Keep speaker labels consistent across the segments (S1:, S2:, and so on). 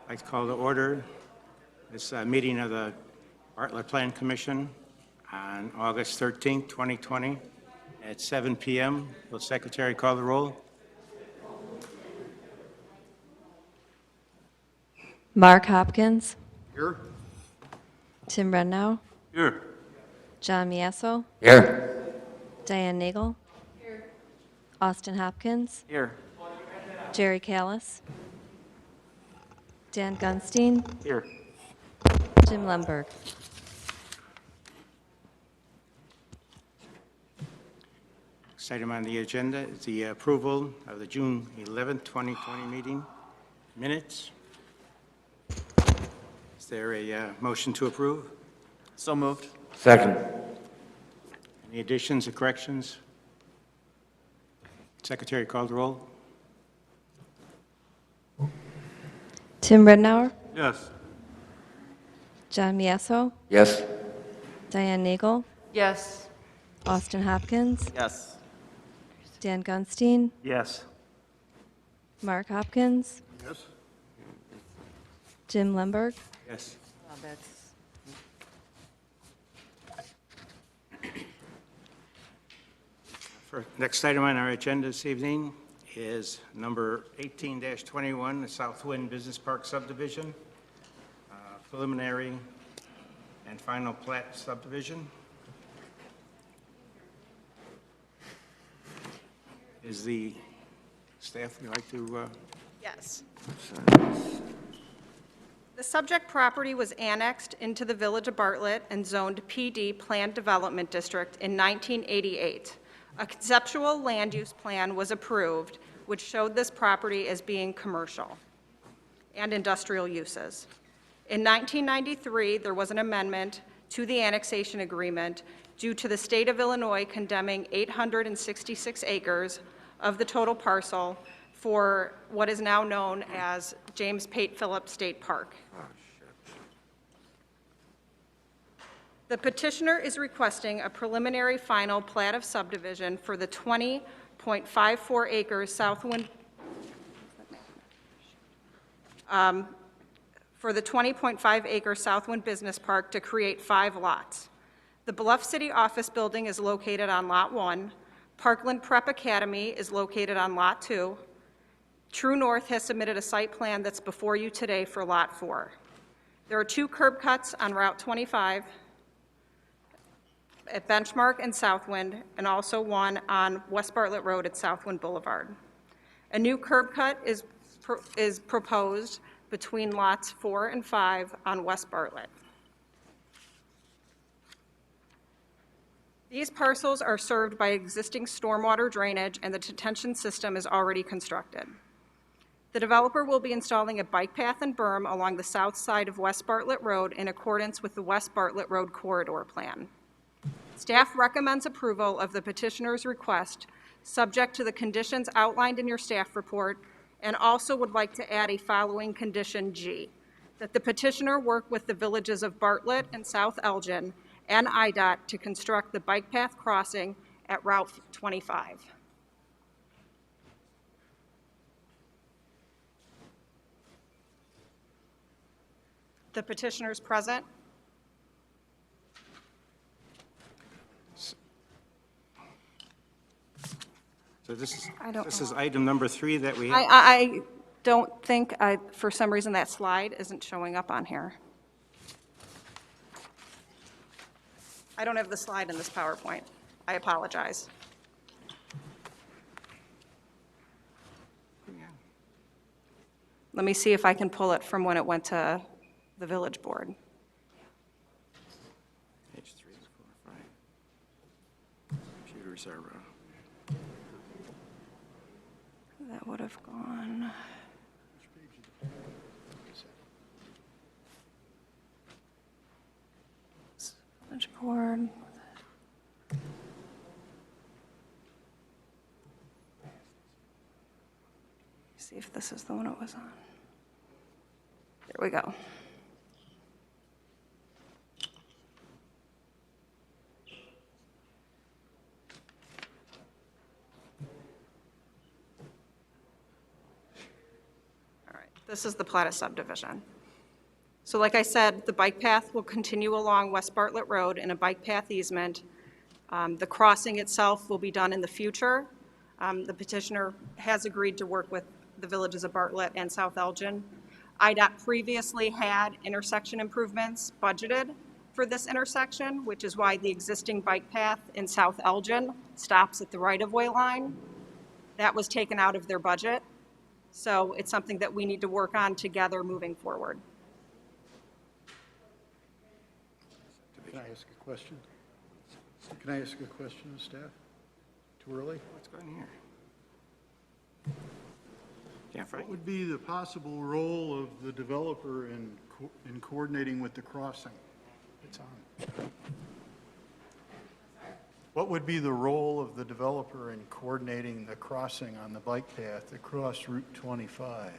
S1: I'd like to call to order this meeting of the Bartlett Plan Commission on August 13th, 2020 at 7 p.m. Will Secretary call the roll?
S2: Mark Hopkins.
S1: Here.
S2: Tim Rednow.
S1: Here.
S2: John Miasso.
S3: Here.
S2: Diane Nagel. Here. Austin Hopkins.
S3: Here.
S2: Jerry Callis. Dan Gunstein.
S1: Here.
S2: Jim Lemberg.
S1: Next item on the agenda is the approval of the June 11th, 2020 meeting minutes. Is there a motion to approve?
S3: So moved. Second.
S1: Any additions or corrections? Secretary call the roll?
S2: Tim Rednow.
S1: Yes.
S2: John Miasso.
S3: Yes.
S2: Diane Nagel.
S4: Yes.
S2: Austin Hopkins.
S3: Yes.
S2: Dan Gunstein.
S1: Yes.
S2: Mark Hopkins.
S1: Yes.
S2: Jim Lemberg.
S1: Yes. Next item on our agenda this evening is number 18-21, the Southwind Business Park Subdivision, preliminary and final plat subdivision. Is the staff would like to?
S4: Yes. The subject property was annexed into the Village of Bartlett and zoned PD Planned Development District in 1988. A conceptual land use plan was approved, which showed this property as being commercial and industrial uses. In 1993, there was an amendment to the annexation agreement due to the state of Illinois condemning 866 acres of the total parcel for what is now known as James Pate Phillips State Park. The petitioner is requesting a preliminary final plat of subdivision for the 20.54 acres Southwind, for the 20.5 acre Southwind Business Park to create 5 lots. The Bluff City Office Building is located on Lot 1. Parkland Prep Academy is located on Lot 2. True North has submitted a site plan that's before you today for Lot 4. There are 2 curb cuts on Route 25 at Benchmark and Southwind, and also one on West Bartlett Road at Southwind Boulevard. A new curb cut is proposed between lots 4 and 5 on West Bartlett. These parcels are served by existing stormwater drainage, and the detention system is already constructed. The developer will be installing a bike path and berm along the south side of West Bartlett Road in accordance with the West Bartlett Road Corridor Plan. Staff recommends approval of the petitioner's request, subject to the conditions outlined in your staff report, and also would like to add a following condition G, that the petitioner work with the villages of Bartlett and South Elgin and IDOT to construct the bike path crossing at Route 25. The petitioner is present.
S1: So this is
S4: This
S1: is item number 3 that we have.
S4: I don't think, for some reason, that slide isn't showing up on here. I don't have the slide in this PowerPoint. I apologize. Let me see if I can pull it from when it went to the village board.
S1: Page 3, 4, 5. Computers are.
S4: That would have gone. Village board. See if this is the one it was on. There we go. This is the Plat subdivision. So like I said, the bike path will continue along West Bartlett Road in a bike path easement. The crossing itself will be done in the future. The petitioner has agreed to work with the villages of Bartlett and South Elgin. IDOT previously had intersection improvements budgeted for this intersection, which is why the existing bike path in South Elgin stops at the right-of-way line. That was taken out of their budget. So it's something that we need to work on together moving forward.
S5: Can I ask a question? Can I ask a question of staff? Too early?
S1: What's going on here? Yeah, Frank.
S5: What would be the possible role of the developer in coordinating with the crossing? It's on. What would be the role of the developer in coordinating the crossing on the bike path across Route 25?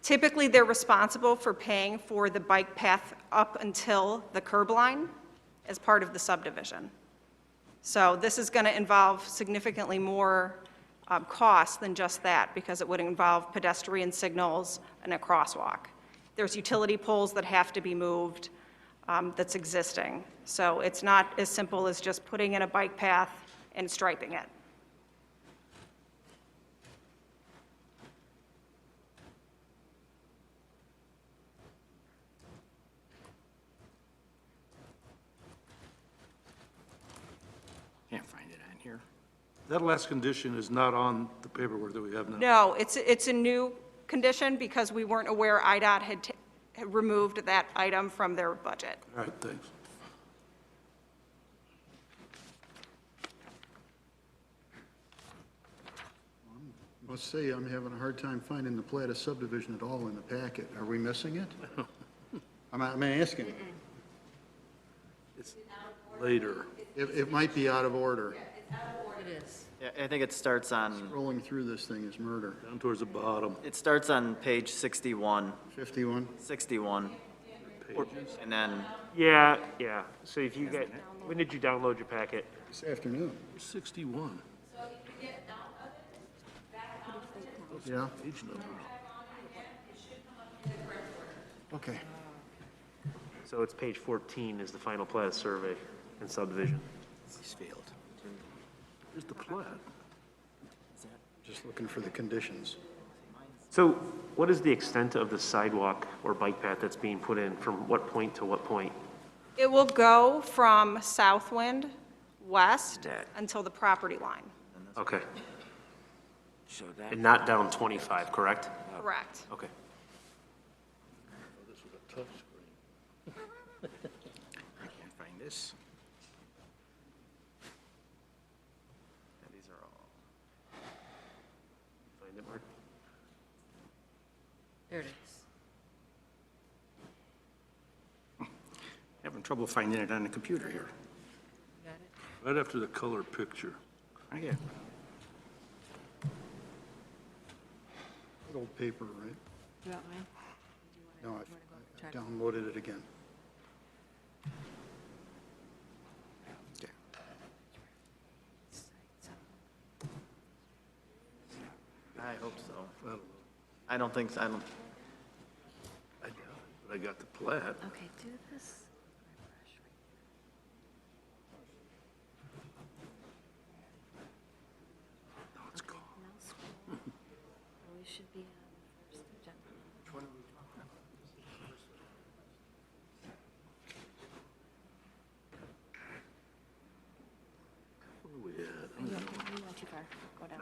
S4: Typically, they're responsible for paying for the bike path up until the curb line as part of the subdivision. So this is going to involve significantly more cost than just that, because it would involve pedestrian signals and a crosswalk. There's utility poles that have to be moved that's existing. So it's not as simple as just putting in a bike path and striping it.
S1: Can't find it on here.
S6: That last condition is not on the paperwork that we have now.
S4: No, it's a new condition because we weren't aware IDOT had removed that item from their budget.
S6: All right, thanks.
S5: I must say, I'm having a hard time finding the Plat subdivision at all in the packet. Are we missing it? I'm asking.
S6: It's later.
S5: It might be out of order.
S3: Yeah, I think it starts on,
S5: Rolling through this thing is murder.
S6: Down towards the bottom.
S3: it starts on page 61,
S5: 51?
S3: 61,
S6: Pages.
S3: and then,
S7: Yeah, yeah. So if you get, when did you download your packet?
S5: This afternoon.
S6: 61.
S5: Yeah?
S6: Page numbers.
S5: Okay.
S7: So it's page 14 is the final plat survey and subdivision.
S1: Eastfield.
S6: Here's the plat.
S5: Just looking for the conditions.
S7: So what is the extent of the sidewalk or bike path that's being put in from what point to what point?
S4: It will go from Southwind west until the property line.
S7: Okay. And not down 25, correct?
S4: Correct.
S7: Okay.
S6: This was a touch screen.
S1: I can't find this.
S3: these are all,
S7: Find it, Mark?
S8: There it is.
S1: Having trouble finding it on the computer here.
S8: Got it?
S6: Right after the color picture.
S1: I get it.
S5: Good old paper, right?
S8: You want mine?
S5: No,
S8: You
S5: I've
S8: wanna go
S5: downloaded it again.
S1: Okay.
S3: I hope so.
S6: I don't know.
S3: I don't think so, I don't,
S6: I doubt it, but I got the plat.
S8: Okay, do this.
S6: No, it's gone.
S8: Now scroll. We should be on the first agenda.
S6: Where are we at?
S8: You went too far. Go down.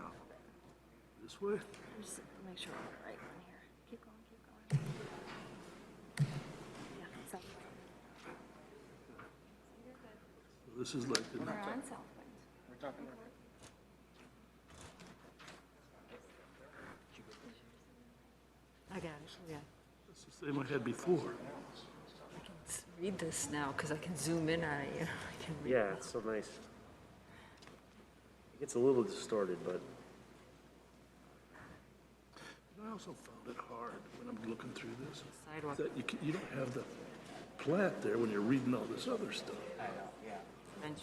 S6: This way?
S8: Just make sure we're the right one here. Keep going, keep going. Yeah, Southwind.
S6: This is like the,
S8: We're on Southwind. I got it, yeah.
S6: it's the same I had before.
S8: Let's read this now, because I can zoom in on it, you know. I can read
S7: Yeah, it's so nice. It gets a little distorted, but
S6: I also found it hard when I'm looking through this,
S8: sidewalk.
S6: that you don't have the plat there when you're reading all this other stuff.
S8: Bench.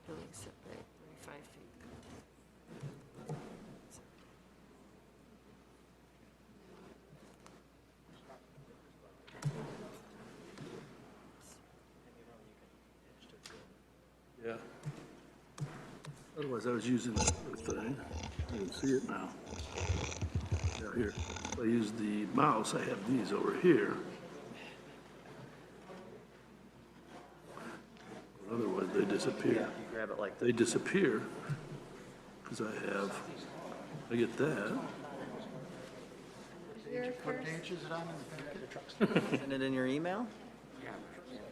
S8: Building setback, 35 feet.
S6: Otherwise, I was using the other thing. I can see it now. Yeah, here. If I use the mouse, I have these over here. Otherwise, they disappear.
S3: Grab it like
S6: They disappear because I get that.
S3: Send it in your email?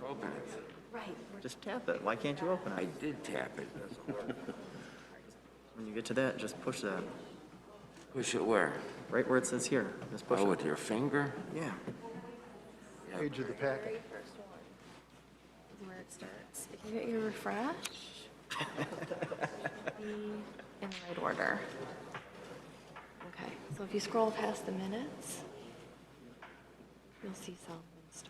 S9: Open it.
S3: Just tap it. Why can't you open
S9: I
S3: it?
S9: did tap it.
S3: When you get to that, just push that.
S9: Push it where?
S3: Right where it says here. Just push
S9: Oh,
S3: it.
S9: with your finger?
S3: Yeah.
S5: Page of the packet.
S2: Where it starts. If you hit your refresh, be in the right order. Okay, so if you scroll past the minutes, you'll see Southwind start.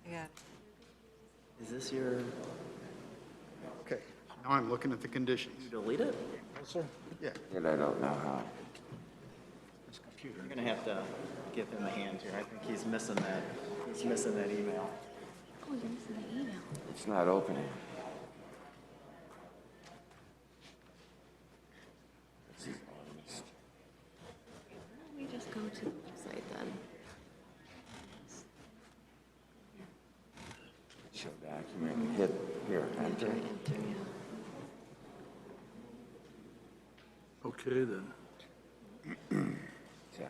S8: Yeah.
S3: Is this your,
S5: Okay, now I'm looking at the conditions.
S3: you delete it?
S5: Yeah.
S9: And I don't know how.
S3: You're gonna have to give him a hand here. I think he's missing that. He's missing that email.
S2: Oh, you're missing the email.
S9: It's not opening. This is honest.
S2: Why don't we just go to the website then?
S9: Show document, hit here, enter.
S2: Enter, yeah.
S6: Okay, then.
S9: Yeah.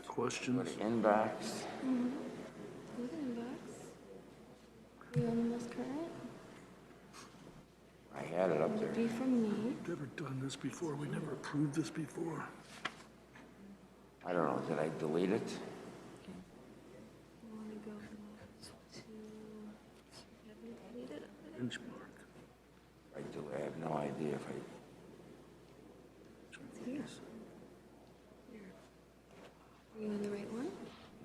S6: Questions?
S9: Go to inbox.
S2: Look at inbox. Are you on the most current?
S9: I had it up there.
S2: Be from me.
S6: Never done this before. We never approved this before.
S9: I don't know, did I delete it?
S2: You want to go to, haven't deleted it?
S6: Benchmark.
S9: I have no idea if I,
S2: Here. Are you on the right one?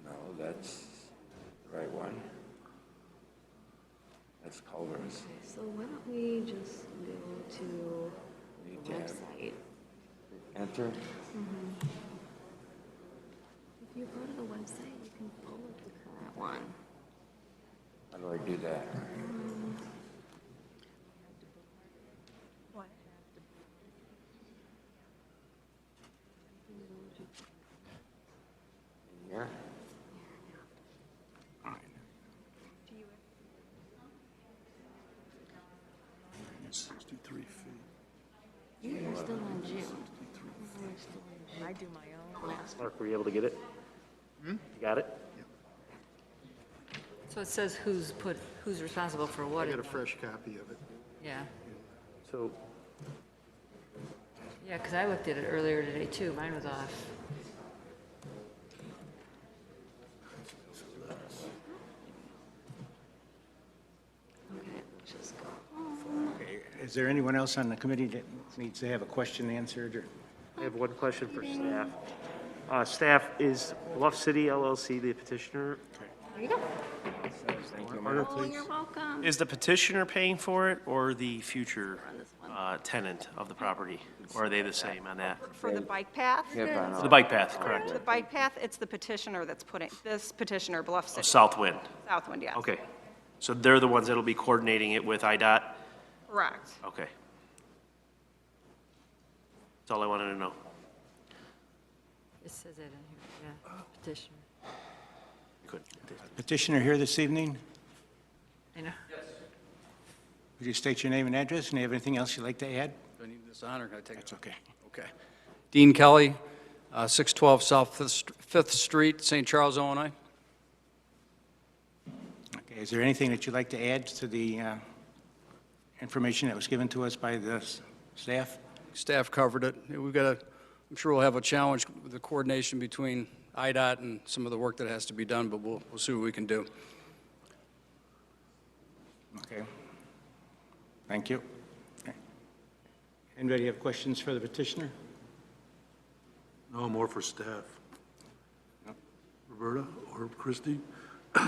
S9: no, that's the right one. That's Culver's.
S2: Okay, so why don't we just go to
S9: New
S2: the
S9: tab.
S2: website?
S9: Enter.
S2: If you go to the website, you can pull up the current one.
S9: How do I do that?
S4: What?
S9: Here?
S6: 63 feet.
S2: You're still on June.
S8: I do my own.
S2: Last
S7: Mark, were you able to get it? You got it?
S8: So it says who's responsible for what?
S5: I got a
S8: in-
S5: fresh copy of it.
S8: Yeah,
S7: So,
S8: yeah, because I looked at it earlier today too. Mine was off.
S2: Okay, let's just go.
S1: Okay, is there anyone else on the committee that needs to have a question answered, or?
S7: I have one question for staff. Staff, is Bluff City LLC the petitioner?
S2: There you go.
S1: Thank you, Mark.
S2: Oh, you're welcome.
S7: Is the petitioner paying for it or the future
S2: On this one.
S7: tenant of the property? Or are they the same on that?
S4: For the bike path?
S9: Hip on
S7: The
S9: all.
S7: bike path, correct?
S4: The bike path, it's the petitioner that's putting, this petitioner, Bluff
S7: Oh,
S4: City,
S7: Southwind.
S4: Southwind, yes.
S7: Okay. So they're the ones that'll be coordinating it with IDOT?
S4: Correct.
S7: Okay. That's all I wanted to know.
S8: It says it in here, yeah, petitioner.
S7: Good.
S1: Petitioner here this evening?
S8: I know.
S1: Would you state your name and address, and you have anything else you'd like to add?
S10: Do I need this on, or can I take it?
S1: That's okay.
S10: Okay. Dean Kelly, 612 South Fifth Street, St. Charles, Illinois.
S1: Okay, is there anything that you'd like to add to the information that was given to us by the staff?
S10: Staff covered it. We've got I'm sure we'll have a challenge with the coordination between IDOT and some of the work that has to be done, but we'll see what we can do.
S1: Okay. Thank you. Okay. Anybody have questions for the petitioner?
S6: No, more for staff. Roberta or Christie,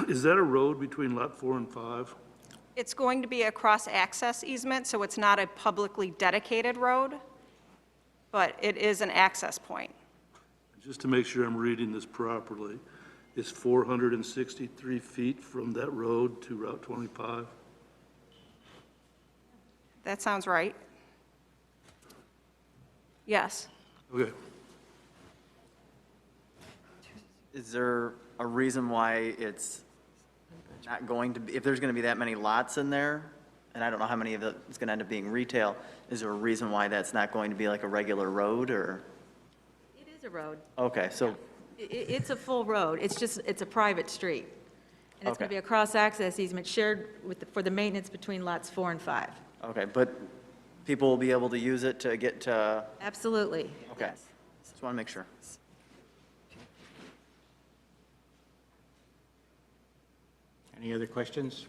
S6: is that a road between lot 4 and 5?
S4: It's going to be a cross-access easement, so it's not a publicly dedicated road, but it is an access point.
S6: Just to make sure I'm reading this properly, is 463 feet from that road to Route 25?
S4: That sounds right. Yes.
S6: Okay.
S3: Is there a reason why it's not going to be, if there's going to be that many lots in there, and I don't know how many of it is going to end up being retail, is there a reason why that's not going to be like a regular road, or?
S8: It is a road.
S3: Okay, so,
S8: It's a full road. It's a private street. And it's going to
S3: Okay.
S8: be a cross-access easement shared for the maintenance between lots 4 and 5.
S3: okay, but people will be able to use it to get to,
S8: Absolutely.
S3: okay.
S8: Yes.
S3: Just want to make sure.
S1: Any other questions?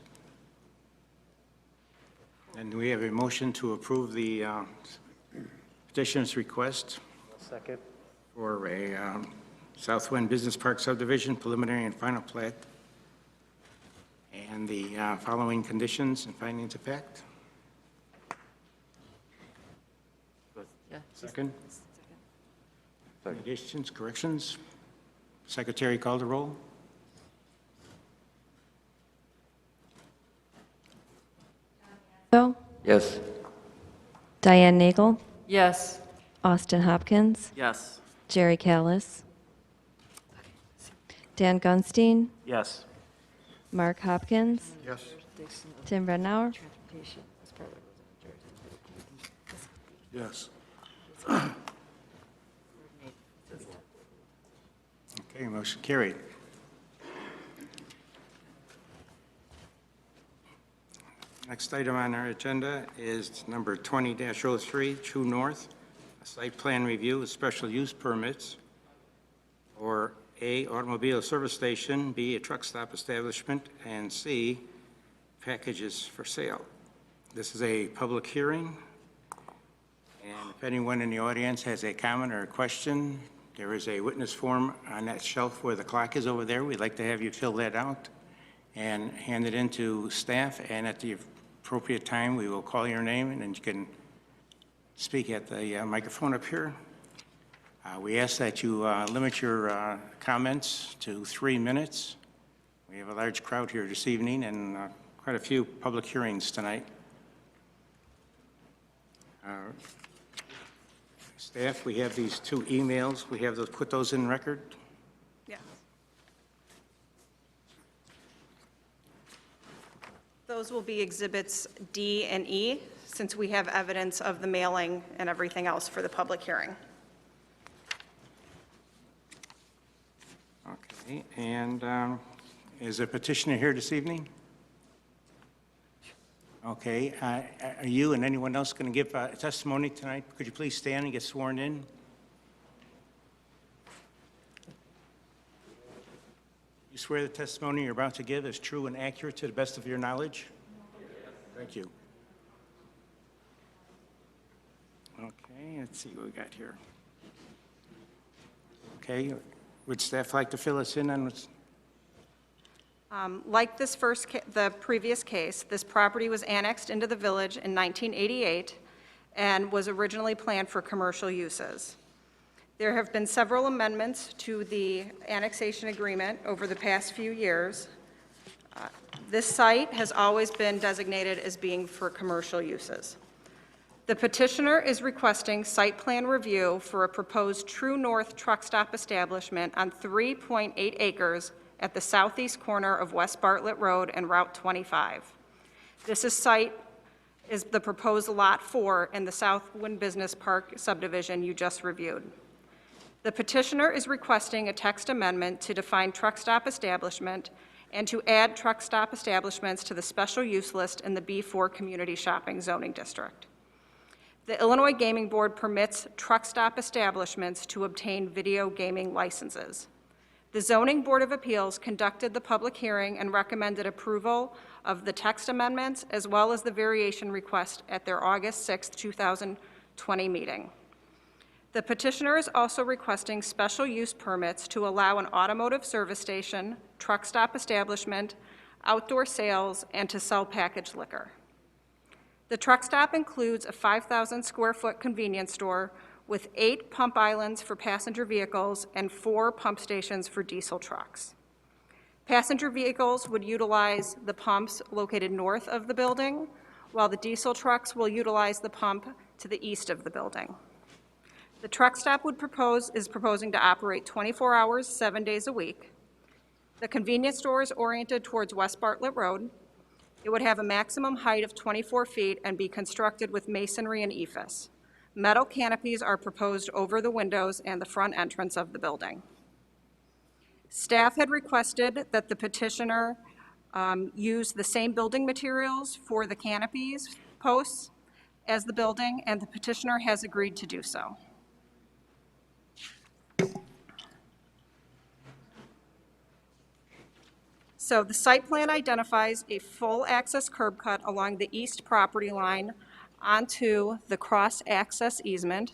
S1: And we have a motion to approve the petitioner's request
S7: Second.
S1: for a Southwind Business Park subdivision preliminary and final plat, and the following conditions and findings of fact.
S8: Yeah.
S1: Second. Additions, corrections? Secretary call the roll.
S9: Yes.
S11: Diane Nagel,
S8: Yes.
S11: Austin Hopkins,
S3: Yes.
S11: Jerry Callis, Dan Gunstein,
S7: Yes.
S11: Mark Hopkins,
S5: Yes.
S11: Tim Rednauer,
S6: Yes.
S1: Okay, motion carried. Next item on our agenda is number 20-03, True North, a site plan review with special use permits, or A, automobile service station, B, a truck stop establishment, and C, packages for sale. This is a public hearing, and if anyone in the audience has a comment or a question, there is a witness form on that shelf where the clock is over there. We'd like to have you fill that out and hand it in to staff, and at the appropriate time, we will call your name, and then you can speak at the microphone up here. We ask that you limit your comments to 3 minutes. We have a large crowd here this evening and quite a few public hearings tonight. Staff, we have these 2 emails. We have those, put those in record.
S4: Yeah. Those will be exhibits D and E, since we have evidence of the mailing and everything else for the public hearing.
S1: Okay, and is a petitioner here this evening? Okay, are you and anyone else going to give testimony tonight? Could you please stand and get sworn in? You swear the testimony you're about to give is true and accurate to the best of your knowledge? Thank you. Okay, let's see what we got here. Okay, would staff like to fill us in on what's...
S4: Like the previous case, this property was annexed into the village in 1988 and was originally planned for commercial uses. There have been several amendments to the annexation agreement over the past few years. This site has always been designated as being for commercial uses. The petitioner is requesting site plan review for a proposed True North truck stop establishment on 3.8 acres at the southeast corner of West Bartlett Road and Route 25. This site is the proposed Lot 4 in the Southwind Business Park subdivision you just reviewed. The petitioner is requesting a text amendment to define truck stop establishment and to add truck stop establishments to the special use list in the B4 Community Shopping Zoning District. The Illinois Gaming Board permits truck stop establishments to obtain video gaming licenses. The Zoning Board of Appeals conducted the public hearing and recommended approval of the text amendments as well as the variation request at their August 6, 2020 meeting. The petitioner is also requesting special use permits to allow an automotive service station, truck stop establishment, outdoor sales, and to sell packaged liquor. The truck stop includes a 5,000 square foot convenience store with 8 pump islands for passenger vehicles and 4 pump stations for diesel trucks. Passenger vehicles would utilize the pumps located north of the building, while the diesel trucks will utilize the pump to the east of the building. The truck stop is proposing to operate 24 hours, 7 days a week. The convenience store is oriented towards West Bartlett Road. It would have a maximum height of 24 feet and be constructed with masonry and EIFS. Metal canopies are proposed over the windows and the front entrance of the building. Staff had requested that the petitioner use the same building materials for the canopies posts as the building, and the petitioner has agreed to do so. So the site plan identifies a full access curb cut along the east property line onto the cross-access easement,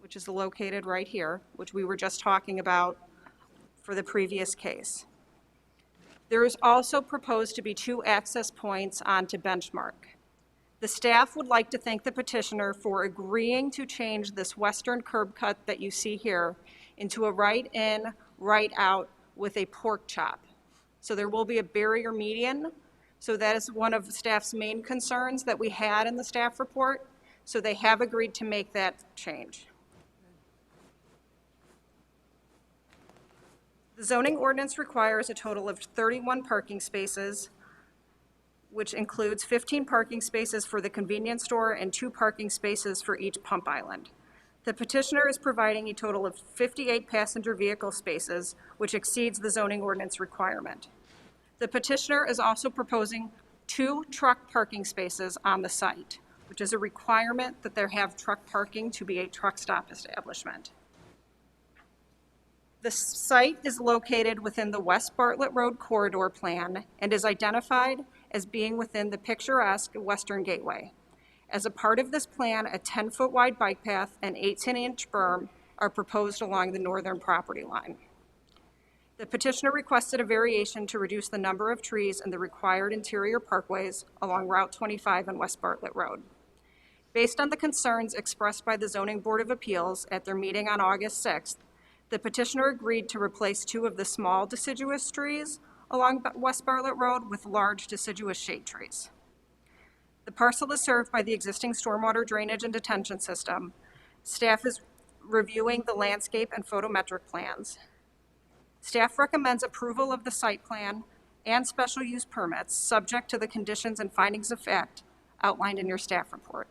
S4: which is located right here, which we were just talking about for the previous case. There is also proposed to be 2 access points onto Benchmark. The staff would like to thank the petitioner for agreeing to change this western curb cut that you see here into a right-in, right-out with a pork chop. So there will be a barrier median. So that is one of staff's main concerns that we had in the staff report. So they have agreed to make that change. The zoning ordinance requires a total of 31 parking spaces, which includes 15 parking spaces for the convenience store and 2 parking spaces for each pump island. The petitioner is providing a total of 58 passenger vehicle spaces, which exceeds the zoning ordinance requirement. The petitioner is also proposing 2 truck parking spaces on the site, which is a requirement that there have truck parking to be a truck stop establishment. The site is located within the West Bartlett Road corridor plan and is identified as being within the picturesque Western Gateway. As a part of this plan, a 10-foot wide bike path and 18-inch berm are proposed along the northern property line. The petitioner requested a variation to reduce the number of trees in the required interior parkways along Route 25 and West Bartlett Road. Based on the concerns expressed by the Zoning Board of Appeals at their meeting on August 6th, the petitioner agreed to replace 2 of the small deciduous trees along West Bartlett Road with large deciduous shade trees. The parcel is served by the existing stormwater drainage and detention system. Staff is reviewing the landscape and photometric plans. Staff recommends approval of the site plan and special use permits, subject to the conditions and findings of fact outlined in your staff report.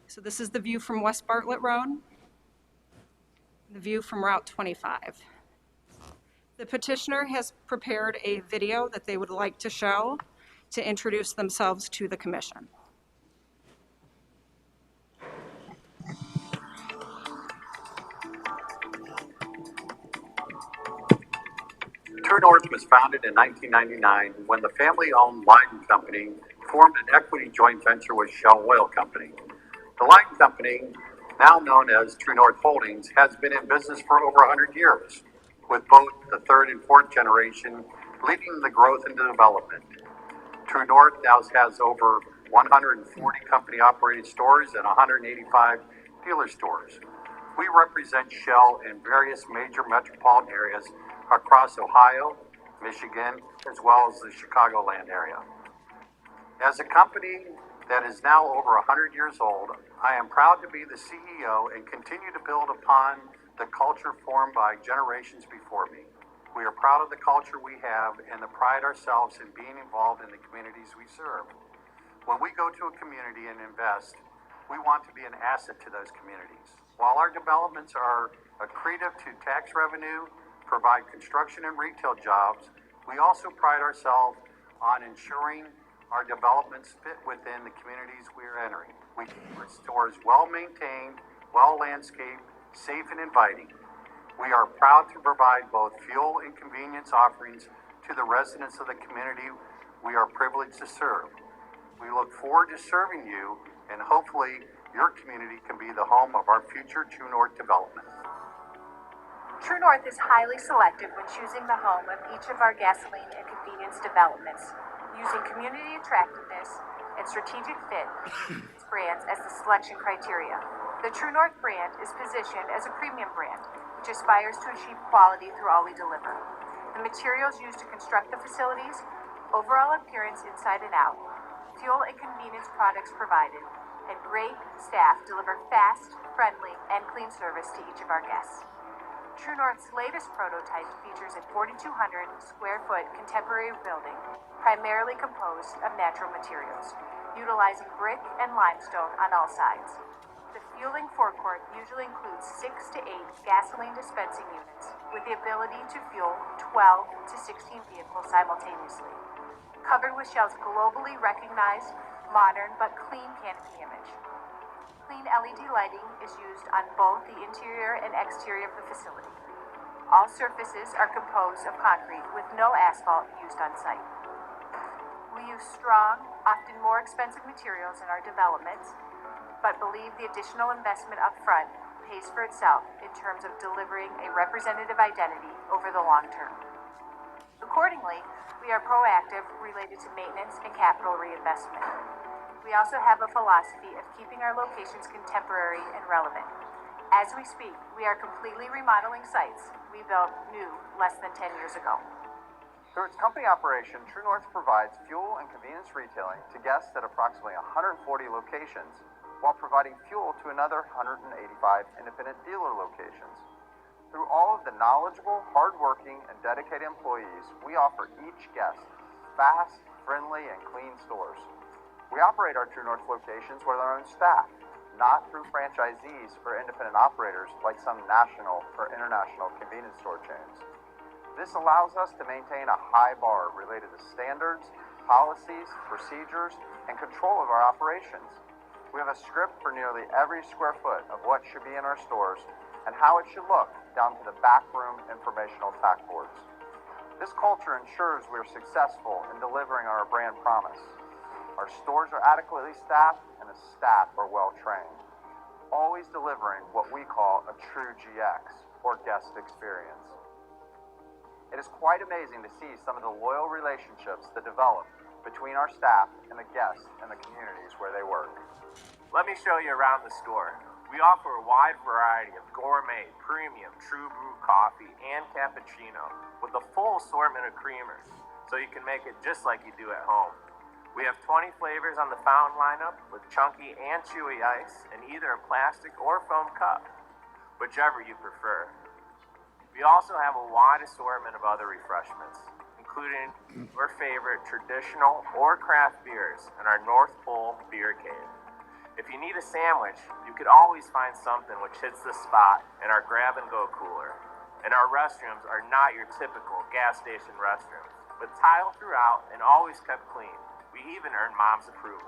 S4: So this is the view from West Bartlett Road, the view from Route 25. The petitioner has prepared a video that they would like to show to introduce themselves to the commission.
S12: True North was founded in 1999 when the family-owned Leyden Company formed an equity joint venture with Shell Oil Company. The Leyden Company, now known as True North Holdings, has been in business for over 100 years, with both the 3rd and 4th generation leading the growth and development. True North now has over 140 company-operated stores and 185 dealer stores. We represent Shell in various major metropolitan areas across Ohio, Michigan, as well as the Chicagoland area. As a company that is now over 100 years old, I am proud to be the CEO and continue to build upon the culture formed by generations before me. We are proud of the culture we have and pride ourselves in being involved in the communities we serve. When we go to a community and invest, we want to be an asset to those communities. While our developments are accretive to tax revenue, provide construction and retail jobs, we also pride ourselves on ensuring our developments fit within the communities we are entering. We keep our stores well-maintained, well-landscaped, safe and inviting. We are proud to provide both fuel and convenience offerings to the residents of the community we are privileged to serve. We look forward to serving you, and hopefully your community can be the home of our future True North development.
S13: True North is highly selective when choosing the home of each of our gasoline and convenience developments, using community attractiveness and strategic fit brands as the selection criteria. The True North brand is positioned as a premium brand, which aspires to achieve quality through all we deliver. The materials used to construct the facilities, overall appearance inside and out, fuel and convenience products provided, and great staff deliver fast, friendly, and clean service to each of our guests. True North's latest prototype features a 4,200 square foot contemporary building, primarily composed of natural materials, utilizing brick and limestone on all sides. The fueling forecourt usually includes 6 to 8 gasoline dispensing units with the ability to fuel 12 to 16 vehicles simultaneously. Covered with Shell's globally recognized, modern but clean canopy image. Clean LED lighting is used on both the interior and exterior of the facility. All surfaces are composed of concrete with no asphalt used on site. We use strong, often more expensive materials in our developments, but believe the additional investment up front pays for itself in terms of delivering a representative identity over the long term. Accordingly, we are proactive related to maintenance and capital reinvestment. We also have a philosophy of keeping our locations contemporary and relevant. As we speak, we are completely remodeling sites we built new less than 10 years ago.
S12: Through its company operation, True North provides fuel and convenience retailing to guests at approximately 140 locations, while providing fuel to another 185 independent dealer locations. Through all of the knowledgeable, hardworking, and dedicated employees, we offer each guest fast, friendly, and clean stores. We operate our True North locations with our own staff, not through franchisees or independent operators like some national or international convenience store chains. This allows us to maintain a high bar related to standards, policies, procedures, and control of our operations. We have a script for nearly every square foot of what should be in our stores and how it should look, down to the backroom informational tack boards. This culture ensures we are successful in delivering on our brand promise. Our stores are adequately staffed and the staff are well trained, always delivering what we call a true GX, or guest experience. It is quite amazing to see some of the loyal relationships that develop between our staff and the guests in the communities where they work.
S14: Let me show you around the store. We offer a wide variety of gourmet, premium, true brew coffee and cappuccino with a full assortment of creamers, so you can make it just like you do at home. We have 20 flavors on the fountain lineup with chunky and chewy ice in either a plastic or foam cup, whichever you prefer. We also have a wide assortment of other refreshments, including your favorite traditional or craft beers in our North Pole Beer Cave. If you need a sandwich, you could always find something which hits the spot in our grab-and-go cooler. And our restrooms are not your typical gas station restrooms, but tiled throughout and always kept clean. We even earn Mom's approval.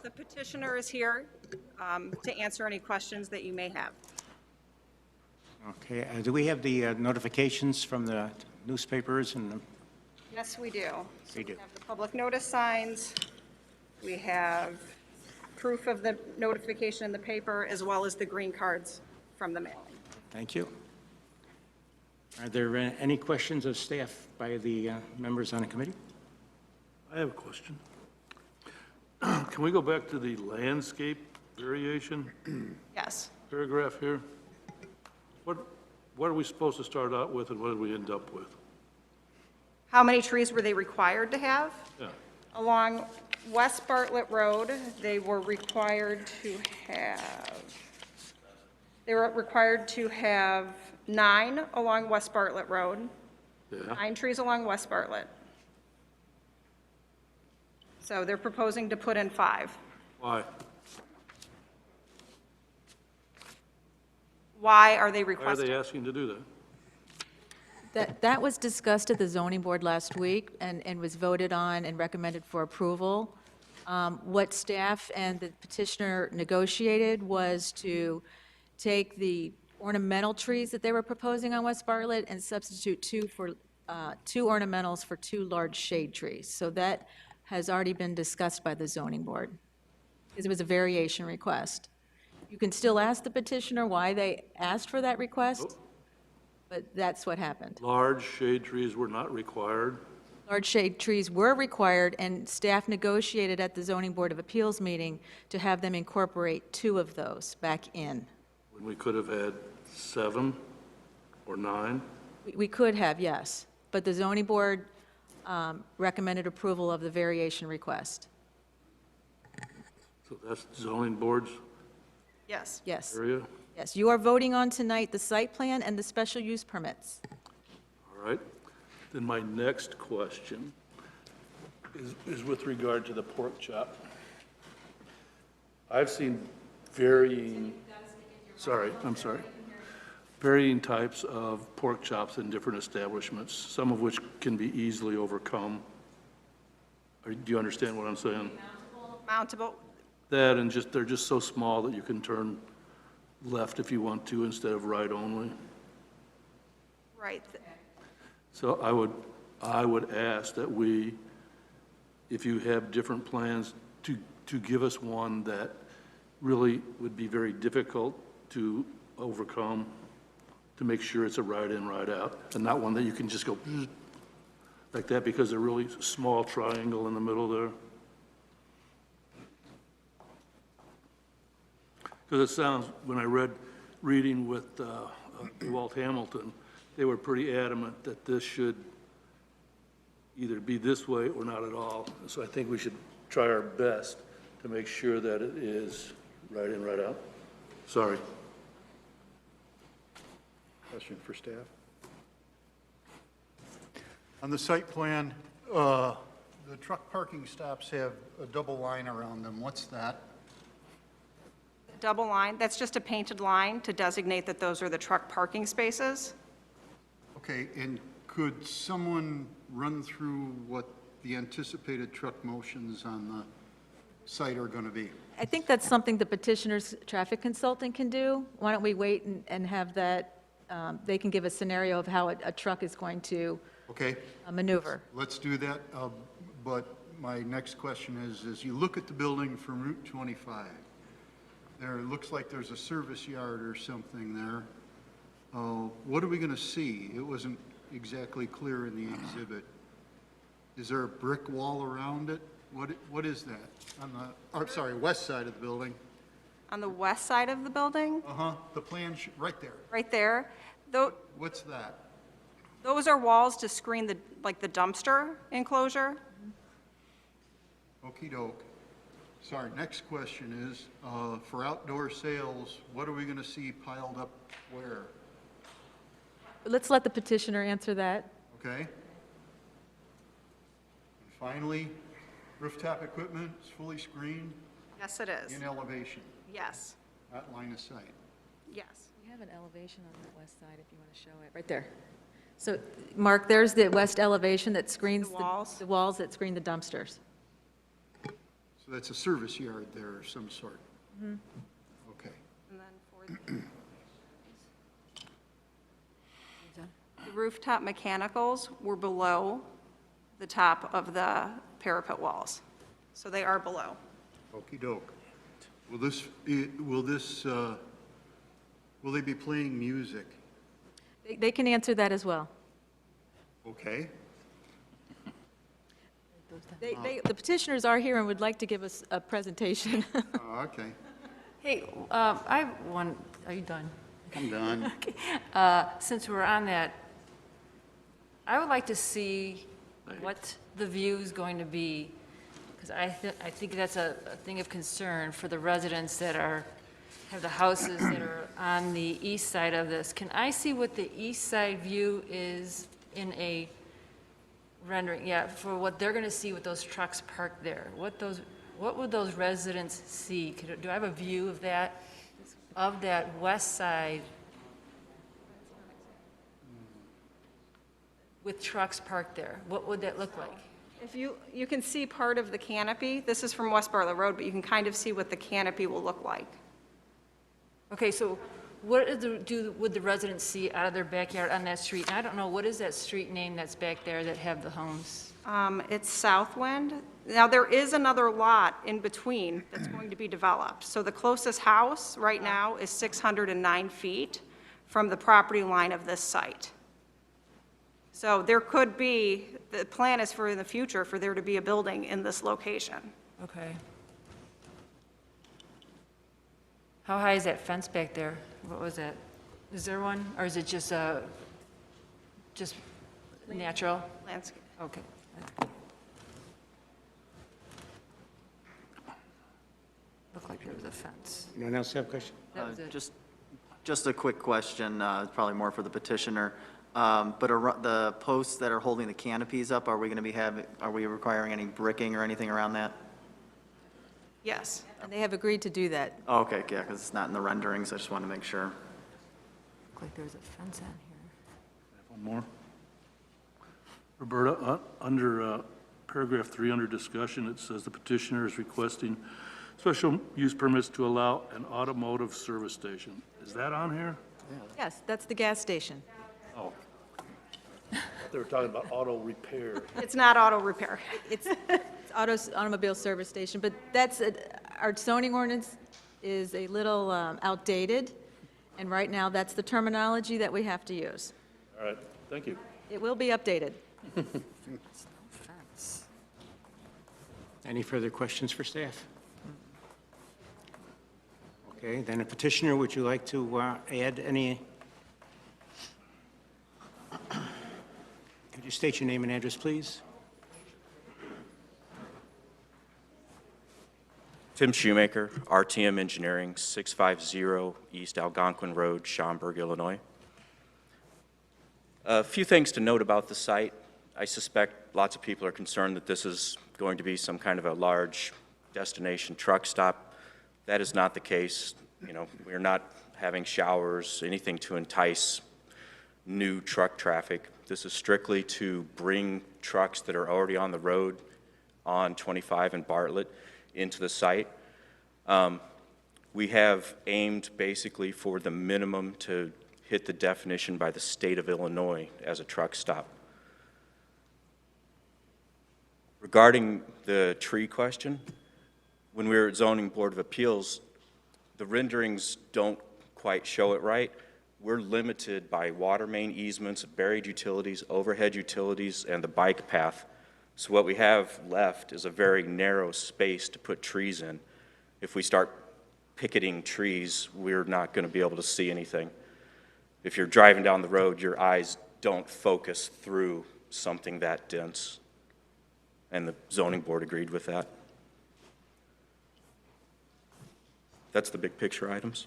S4: The petitioner is here to answer any questions that you may have.
S1: Okay, do we have the notifications from the newspapers and the...
S4: Yes, we do.
S1: We do.
S4: We have the public notice signs. We have proof of the notification in the paper, as well as the green cards from the mailing.
S1: Thank you. Are there any questions of staff by the members on the committee?
S6: I have a question. Can we go back to the landscape variation
S4: Yes.
S6: paragraph here? What are we supposed to start out with and what did we end up with?
S4: How many trees were they required to have?
S6: Yeah.
S4: Along West Bartlett Road, they were required to have 9 along West Bartlett Road.
S6: Yeah.
S4: 9 trees along West Bartlett. So they're proposing to put in 5.
S6: Why?
S4: Why are they
S6: Why are
S4: requesting?
S6: they asking to do that?
S8: That was discussed at the zoning board last week and was voted on and recommended for approval. What staff and the petitioner negotiated was to take the ornamental trees that they were proposing on West Bartlett and substitute 2 ornamentals for 2 large shade trees. So that has already been discussed by the zoning board, because it was a variation request. You can still ask the petitioner why they asked for that request. but that's what happened.
S6: Large shade trees were not required.
S8: Large shade trees were required, and staff negotiated at the Zoning Board of Appeals meeting to have them incorporate 2 of those back in.
S6: When we could have had 7 or 9.
S8: We could have, yes, but the zoning board recommended approval of the variation request.
S6: So that's zoning board's
S4: Yes.
S8: Yes,
S6: area.
S8: yes. You are voting on tonight the site plan and the special use permits.
S6: All right. Then my next question is with regard to the pork chop. I've seen varying types of pork chops in different establishments, some of which can be easily overcome. Do you understand what I'm saying?
S4: Mountable,
S6: That and they're just so small that you can turn left if you want to instead of right only.
S4: right.
S6: So I would ask that we, if you have different plans, to give us one that really would be very difficult to overcome, to make sure it's a right in, right out, and not one that you can just go like that because they're really small triangle in the middle there. Because it sounds, when I reading with Walt Hamilton, they were pretty adamant that this should either be this way or not at all. So I think we should try our best to make sure that it is right in, right out. Sorry.
S5: Question for staff. On the site plan, the truck parking stops have a double line around them. What's that?
S4: Double line, that's just a painted line to designate that those are the truck parking spaces.
S5: Okay, and could someone run through what the anticipated truck motions on the site are going to be?
S8: I think that's something the petitioner's traffic consultant can do. Why don't we wait and have that, they can give a scenario of how a truck is going to
S5: Okay,
S8: maneuver.
S5: let's do that. But my next question is, as you look at the building from Route 25, there looks like there's a service yard or something there. What are we going to see? It wasn't exactly clear in the exhibit. Is there a brick wall around it? What is that? On the, I'm sorry, west side of the building?
S4: On the west side of the building,
S5: Uh-huh, the plan, right there.
S4: right there,
S5: What's that?
S4: those are walls to screen the dumpster enclosure.
S5: Okey doke. Sorry, next question is, for outdoor sales, what are we going to see piled up where?
S8: Let's let the petitioner answer that.
S5: Okay? And finally, rooftop equipment is fully screened
S4: Yes, it is.
S5: in elevation,
S4: Yes,
S5: not line of sight.
S4: yes.
S8: We have an elevation on the west side if you want to show it, right there. So, Mark, there's the west elevation that screens
S4: The walls?
S8: the walls that screen the dumpsters.
S5: So that's a service yard there of some sort? Okay.
S4: And then for the rooftop mechanicals were below the top of the parapet walls. So they are below.
S5: Okey doke. Will they be playing music?
S8: They can answer that as well.
S5: Okay.
S8: The petitioners are here and would like to give us a presentation.
S5: Okay.
S15: Hey, I have one, are you done?
S5: I'm done.
S15: Since we're on that, I would like to see what the view is going to be, because I think that's a thing of concern for the residents that have the houses that are on the east side of this. Can I see what the east side view is in a rendering? Yeah, for what they're going to see with those trucks parked there. What would those residents see? Do I have a view of that west side with trucks parked there? What would that look like?
S4: If you can see part of the canopy, this is from West Bartlett Road, but you can kind of see what the canopy will look like.
S15: Okay, so what would the residents see out of their backyard on that street? And I don't know, what is that street name that's back there that have the homes?
S4: It's Southwind. Now, there is another lot in between that's going to be developed. So the closest house right now is 609 feet from the property line of this site. So there could be, the plan is for in the future for there to be a building in this location.
S15: Okay. How high is that fence back there? What was that? Is there one, or is it just natural?
S4: Landscape.
S15: Okay. Looked like there was a fence.
S1: Anyone else have a question?
S15: That was it.
S3: Just a quick question, it's probably more for the petitioner. But the posts that are holding the canopies up, are we going to be are we requiring any bricking or anything around that?
S4: Yes.
S8: And they have agreed to do that.
S3: Oh, okay, yeah, because it's not in the renderings, I just want to make sure.
S15: Looked like there was a fence on here.
S6: One more. Roberta, under paragraph 3 under discussion, it says the petitioner is requesting special use permits to allow an automotive service station. Is that on here?
S8: Yes, that's the gas station.
S6: Oh. They were talking about auto repair.
S4: It's not auto repair.
S8: It's automobile service station, but that's, our zoning ordinance is a little outdated, and right now, that's the terminology that we have to use.
S6: All right, thank you.
S8: It will be updated.
S15: Fence.
S1: Any further questions for staff? Okay, then a petitioner, would you like to add any? Could you state your name and address, please?
S16: Tim Shoemaker, RTM Engineering, 650 East Algonquin Road, Schaumburg, Illinois. A few things to note about the site. I suspect lots of people are concerned that this is going to be some kind of a large destination truck stop. That is not the case. You know, we're not having showers, anything to entice new truck traffic. This is strictly to bring trucks that are already on the road on 25 and Bartlett into the site. We have aimed basically for the minimum to hit the definition by the state of Illinois as a truck stop. Regarding the tree question, when we were at Zoning Board of Appeals, the renderings don't quite show it right. We're limited by water main easements, buried utilities, overhead utilities, and the bike path. So what we have left is a very narrow space to put trees in. If we start picketing trees, we're not going to be able to see anything. If you're driving down the road, your eyes don't focus through something that dense. And the zoning board agreed with that. That's the big picture items.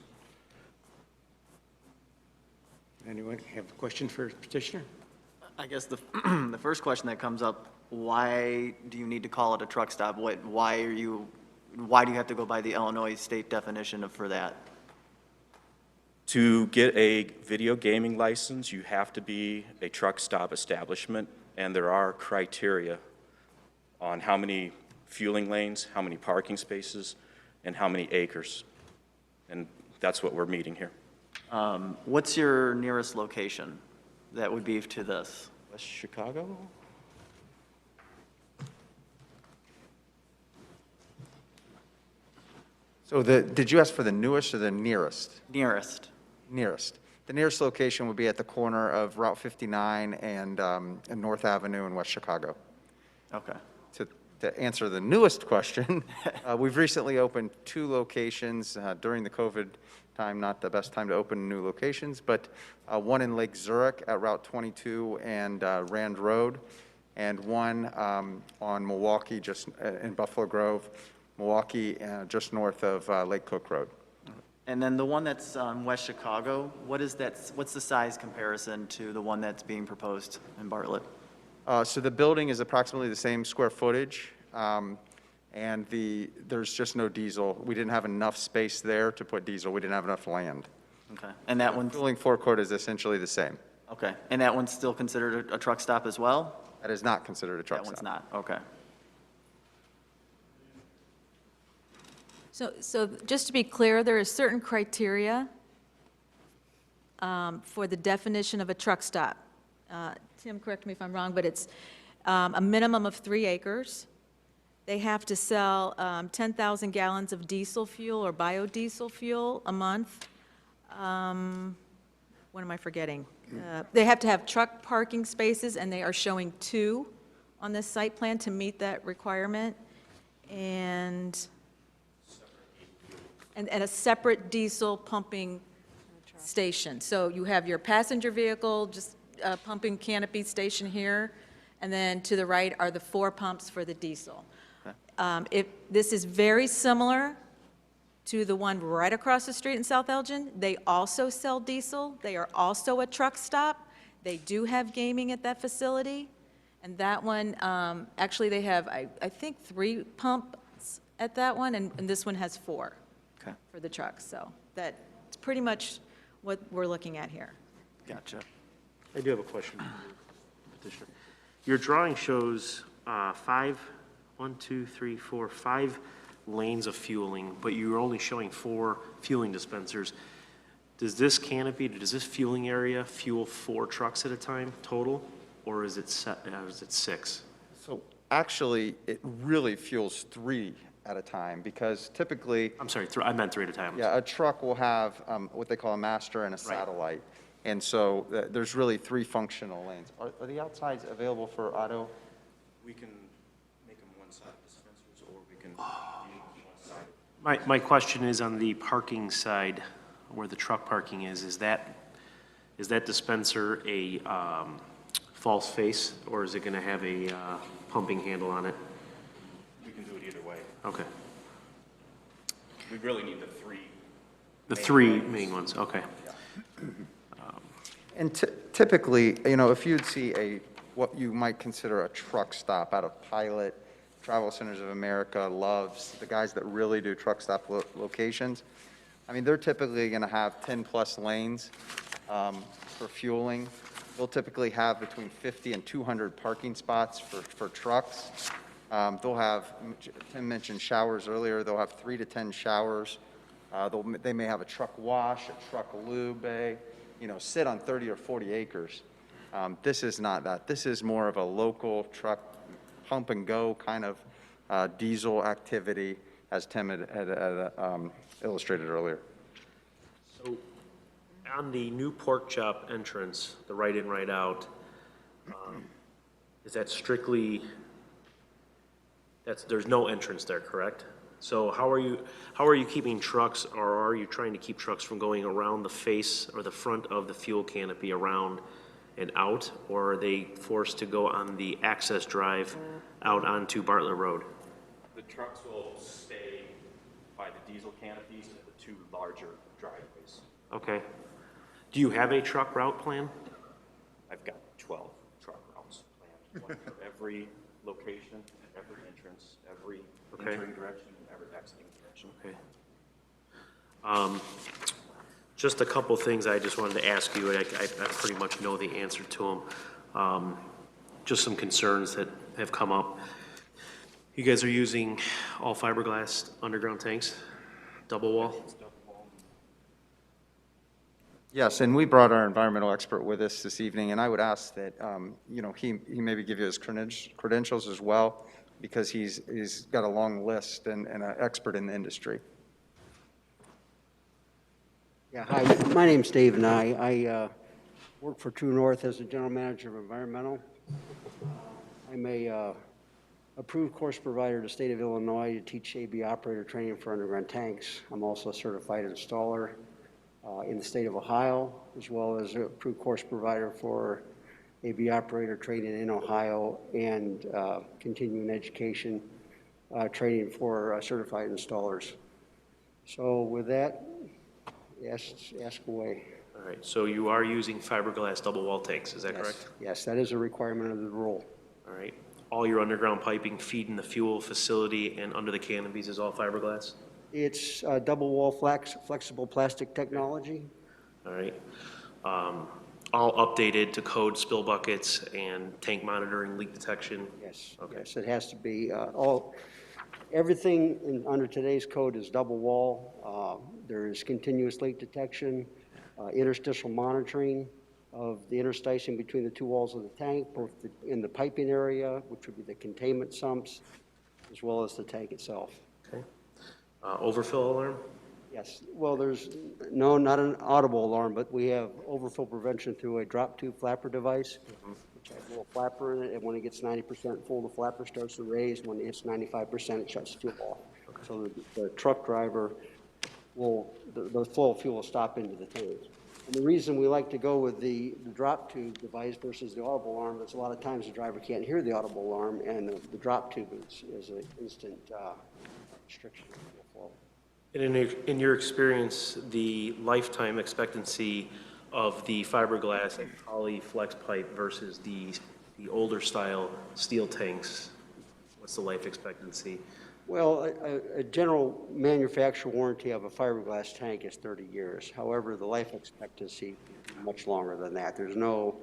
S1: Anyone have a question for petitioner?
S3: I guess the first question that comes up, why do you need to call it a truck stop? Why do you have to go by the Illinois state definition for that?
S16: To get a video gaming license, you have to be a truck stop establishment, and there are criteria on how many fueling lanes, how many parking spaces, and how many acres. And that's what we're meeting here.
S3: What's your nearest location that would be to this?
S16: West Chicago?
S17: So did you ask for the newest or the nearest?
S3: Nearest.
S17: Nearest. The nearest location would be at the corner of Route 59 and North Avenue in West Chicago.
S3: Okay.
S17: To answer the newest question, we've recently opened 2 locations during the COVID time, not the best time to open new locations, but one in Lake Zurich at Route 22 and Rand Road, and one on Milwaukee, just in Buffalo Grove, Milwaukee, just north of Lake Cook Road.
S3: And then the one that's on West Chicago, what's the size comparison to the one that's being proposed in Bartlett?
S17: So the building is approximately the same square footage, and there's just no diesel. We didn't have enough space there to put diesel. We didn't have enough land.
S3: Okay. And that one's...
S17: The fueling forecourt is essentially the same.
S3: Okay. And that one's still considered a truck stop as well?
S17: That is not considered a truck stop.
S3: That one's not, okay.
S8: So just to be clear, there is certain criteria for the definition of a truck stop. Tim, correct me if I'm wrong, but it's a minimum of 3 acres. They have to sell 10,000 gallons of diesel fuel or biodiesel fuel a month. what am I forgetting? They have to have truck parking spaces, and they are showing 2 on this site plan to meet that requirement. And a separate diesel pumping station. So you have your passenger vehicle, just pumping canopy station here, and then to the right are the 4 pumps for the diesel. This is very similar to the one right across the street in South Elgin. They also sell diesel. They are also a truck stop. They do have gaming at that facility. And that one, actually, they have, I think, 3 pumps at that one, and this one has 4 for the trucks. So that's pretty much what we're looking at here.
S3: Gotcha.
S7: I do have a question, Petitioner. Your drawing shows 5 lanes of fueling, but you're only showing 4 fueling dispensers. Does this canopy, does this fueling area fuel 4 trucks at a time total, or is it 6?
S17: So actually, it really fuels 3 at a time, because typically.
S7: I'm sorry, I meant 3 at a time.
S17: Yeah, a truck will have what they call a master and a satellite. And so there's really 3 functional lanes. Are the outsides available for auto?
S16: We can make them one-side dispensers, or we can one-side.
S7: My question is on the parking side, where the truck parking is that dispenser a false face, or is it going to have a pumping handle on it?
S16: We can do it either way.
S7: Okay.
S16: We really need the 3.
S7: The 3 main ones, okay.
S17: And typically, you know, if you'd see what you might consider a truck stop out of Pilot, Travel Centers of America, Love's, the guys that really do truck stop locations, I mean, they're typically going to have 10-plus lanes for fueling. They'll typically have between 50 and 200 parking spots for trucks. They'll have, Tim mentioned showers earlier, they'll have 3 to 10 showers. They may have a truck wash, a truck lube bay, you know, sit on 30 or 40 acres. This is not that. This is more of a local truck pump and go kind of diesel activity, as Tim had illustrated earlier.
S7: So on the new pork chop entrance, the right in, right out, is that strictly, there's no entrance there, correct? So how are you keeping trucks, or are you trying to keep trucks from going around the face or the front of the fuel canopy around and out, or are they forced to go on the access drive out onto Bartlett Road?
S16: The trucks will stay by the diesel canopies at the 2 larger driveways.
S7: Okay. Do you have a truck route plan?
S16: I've got 12 truck routes planned, one for every location, every entrance, every entering direction, and every exiting direction.
S7: Okay. Just a couple things I just wanted to ask you. I pretty much know the answer to them. Just some concerns that have come up. You guys are using all fiberglass underground tanks, double wall?
S17: Yes, and we brought our environmental expert with us this evening, and I would ask that, you know, he maybe give you his credentials as well, because he's got a long list and an expert in the industry.
S18: Yeah, hi, my name's Dave, and I work for True North as the General Manager of Environmental. I'm a approved course provider to the state of Illinois to teach AB operator training for underground tanks. I'm also a certified installer in the state of Ohio, as well as a approved course provider for AB operator training in Ohio and continuing education training for certified installers. So with that, ask away.
S7: All right, so you are using fiberglass double wall tanks, is that correct?
S18: Yes, that is a requirement of the rule.
S7: All right. All your underground piping feeding the fuel facility and under the canopies is all fiberglass?
S18: It's double wall flexible plastic technology.
S7: All right. All updated to code spill buckets and tank monitoring, leak detection?
S18: Yes. Okay. Yes, it has to be everything under today's code is double wall. There is continuous leak detection, interstitial monitoring of the interstitium between the 2 walls of the tank, both in the piping area, which would be the containment sumps, as well as the tank itself.
S7: Okay. Overfill alarm?
S18: Yes, well, there's, no, not an audible alarm, but we have overfill prevention through a drop tube flapper device, which has a little flapper in it, and when it gets 90% full, the flapper starts to raise. When it hits 95%, it shuts the fuel off. So the truck driver will, the flow of fuel will stop into the tank. And the reason we like to go with the drop tube device versus the audible alarm is a lot of times the driver can't hear the audible alarm, and the drop tube is an instant restriction of fuel flow.
S7: And in your experience, the lifetime expectancy of the fiberglass and poly flex pipe versus the older style steel tanks, what's the life expectancy?
S18: Well, a general manufacturer warranty of a fiberglass tank is 30 years. However, the life expectancy is much longer than that. There's no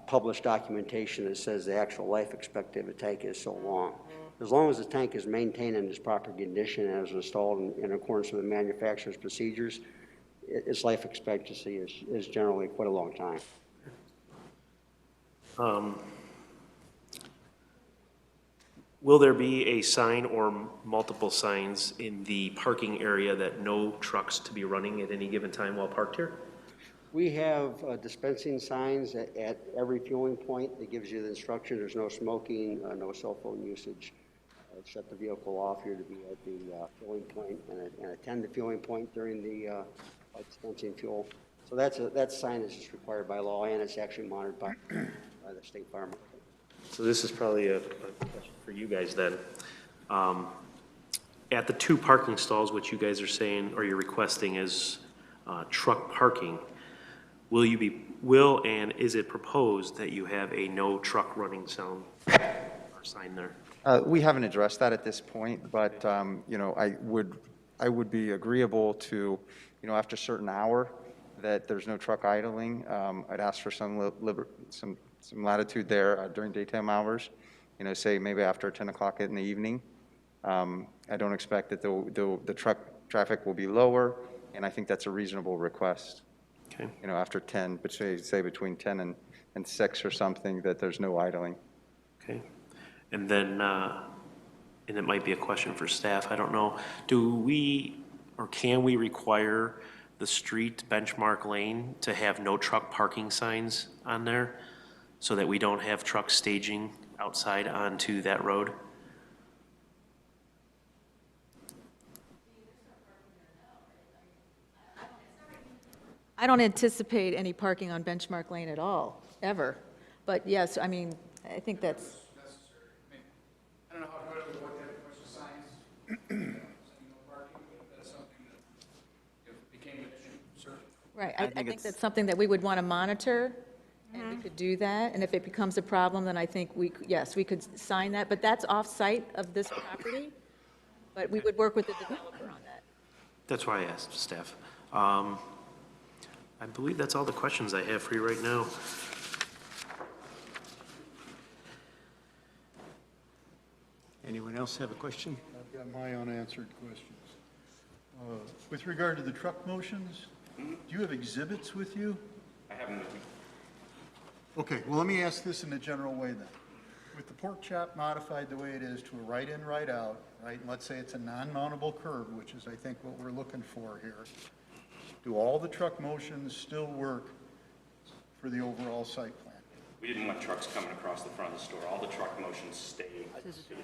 S18: published documentation that says the actual life expectancy of a tank is so long. As long as the tank is maintained in its proper condition and is installed in accordance with the manufacturer's procedures, its life expectancy is generally quite a long time.
S7: Will there be a sign or multiple signs in the parking area that no trucks to be running at any given time while parked here?
S18: We have dispensing signs at every fueling point that gives you the instruction. There's no smoking, no cell phone usage. Shut the vehicle off. You're to be at the fueling point and attend the fueling point during the dispensing fuel. So that sign is just required by law, and it's actually monitored by the state fire marshal.
S7: So this is probably a question for you guys then. At the 2 parking stalls, which you guys are saying, or you're requesting is truck parking, will and is it proposed that you have a no truck running sound or sign there?
S17: We haven't addressed that at this point, but, you know, I would be agreeable to, you know, after a certain hour, that there's no truck idling. I'd ask for some latitude there during daytime hours, you know, say maybe after 10 o'clock in the evening. I don't expect that the truck traffic will be lower, and I think that's a reasonable request.
S7: Okay.
S17: You know, after 10, but say between 10 and 6 or something, that there's no idling.
S7: Okay. And then, and it might be a question for staff, I don't know, do we, or can we require the street benchmark lane to have no truck parking signs on there so that we don't have trucks staging outside onto that road?
S8: I don't anticipate any parking on Benchmark Lane at all, ever. But yes, I mean, I think that's.
S10: I don't know how good it would work to push the signs, saying no parking, but that's something that if it became an issue, certainly.
S8: Right, I think that's something that we would want to monitor, and we could do that. And if it becomes a problem, then I think yes, we could sign that, but that's off-site of this property. But we would work with the developer on that.
S7: That's why I asked staff. I believe that's all the questions I have for you right now.
S1: Anyone else have a question?
S5: I've got my unanswered questions. With regard to the truck motions, do you have exhibits with you?
S16: I have nothing.
S5: Okay, well, let me ask this in a general way then. With the pork chop modified the way it is to a right-in, right-out, right, and let's say it's a non-mountable curb, which is, I think, what we're looking for here, do all the truck motions still work for the overall site plan?
S16: We didn't want trucks coming across the front of the store. All the truck motions stayed.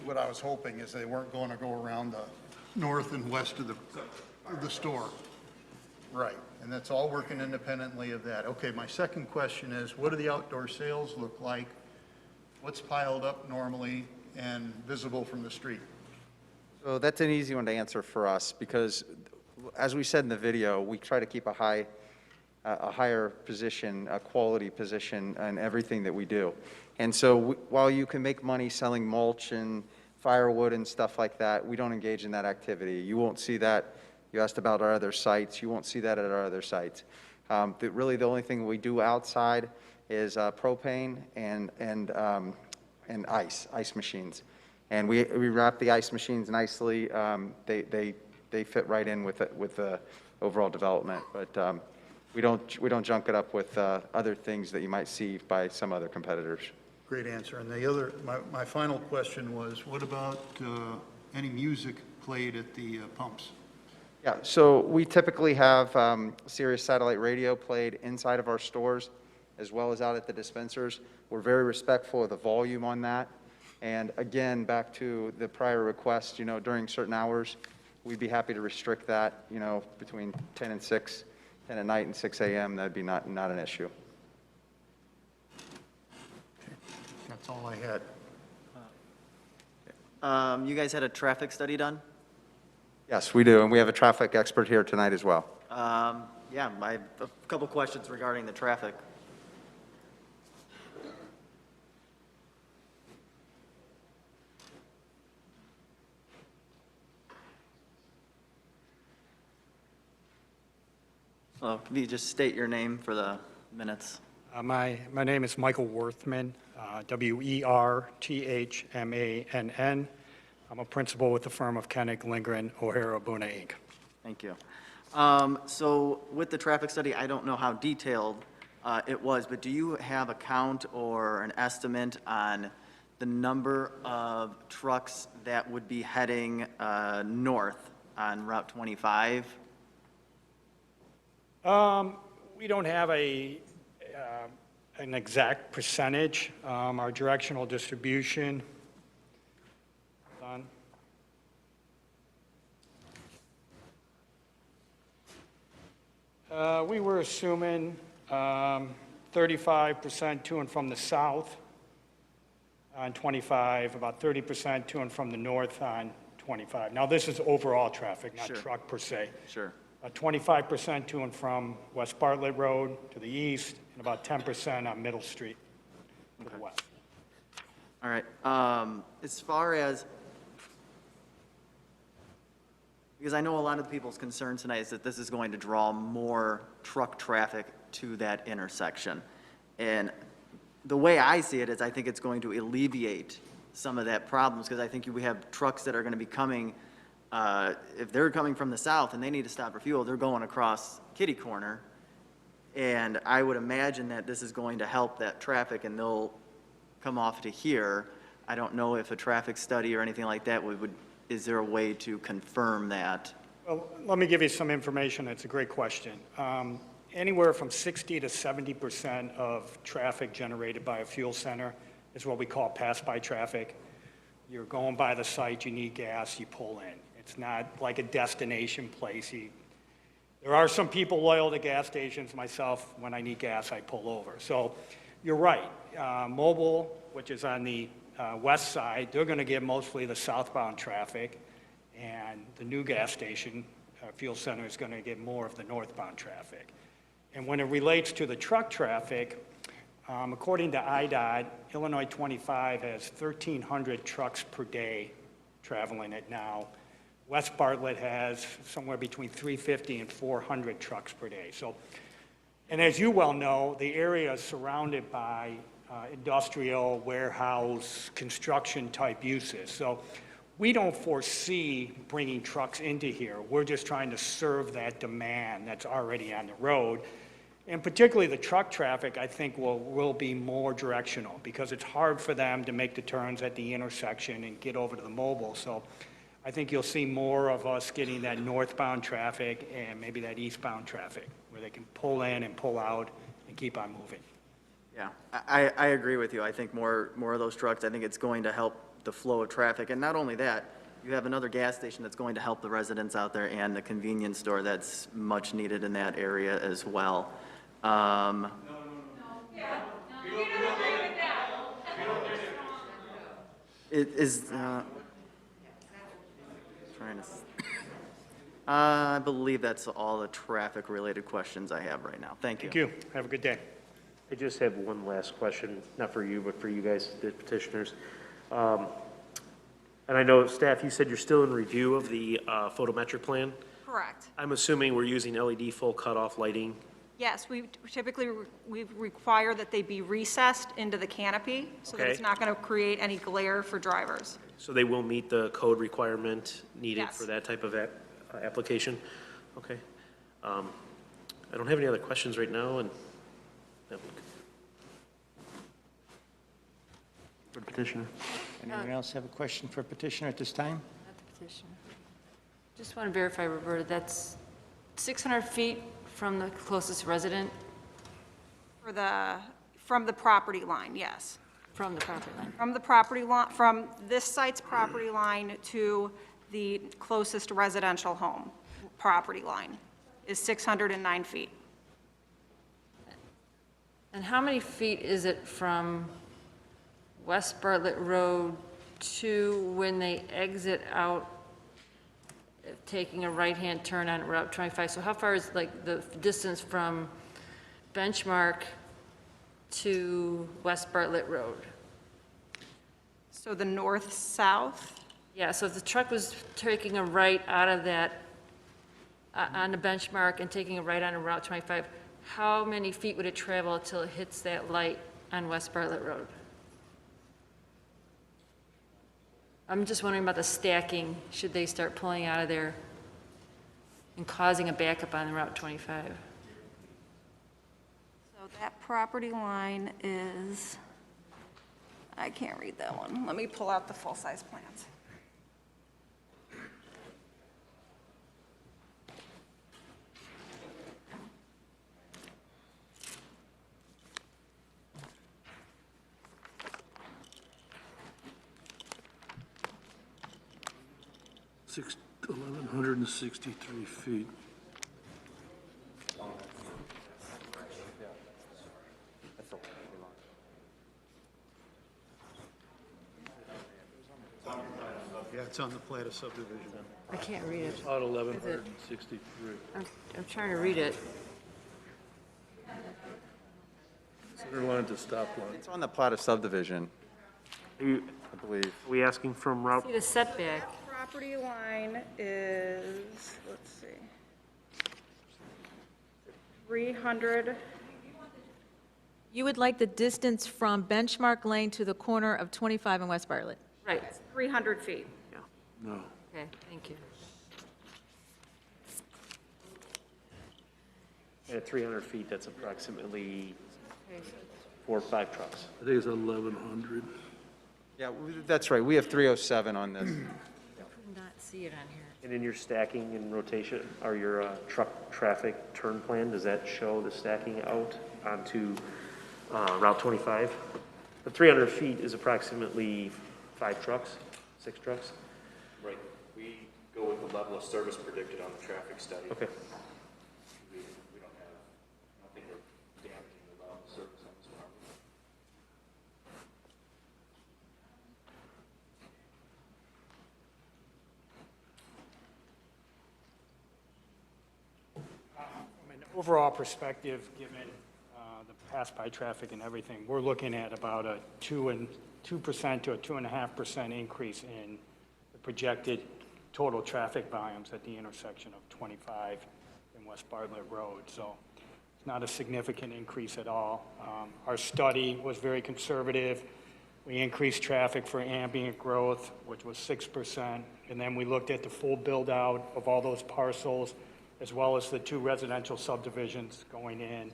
S5: What I was hoping is they weren't going to go around the north and west of the store. Right, and that's all working independently of that. Okay, my second question is, what do the outdoor sales look like? What's piled up normally and visible from the street?
S17: So that's an easy one to answer for us, because as we said in the video, we try to keep a higher position, a quality position in everything that we do. And so while you can make money selling mulch and firewood and stuff like that, we don't engage in that activity. You won't see that. You asked about our other sites. You won't see that at our other sites. Really, the only thing we do outside is propane and ice machines. And we wrap the ice machines nicely. They fit right in with the overall development. But we don't junk it up with other things that you might see by some other competitors.
S5: Great answer. And the other, my final question was, what about any music played at the pumps?
S17: Yeah, so we typically have Sirius satellite radio played inside of our stores as well as out at the dispensers. We're very respectful of the volume on that. And again, back to the prior request, during certain hours, we'd be happy to restrict that, between 10 and 6, 10 at night and 6 a.m. That'd be not an issue.
S5: That's all I had.
S3: You guys had a traffic study done?
S17: Yes, we do, and we have a traffic expert here tonight as well.
S3: Yeah, I have a couple questions regarding the traffic. Well, can you just state your name for the minutes?
S19: My name is Michael Worthman, Werthmann. I'm a principal with the firm of Koenig, Lindgren, O'Hara, Buna, Inc.
S3: Thank you. So with the traffic study, I don't know how detailed it was, but do you have a count or an estimate on the number of trucks that would be heading north on Route 25?
S19: We don't have an exact percentage. Our directional distribution, we were assuming 35% to and from the south on 25, about 30% to and from the north on 25. Now, this is overall traffic, not
S3: Sure.
S19: truck per se.
S3: Sure.
S19: 25% to and from West Bartlett Road to the east, and about 10% on Middle Street to the west.
S3: All right. As far as, because I know a lot of the people's concern tonight is that this is going to draw more truck traffic to that intersection. And the way I see it is I think it's going to alleviate some of that problems, because I think we have trucks that are going to be coming, if they're coming from the south and they need to stop for fuel, they're going across kitty corner. And I would imagine that this is going to help that traffic and they'll come off to here. I don't know if a traffic study or anything like that is there a way to confirm that?
S19: Well, let me give you some information. It's a great question. Anywhere from 60 to 70% of traffic generated by a fuel center is what we call pass-by traffic. You're going by the site, you need gas, you pull in. It's not like a destination place. There are some people loyal to gas stations. Myself, when I need gas, I pull over. So you're right. Mobile, which is on the west side, they're going to get mostly the southbound traffic, and the new gas station, fuel center, is going to get more of the northbound traffic. And when it relates to the truck traffic, according to IDOT, Illinois 25 has 1,300 trucks per day traveling it now. West Bartlett has somewhere between 350 and 400 trucks per day. So, and as you well know, the area is surrounded by industrial, warehouse, construction-type uses. So we don't foresee bringing trucks into here. We're just trying to serve that demand that's already on the road. And particularly the truck traffic, I think, will be more directional, because it's hard for them to make the turns at the intersection and get over to the mobile. So I think you'll see more of us getting that northbound traffic and maybe that eastbound traffic, where they can pull in and pull out and keep on moving.
S3: Yeah, I agree with you. I think more of those trucks, I think it's going to help the flow of traffic. And not only that, you have another gas station that's going to help the residents out there, and the convenience store that's much needed in that area as well. I believe that's all the traffic-related questions I have right now. Thank you.
S19: Thank you. Have a good day.
S7: I just have one last question, not for you, but for you guys, the petitioners. And I know, staff, you said you're still in review of the photometric plan?
S4: Correct.
S7: I'm assuming we're using LED full cutoff lighting.
S4: Yes, we typically require that they be recessed into the canopy so that it's
S7: Okay.
S4: not going to create any glare for drivers.
S7: So they will meet the code requirement needed
S4: Yes.
S7: for that type of application? Okay. I don't have any other questions right now, and for petitioner.
S1: Anyone else have a question for petitioner at this time?
S15: Not the petitioner. Just want to verify, Roberta, that's 600 feet from the closest resident?
S4: From the property line, yes.
S15: From the property line?
S4: From the property line, from this site's property line to the closest residential home property line is 609 feet.
S15: And how many feet is it from West Bartlett Road to when they exit out, taking a right-hand turn on Route 25? So how far is like the distance from Benchmark to West Bartlett Road?
S4: So the north-south?
S15: Yeah, so if the truck was taking a right out of that, on the Benchmark and taking a right on Route 25, how many feet would it travel till it hits that light on West Bartlett Road? I'm just wondering about the stacking, should they start pulling out of there and causing a backup on Route 25?
S4: So that property line is, I can't read that one. Let me pull out the full-size plans.
S6: Six, 1,163 feet.
S5: Yeah, it's on the Plat of subdivision.
S15: I can't read it.
S6: About 1,163.
S15: I'm trying to read it.
S6: Center line to stop line.
S17: It's on the Plat of subdivision, I believe.
S7: Are we asking from route?
S15: See the setback.
S4: Property line is, let's see, 300,
S8: You would like the distance from Benchmark Lane to the corner of 25 and West Bartlett?
S15: Right.
S4: 300 feet.
S6: No.
S15: Okay, thank you.
S7: At 300 feet, that's approximately 4 or 5 trucks.
S6: I think it's 1,100.
S17: Yeah, that's right. We have 307 on this.
S15: I could not see it on here.
S7: And in your stacking and rotation, or your truck traffic turn plan, does that show the stacking out onto Route 25? The 300 feet is approximately 5 trucks, 6 trucks?
S20: Right. We go with the level of service predicted on the traffic study.
S7: Okay.
S20: We don't have, I don't think we're damaging the level of service on this property.
S19: From an overall perspective, given the pass-by traffic and everything, we're looking at about a 2% to a 2.5% increase in the projected total traffic volumes at the intersection of 25 and West Bartlett Road. So it's not a significant increase at all. Our study was very conservative. We increased traffic for ambient growth, which was 6%, and then we looked at the full build-out of all those parcels, as well as the 2 residential subdivisions going in,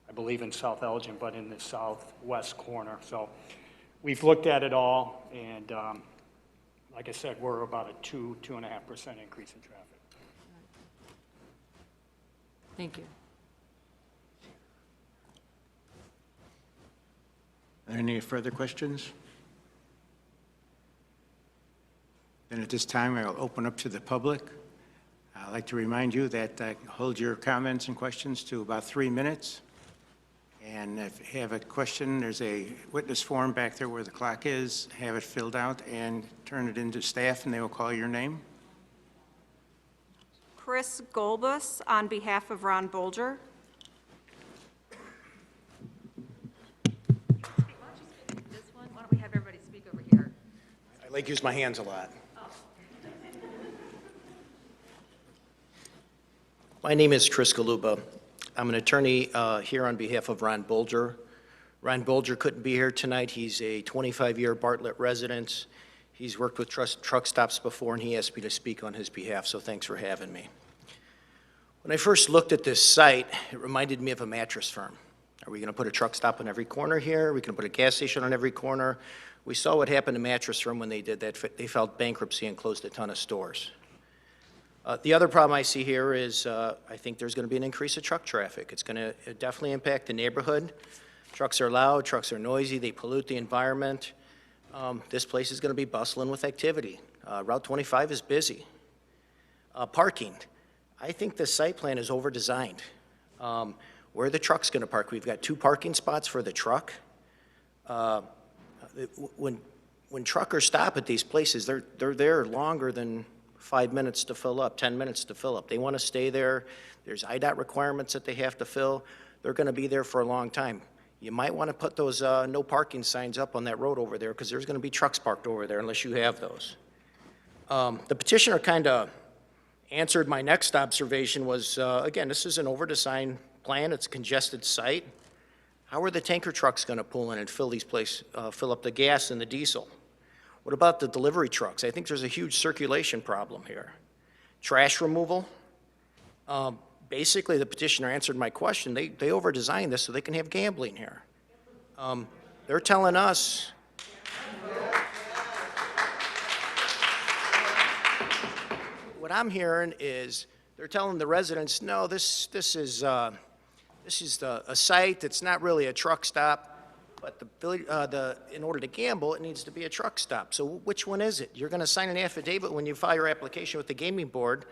S19: I believe in South Elgin, but in the southwest corner. So we've looked at it all, and like I said, we're about a 2.5% increase in traffic.
S15: Thank you.
S1: Are there any further questions? Then at this time, I'll open up to the public. I'd like to remind you that hold your comments and questions to about 3 minutes. And if you have a question, there's a witness form back there where the clock is. Have it filled out and turn it into staff, and they will call your name.
S4: Chris Golbus on behalf of Ron Bolger.
S8: This one, why don't we have everybody speak over here?
S21: I like to use my hands a lot. My name is Chris Galuba. I'm an attorney here on behalf of Ron Bolger. Ron Bolger couldn't be here tonight. He's a 25-year Bartlett resident. He's worked with truck stops before, and he asked me to speak on his behalf, so thanks for having me. When I first looked at this site, it reminded me of a mattress firm. Are we going to put a truck stop on every corner here? Are we going to put a gas station on every corner? We saw what happened to Mattress Firm when they did that. They filed bankruptcy and closed a ton of stores. The other problem I see here is I think there's going to be an increase of truck traffic. It's going to definitely impact the neighborhood. Trucks are loud, trucks are noisy, they pollute the environment. This place is going to be bustling with activity. Route 25 is busy. Parking. I think the site plan is over-designed. Where are the trucks going to park? We've got 2 parking spots for the truck. When truckers stop at these places, they're there longer than 5 minutes to fill up, 10 minutes to fill up. They want to stay there. There's IDOT requirements that they have to fill. They're going to be there for a long time. You might want to put those no parking signs up on that road over there because there's going to be trucks parked over there unless you have those. The petitioner kind of answered my next observation was, again, this is an over-designed plan. It's a congested site. How are the tanker trucks going to pull in and fill these places, fill up the gas and the diesel? What about the delivery trucks? I think there's a huge circulation problem here. Trash removal. Basically, the petitioner answered my question. They over-designed this so they can have gambling here. They're telling us what I'm hearing is they're telling the residents, no, this is a site that's not really a truck stop, but in order to gamble, it needs to be a truck stop. So which one is it? You're going to sign an affidavit when you file your application with the gaming board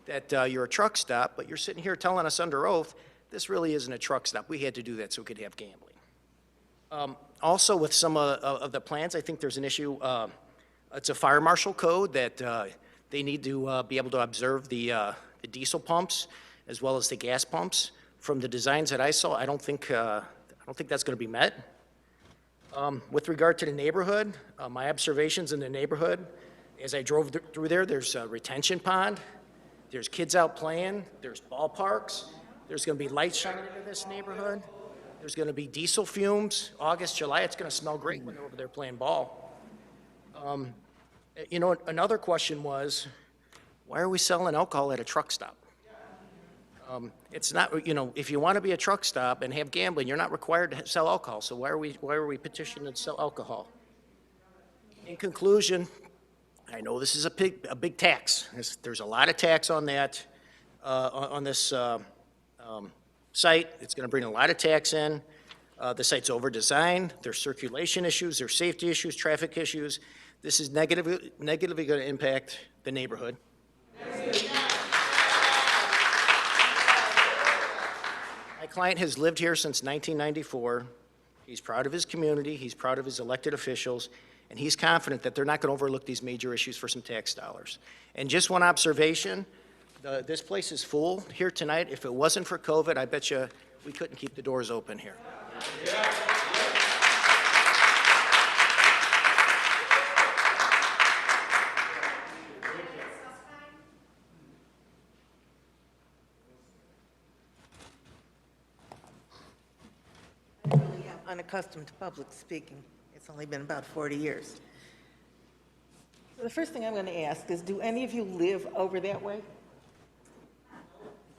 S21: that you're a truck stop, but you're sitting here telling us under oath, this really isn't a truck stop. We had to do that so we could have gambling. Also, with some of the plans, I think there's an issue. It's a fire marshal code that they need to be able to observe the diesel pumps as well as the gas pumps. From the designs that I saw, I don't think that's going to be met. With regard to the neighborhood, my observations in the neighborhood, as I drove through there, there's a retention pond, there's kids out playing, there's ballparks, there's going to be lights shining into this neighborhood, there's going to be diesel fumes. August, July, it's going to smell great when they're over there playing ball. You know, another question was, why are we selling alcohol at a truck stop? It's not, you know, if you want to be a truck stop and have gambling, you're not required to sell alcohol. So why are we petitioning to sell alcohol? In conclusion, I know this is a big tax. There's a lot of tax on that, on this site. It's going to bring a lot of tax in. The site's over-designed. There's circulation issues. There's safety issues, traffic issues. This is negatively going to impact the neighborhood. My client has lived here since 1994. He's proud of his community. He's proud of his elected officials. And he's confident that they're not going to overlook these major issues for some tax dollars. And just one observation, this place is full here tonight. If it wasn't for COVID, I bet you we couldn't keep the doors open here.
S2: Unaccustomed to public speaking. It's only been about 40 years. So the first thing I'm going to ask is, do any of you live over that way?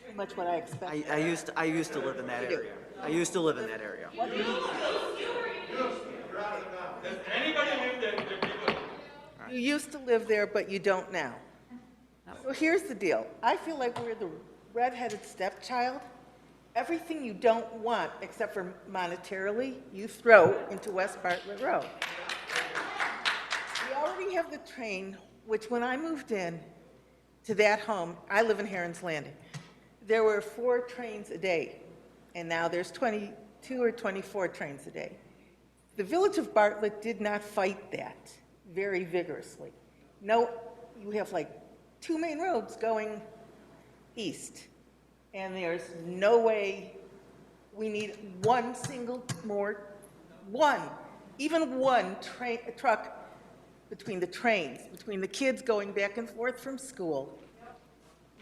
S2: Pretty much what I expect.
S3: I used to live in that area. I used to live in that area.
S2: You used to live there, but you don't now. So here's the deal. I feel like we're the redheaded stepchild. Everything you don't want, except for monetarily, you throw into West Bartlett Road. We already have the train, which when I moved in to that home, I live in Heron's Landing, there were 4 trains a day, and now there's 22 or 24 trains a day. The village of Bartlett did not fight that very vigorously. No, you have like 2 main roads going east. And there's no way we need even one truck between the trains, between the kids going back and forth from school.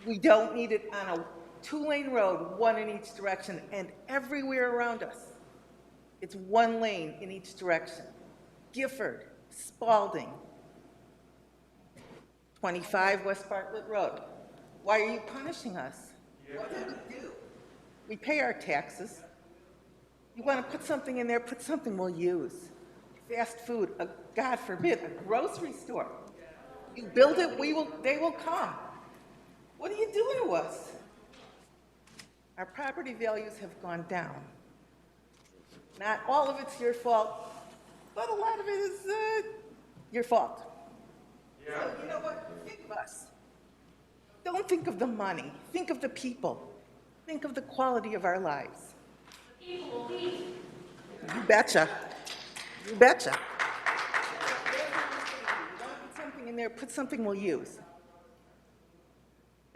S2: We don't need it on a 2-lane road, 1 in each direction, and everywhere around us, it's 1 lane in each direction. Gifford, Spalding, 25 West Bartlett Road. Why are you punishing us? What do we do? We pay our taxes. You want to put something in there, put something we'll use. Fast food, God forbid, a grocery store. You build it, they will come. What are you doing to us? Our property values have gone down. Not all of it's your fault, but a lot of it is your fault. So you know what? Think of us. Don't think of the money. Think of the people. Think of the quality of our lives. You betcha. You betcha. Put something in there, put something we'll use.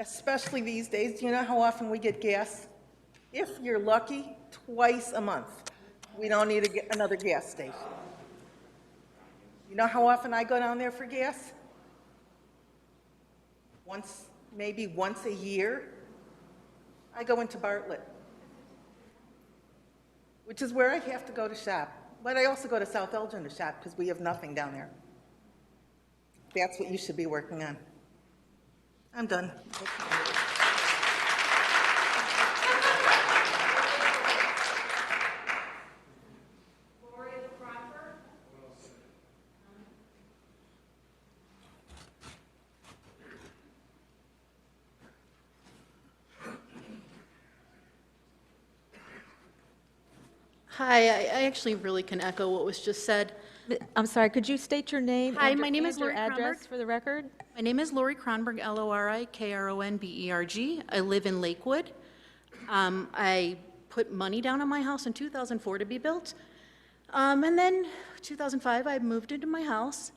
S2: Especially these days, do you know how often we get gas? If you're lucky, twice a month. We don't need another gas station. You know how often I go down there for gas? Once, maybe once a year. I go into Bartlett, which is where I have to go to shop. But I also go to South Elgin to shop because we have nothing down there. That's what you should be working on. I'm done.
S9: Hi, I actually really can echo what was just said.
S8: I'm sorry, could you state your name?
S9: Hi,
S8: and
S9: my name
S8: and
S9: is
S8: your
S9: Lori
S8: address
S9: Kronberg.
S8: for the record?
S9: My name is Lori Kronberg, Lorikronberg. I live in Lakewood. I put money down on my house in 2004 to be built. And then 2005, I moved into my house.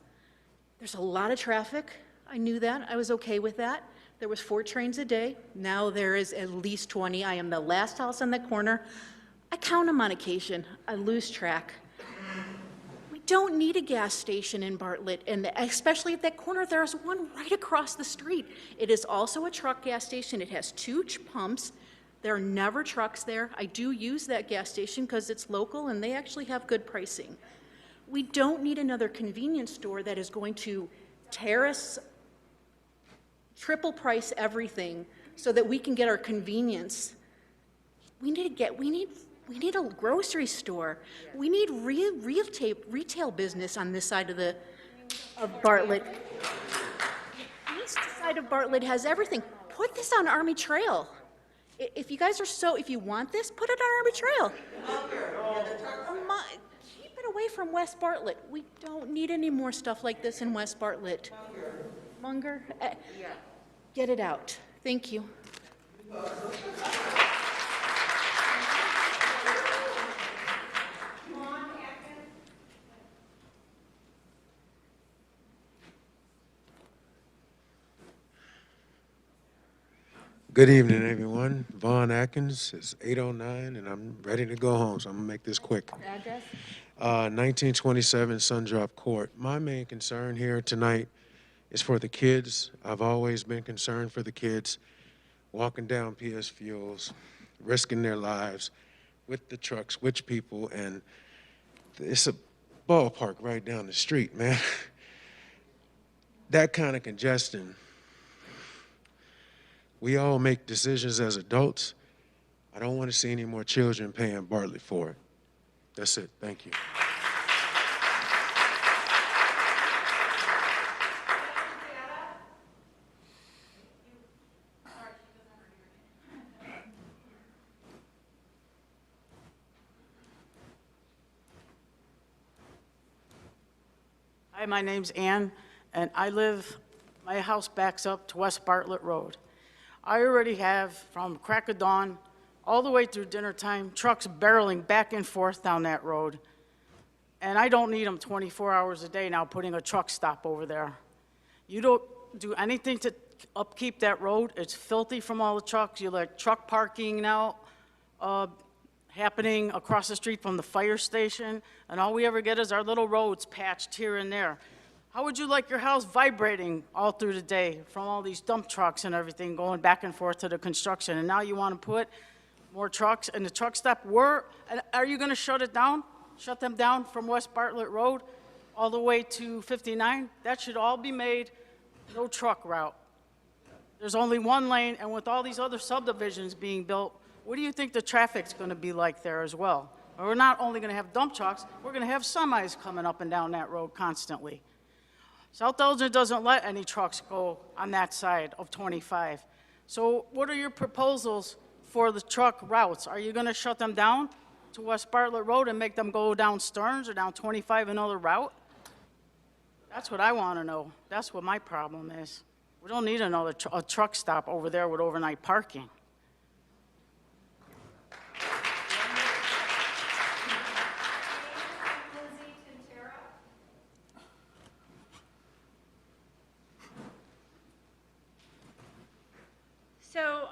S9: There's a lot of traffic. I knew that. I was okay with that. There was 4 trains a day. Now there is at least 20. I am the last house on the corner. I count them on occasion. I lose track. We don't need a gas station in Bartlett, and especially at that corner, there's one right across the street. It is also a truck gas station. It has 2 pumps. There are never trucks there. I do use that gas station because it's local, and they actually have good pricing. We don't need another convenience store that is going to tear us, triple price everything so that we can get our convenience. We need a grocery store. We need retail business on this side of Bartlett. The east side of Bartlett has everything. Put this on Army Trail. If you guys if you want this, put it on Army Trail. Keep it away from West Bartlett. We don't need any more stuff like this in West Bartlett. Munger? Get it out. Thank you.
S22: Good evening, everyone. Vaughn Atkins, it's 8:09, and I'm ready to go home, so I'm gonna make this quick.
S8: Address?
S22: 1927 Sundrop Court. My main concern here tonight is for the kids. I've always been concerned for the kids walking down PS Fuels, risking their lives with the trucks, with people, and it's a ballpark right down the street, man. That kind of congestion. We all make decisions as adults. I don't want to see any more children paying Bartlett for it. That's it. Thank you.
S23: Hi, my name's Ann, and my house backs up to West Bartlett Road. I already have, from crack of dawn all the way through dinner time, trucks barreling back and forth down that road. And I don't need them 24 hours a day now, putting a truck stop over there. You don't do anything to upkeep that road. It's filthy from all the trucks. You let truck parking now happening across the street from the fire station, and all we ever get is our little roads patched here and there. How would you like your house vibrating all through the day from all these dump trucks and everything going back and forth to the construction? And now you want to put more trucks and the truck stop? Are you going to shut it down? Shut them down from West Bartlett Road all the way to 59? That should all be made no truck route. There's only one lane, and with all these other subdivisions being built, what do you think the traffic's going to be like there as well? We're not only going to have dump trucks, we're going to have semis coming up and down that road constantly. South Elgin doesn't let any trucks go on that side of 25. So what are your proposals for the truck routes? Are you going to shut them down to West Bartlett Road and make them go down Stearns or down 25 another route? That's what I want to know. That's what my problem is. We don't need another a truck stop over there with overnight parking.
S11: So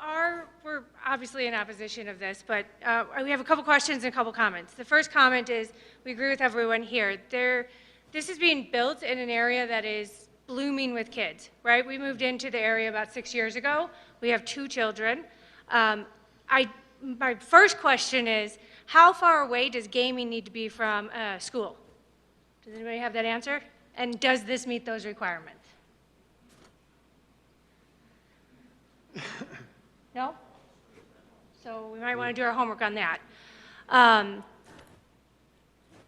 S11: we're obviously in opposition of this, but we have a couple questions and a couple comments. The first comment is, we agree with everyone here. This is being built in an area that is blooming with kids, right? We moved into the area about 6 years ago. We have 2 children. My first question is, how far away does gaming need to be from school? Does anybody have that answer? And does this meet those requirements? No? So we might want to do our homework on that.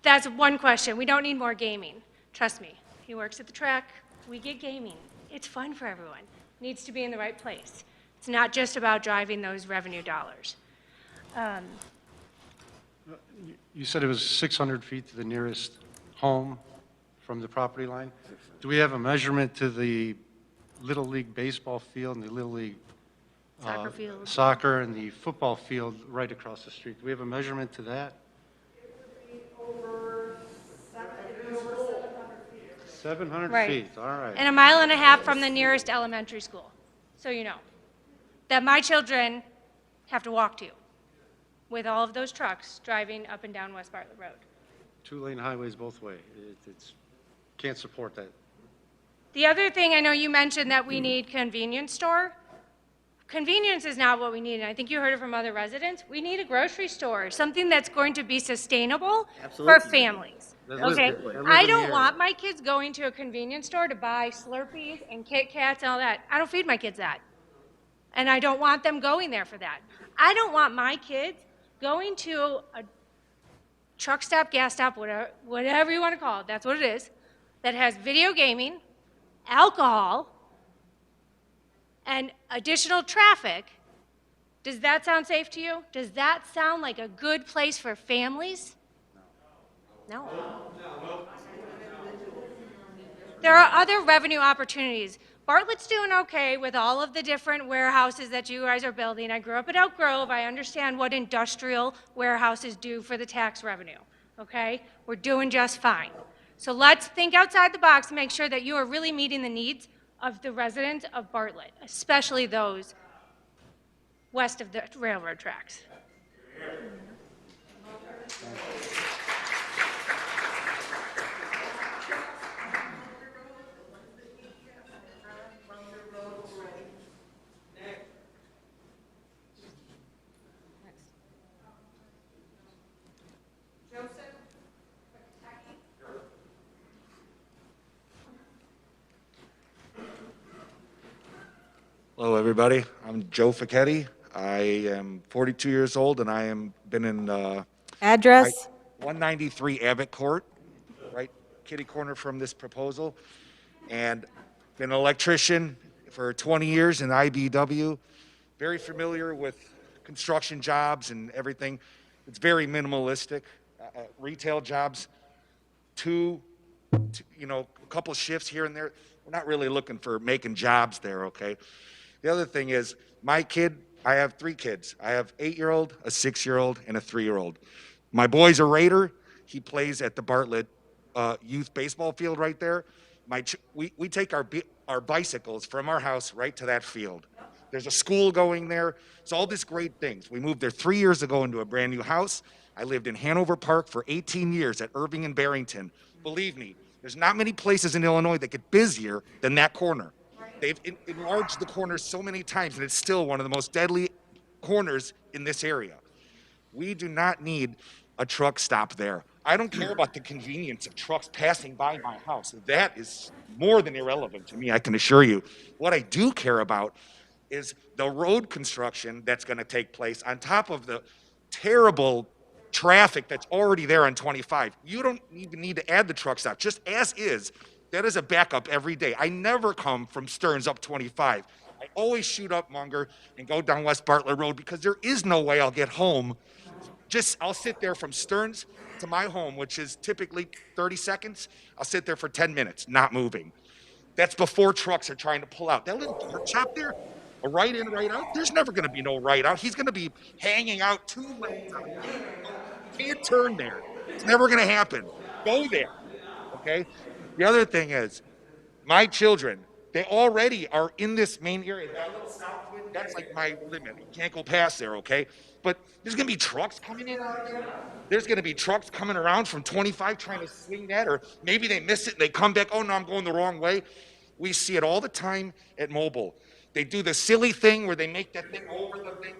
S11: That's one question. We don't need more gaming. Trust me. He works at the track. We get gaming. It's fun for everyone. It needs to be in the right place. It's not just about driving those revenue dollars.
S12: You said it was 600 feet to the nearest home from the property line. Do we have a measurement to the Little League baseball field and the Little League
S11: Soccer field.
S12: soccer and the football field right across the street? Do we have a measurement to that?
S11: Over
S12: 700
S11: Right.
S12: feet, all right.
S11: And a mile and a half from the nearest elementary school. So you know that my children have to walk to, with all of those trucks driving up and down West Bartlett Road.
S12: 2-lane highways both ways. It's, can't support that.
S11: The other thing, I know you mentioned that we need convenience store. Convenience is not what we need, and I think you heard it from other residents. We need a grocery store, something that's going to be sustainable for
S3: Absolutely.
S11: families. Okay? I don't want my kids going to a convenience store to buy Slurpees and Kit Kats and all that. I don't feed my kids that. And I don't want them going there for that. I don't want my kids going to a truck stop, gas stop, whatever you want to call it, that's what it is, that has video gaming, alcohol, and additional traffic. Does that sound safe to you? Does that sound like a good place for families? No. There are other revenue opportunities. Bartlett's doing okay with all of the different warehouses that you guys are building. I grew up at Elk Grove. I understand what industrial warehouses do for the tax revenue, okay? We're doing just fine. So let's think outside the box and make sure that you are really meeting the needs of the residents of Bartlett, especially those west of the railroad tracks.
S13: Hello, everybody. I'm Joe Facchetti. I am 42 years old, and I am been in
S8: Address?
S13: 193 Abbott Court, right kitty corner from this proposal, and been an electrician for 20 years in IBW. Very familiar with construction jobs and everything. It's very minimalistic. Retail jobs, a couple shifts here and there. We're not really looking for making jobs there, okay? The other thing is, my kid, I have 3 kids. I have 8-year-old, a 6-year-old, and a 3-year-old. My boy's a Raider. He plays at the Bartlett youth baseball field right there. We take our bicycles from our house right to that field. There's a school going there. It's all these great things. We moved there 3 years ago into a brand new house. I lived in Hanover Park for 18 years at Irving and Barrington. Believe me, there's not many places in Illinois that get busier than that corner. They've enlarged the corners so many times, and it's still one of the most deadly corners in this area. We do not need a truck stop there. I don't care about the convenience of trucks passing by my house. That is more than irrelevant to me, I can assure you. What I do care about is the road construction that's going to take place on top of the terrible traffic that's already there on 25. You don't even need to add the truck stop. Just as is, that is a backup every day. I never come from Stearns up 25. I always shoot up Munger and go down West Bartlett Road because there is no way I'll get home. I'll sit there from Stearns to my home, which is typically 30 seconds. I'll sit there for 10 minutes, not moving. That's before trucks are trying to pull out. That little pork chop there, a right in, right out, there's never going to be no right out. He's going to be hanging out 2 lanes out. You can't turn there. It's never going to happen. Go there, okay? The other thing is, my children, they already are in this main area. That little Southwind, that's like my limit. You can't go past there, okay? But there's going to be trucks coming in out of there. There's going to be trucks coming around from 25 trying to swing that, or maybe they miss it and they come back, oh no, I'm going the wrong way. We see it all the time at Mobile. They do the silly thing where they make that thing over the thing.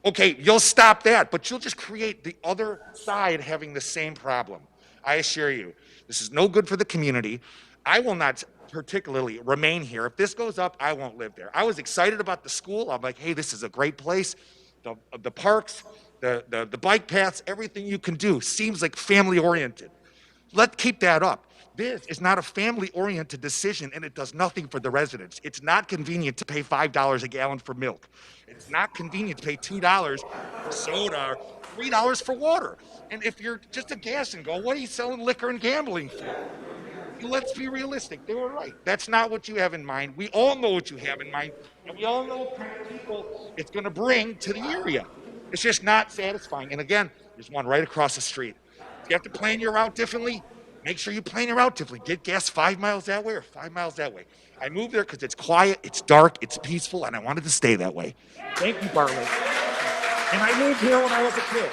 S13: Okay, you'll stop that, but you'll just create the other side having the same problem. I assure you, this is no good for the community. I will not particularly remain here. If this goes up, I won't live there. I was excited about the school. I'm like, hey, this is a great place. The parks, the bike paths, everything you can do seems like family-oriented. Let's keep that up. This is not a family-oriented decision, and it does nothing for the residents. It's not convenient to pay $5 a gallon for milk. It's not convenient to pay $2 for soda, $3 for water. And if you're just a gas and go, what are you selling liquor and gambling for? Let's be realistic. They were right. That's not what you have in mind. We all know what you have in mind, and we all know what kind of people it's going to bring to the area. It's just not satisfying. And again, there's one right across the street. If you have to plan your route differently, make sure you plan your route differently. Get gas 5 miles that way or 5 miles that way. I moved there because it's quiet, it's dark, it's peaceful, and I wanted to stay that way. Thank you, Bartlett. And I moved here when I was a kid.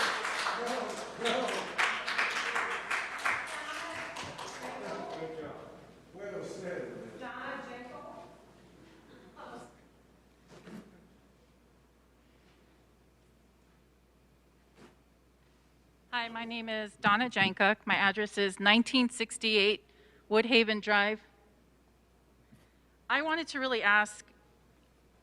S10: Hi, my name is Donna Jankuk. My address is 1968 Woodhaven Drive. I wanted to really ask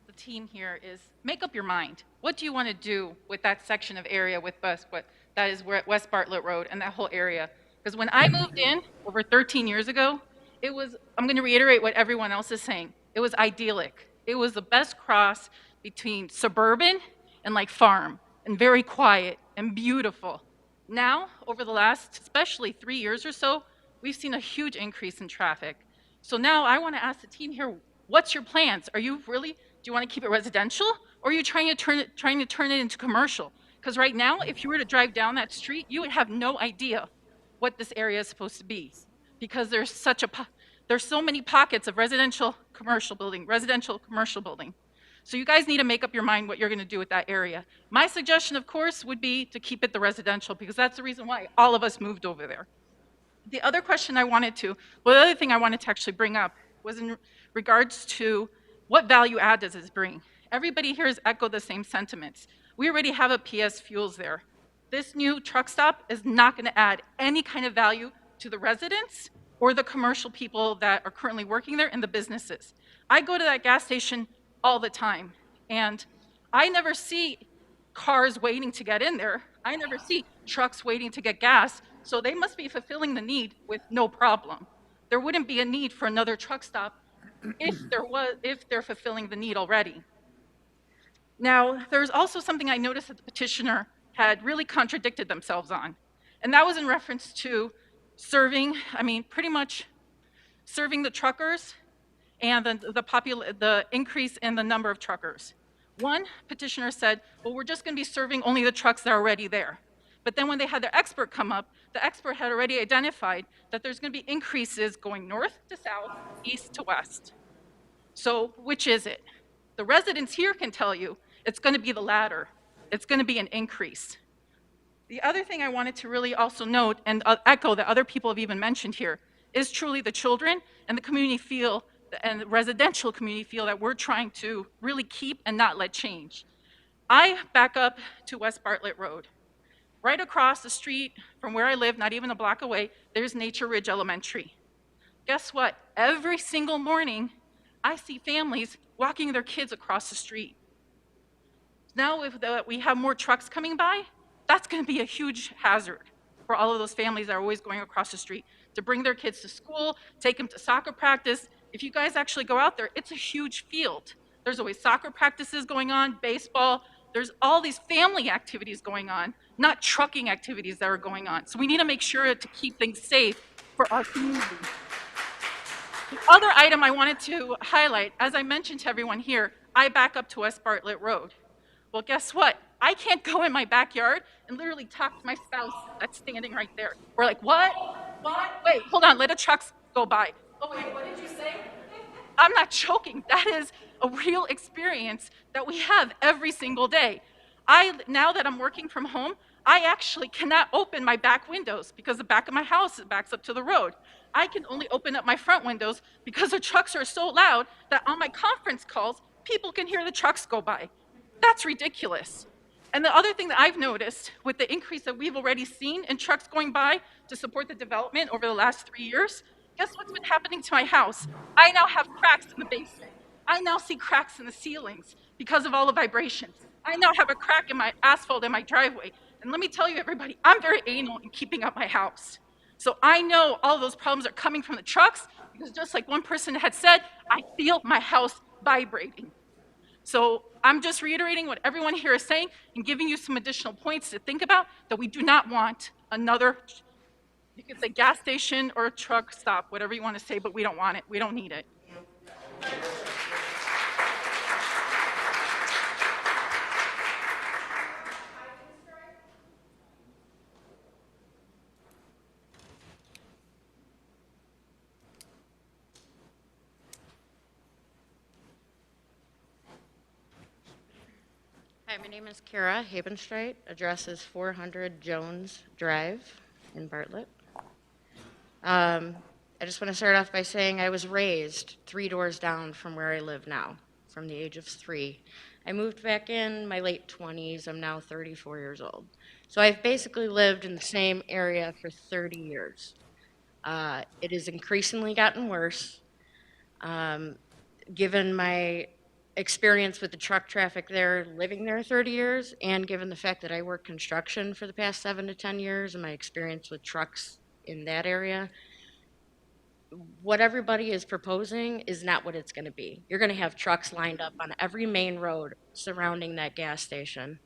S10: the team here is, make up your mind. What do you want to do with that section of area with that is West Bartlett Road and that whole area? Because when I moved in over 13 years ago, it was, I'm going to reiterate what everyone else is saying, it was idyllic. It was the best cross between suburban and like farm, and very quiet and beautiful. Now, over the last, especially 3 years or so, we've seen a huge increase in traffic. So now I want to ask the team here, what's your plans? Are you really, do you want to keep it residential, or are you trying to turn it into commercial? Because right now, if you were to drive down that street, you would have no idea what this area is supposed to be, because there's so many pockets of residential commercial building. So you guys need to make up your mind what you're going to do with that area. My suggestion, of course, would be to keep it the residential, because that's the reason why all of us moved over there. The other thing I wanted to actually bring up was in regards to what value add does this bring? Everybody here has echoed the same sentiments. We already have a PS Fuels there. This new truck stop is not going to add any kind of value to the residents or the commercial people that are currently working there and the businesses. I go to that gas station all the time, and I never see cars waiting to get in there. I never see trucks waiting to get gas, so they must be fulfilling the need with no problem. There wouldn't be a need for another truck stop if they're fulfilling the need already. Now, there's also something I noticed that the petitioner had really contradicted themselves on, and that was in reference to pretty much serving the truckers and the increase in the number of truckers. One petitioner said, well, we're just going to be serving only the trucks that are already there. But then when they had their expert come up, the expert had already identified that there's going to be increases going north to south, east to west. So which is it? The residents here can tell you it's going to be the latter. It's going to be an increase. The other thing I wanted to really also note and echo that other people have even mentioned here is truly the children and the community feel and the residential community feel that we're trying to really keep and not let change. I back up to West Bartlett Road. Right across the street from where I live, not even a block away, there's Nature Ridge Elementary. Guess what? Every single morning, I see families walking their kids across the street. Now, if we have more trucks coming by, that's going to be a huge hazard for all of those families that are always going across the street to bring their kids to school, take them to soccer practice. If you guys actually go out there, it's a huge field. There's always soccer practices going on, baseball. There's all these family activities going on, not trucking activities that are going on. So we need to make sure to keep things safe for our community. The other item I wanted to highlight, as I mentioned to everyone here, I back up to West Bartlett Road. Well, guess what? I can't go in my backyard and literally talk to my spouse that's standing right there. We're like, what? What? Wait, hold on, let the trucks go by. Oh, wait, what did you say? I'm not joking. That is a real experience that we have every single day. Now that I'm working from home, I actually cannot open my back windows because the back of my house backs up to the road. I can only open up my front windows because the trucks are so loud that on my conference calls, people can hear the trucks go by. That's ridiculous. And the other thing that I've noticed with the increase that we've already seen in trucks going by to support the development over the last 3 years, guess what's been happening to my house? I now have cracks in the basement. I now see cracks in the ceilings because of all the vibrations. I now have a crack in my asphalt in my driveway. And let me tell you, everybody, I'm very anal in keeping up my house. So I know all of those problems are coming from the trucks because just like one person had said, I feel my house vibrating. So I'm just reiterating what everyone here is saying and giving you some additional points to think about, that we do not want another, you could say gas station or a truck stop, whatever you want to say, but we don't want it. We don't need it.
S14: Hi, my name is Kara Havenstreit. Address is 400 Jones Drive in Bartlett. I just want to start off by saying I was raised 3 doors down from where I live now, from the age of 3. I moved back in my late 20s. I'm now 34 years old. So I've basically lived in the same area for 30 years. It has increasingly gotten worse. Given my experience with the truck traffic there, living there 30 years, and given the fact that I work construction for the past 7 to 10 years and my experience with trucks in that area, what everybody is proposing is not what it's going to be. You're going to have trucks lined up on every main road surrounding that gas station.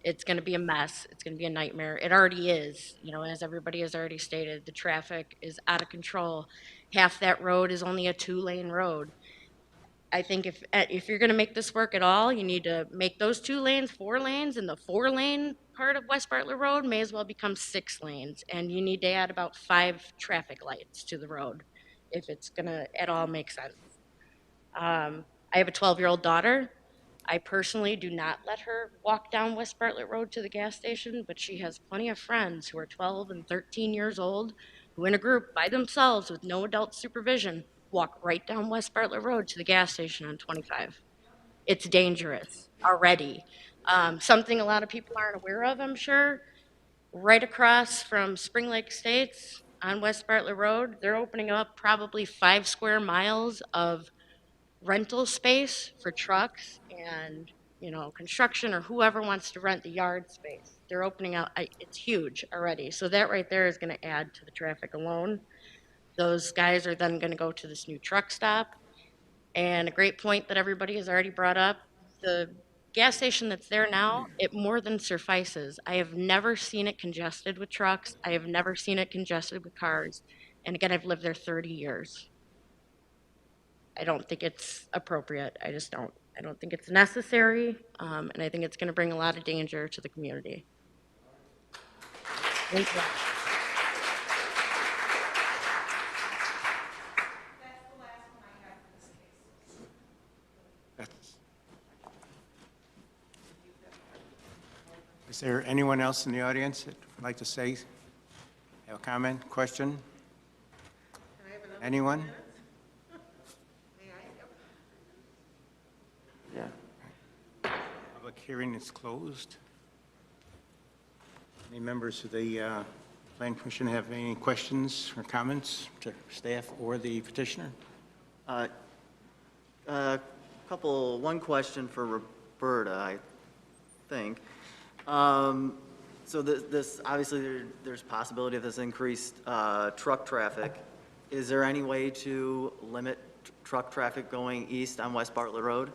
S14: It's going to be a mess. It's going to be a nightmare. It already is. You know, as everybody has already stated, the traffic is out of control. Half that road is only a 2-lane road. I think if you're going to make this work at all, you need to make those 2 lanes 4 lanes, and the 4-lane part of West Bartlett Road may as well become 6 lanes. And you need to add about 5 traffic lights to the road if it's going to at all make sense. I have a 12-year-old daughter. I personally do not let her walk down West Bartlett Road to the gas station, but she has plenty of friends who are 12 and 13 years old who in a group by themselves with no adult supervision walk right down West Bartlett Road to the gas station on 25. It's dangerous already. Something a lot of people aren't aware of, I'm sure, right across from Spring Lake Estates on West Bartlett Road, they're opening up probably 5 square miles of rental space for trucks and, you know, construction or whoever wants to rent the yard space. They're opening out, it's huge already. So that right there is going to add to the traffic alone. Those guys are then going to go to this new truck stop. And a great point that everybody has already brought up, the gas station that's there now, it more than suffices. I have never seen it congested with trucks. I have never seen it congested with cars. And again, I've lived there 30 years. I don't think it's appropriate. I just don't. I don't think it's necessary. And I think it's going to bring a lot of danger to the community. Thank you.
S1: Is there anyone else in the audience that would like to say, have a comment, question? Anyone?
S3: Yeah.
S1: Public hearing is closed. Any members of the Planning Commission have any questions or comments to staff or the petitioner?
S3: One question for Roberta, I think. So this obviously there's possibility of this increased truck traffic. Is there any way to limit truck traffic going east on West Bartlett Road?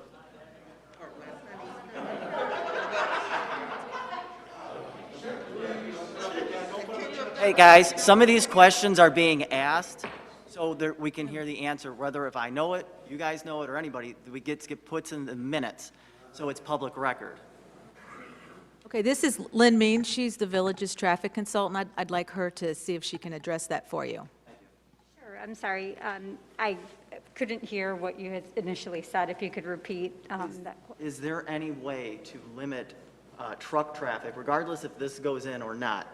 S3: Hey, guys, some of these questions are being asked, so that we can hear the answer, whether if I know it, you guys know it, or anybody, we get puts in the minutes, so it's public record.
S8: Okay, this is Lynn Mean. She's the village's traffic consultant. I'd like her to see if she can address that for you.
S5: Sure, I'm sorry. I couldn't hear what you had initially said. If you could repeat that.
S3: Is there any way to limit truck traffic, regardless if this goes in or not?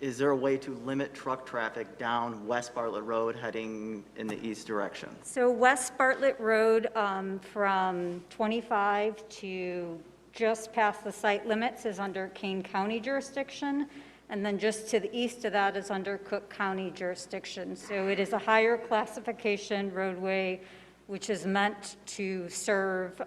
S3: Is there a way to limit truck traffic down West Bartlett Road heading in the east direction?
S5: So West Bartlett Road from 25 to just past the site limits is under Kane County jurisdiction, and then just to the east of that is under Cook County jurisdiction. So it is a higher classification roadway, which is meant to serve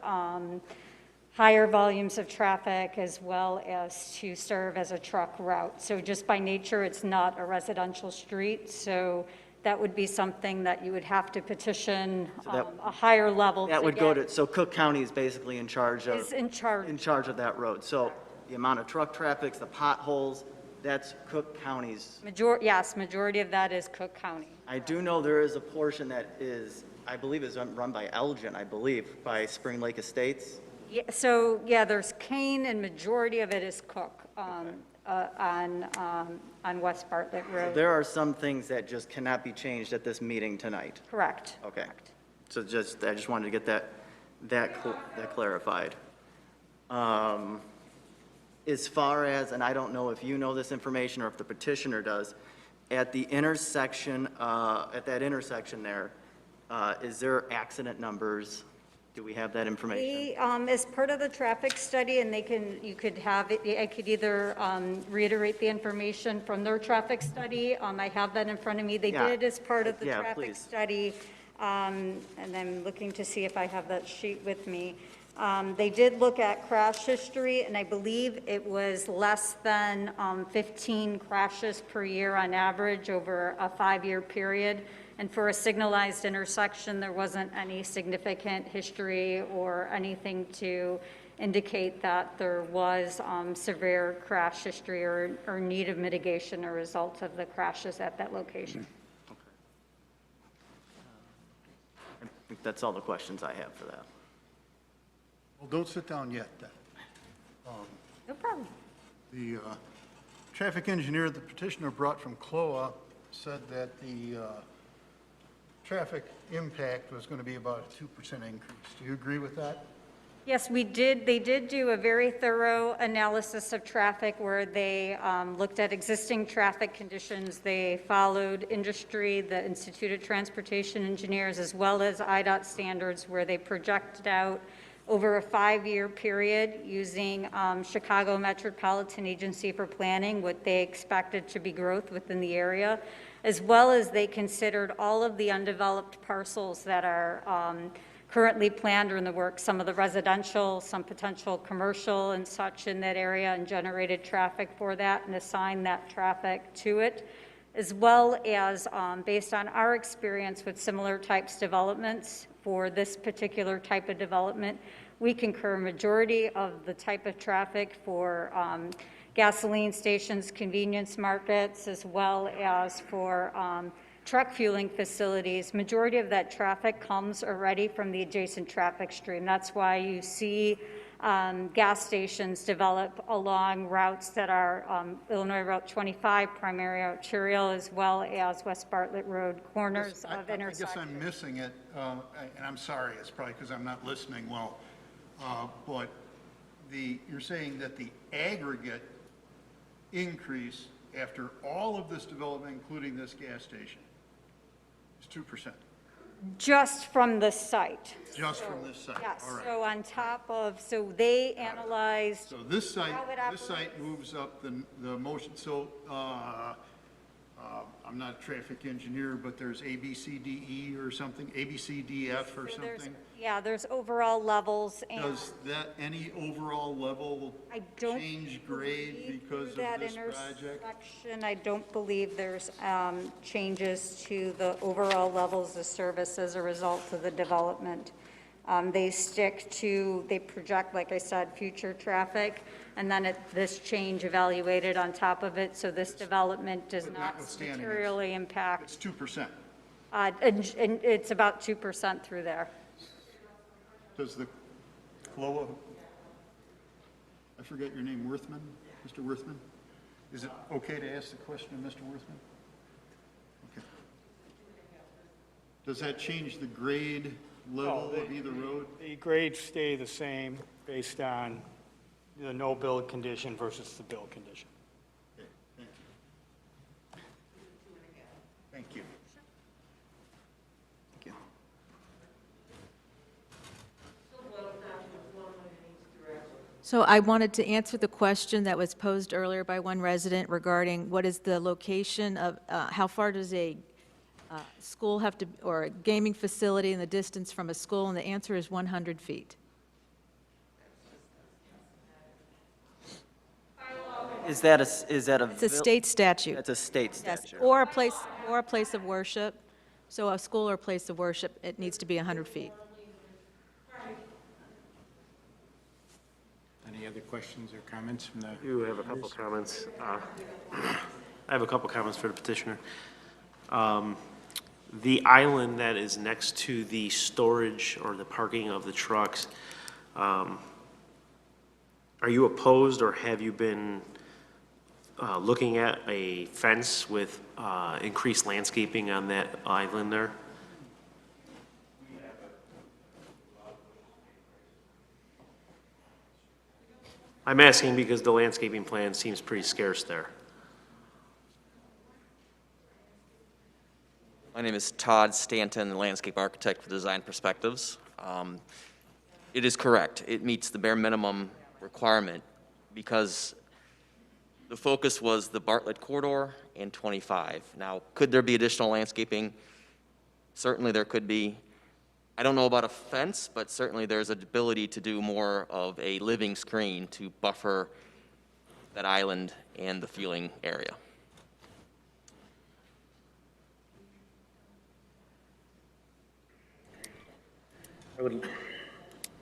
S5: higher volumes of traffic as well as to serve as a truck route. So just by nature, it's not a residential street, so that would be something that you would have to petition a higher level.
S3: That would go to, so Cook County is basically in charge of.
S5: Is in charge
S3: of that road. So the amount of truck traffic, the potholes, that's Cook County's.
S5: Yes, majority of that is Cook County.
S3: I do know there is a portion that is, I believe is run by Elgin, I believe, by Spring Lake Estates.
S5: Yeah, so, yeah, there's Kane, and majority of it is Cook on West Bartlett Road.
S3: There are some things that just cannot be changed at this meeting tonight.
S5: Correct.
S3: Okay. So I just wanted to get that clarified. As far as, and I don't know if you know this information or if the petitioner does, at the intersection, at that intersection there, is there accident numbers? Do we have that information?
S5: As part of the traffic study, and you could have it, I could either reiterate the information from their traffic study. I have that in front of me. They did as part of the traffic study, and I'm looking to see if I have that sheet with me. They did look at crash history, and I believe it was less than 15 crashes per year on average over a 5-year period. And for a signalized intersection, there wasn't any significant history or anything to indicate that there was severe crash history or need of mitigation or result of the crashes at that location.
S3: I think that's all the questions I have for that.
S16: Well, don't sit down yet, then.
S5: No problem.
S16: The traffic engineer the petitioner brought from CLOA said that the traffic impact was going to be about a 2% increase. Do you agree with that?
S5: Yes, we did. They did do a very thorough analysis of traffic where they looked at existing traffic conditions. They followed industry, the Institute of Transportation Engineers, as well as IDOT standards, where they projected out over a 5-year period using Chicago Metropolitan Agency for Planning, what they expected to be growth within the area, as well as they considered all of the undeveloped parcels that are currently planned or in the works, some of the residential, some potential commercial and such in that area, and generated traffic for that and assigned that traffic to it, as well as based on our experience with similar types developments for this particular type of development, we concur majority of the type of traffic for gasoline stations, convenience markets, as well as for truck fueling facilities. Majority of that traffic comes already from the adjacent traffic stream. That's why you see gas stations develop along routes that are Illinois Route 25, primary arterial, as well as West Bartlett Road corners of intersections.
S16: I guess I'm missing it, and I'm sorry, it's probably because I'm not listening well, but you're saying that the aggregate increase after all of this development, including this gas station, is 2%.
S5: Just from the site.
S16: Just from this site?
S5: Yes,
S16: All right.
S5: so on top of, so they analyzed.
S16: So this site moves up the motion, so I'm not a traffic engineer, but there's A, B, C, D, E or something, A, B, C, D, F or something?
S5: Yeah, there's overall levels and.
S16: Does that, any overall level change grade because of this project?
S5: I don't believe there's changes to the overall levels of service as a result of the development. They stick to, they project, like I said, future traffic, and then this change evaluated on top of it, so this development does
S16: But
S5: not
S16: notwithstanding,
S5: materially impact.
S16: It's 2%.
S5: And it's about 2% through there.
S16: Does the flow of, I forget your name, Worthman, Mr. Worthman? Is it okay to ask the question of Mr. Worthman? Okay. Does that change the grade level of either road?
S19: The grades stay the same based on the no build condition versus the build condition.
S16: Okay, thank you. Thank you.
S8: So I wanted to answer the question that was posed earlier by one resident regarding what is the location of, how far does a school have to, or a gaming facility in the distance from a school, and the answer is 100 feet.
S3: Is that a?
S8: It's a state statute.
S3: It's a state
S8: Yes,
S3: statute.
S8: or a place of worship. So a school or place of worship, it needs to be 100 feet.
S1: Any other questions or comments from the?
S7: You have a couple comments. I have a couple comments for the petitioner. The island that is next to the storage or the parking of the trucks, are you opposed or have you been looking at a fence with increased landscaping on that island there? I'm asking because the landscaping plan seems pretty scarce there.
S6: My name is Todd Stanton, landscape architect for Design Perspectives. It is correct. It meets the bare minimum requirement because the focus was the Bartlett corridor and 25. Now, could there be additional landscaping? Certainly there could be. I don't know about a fence, but certainly there's an ability to do more of a living screen to buffer that island and the fueling area.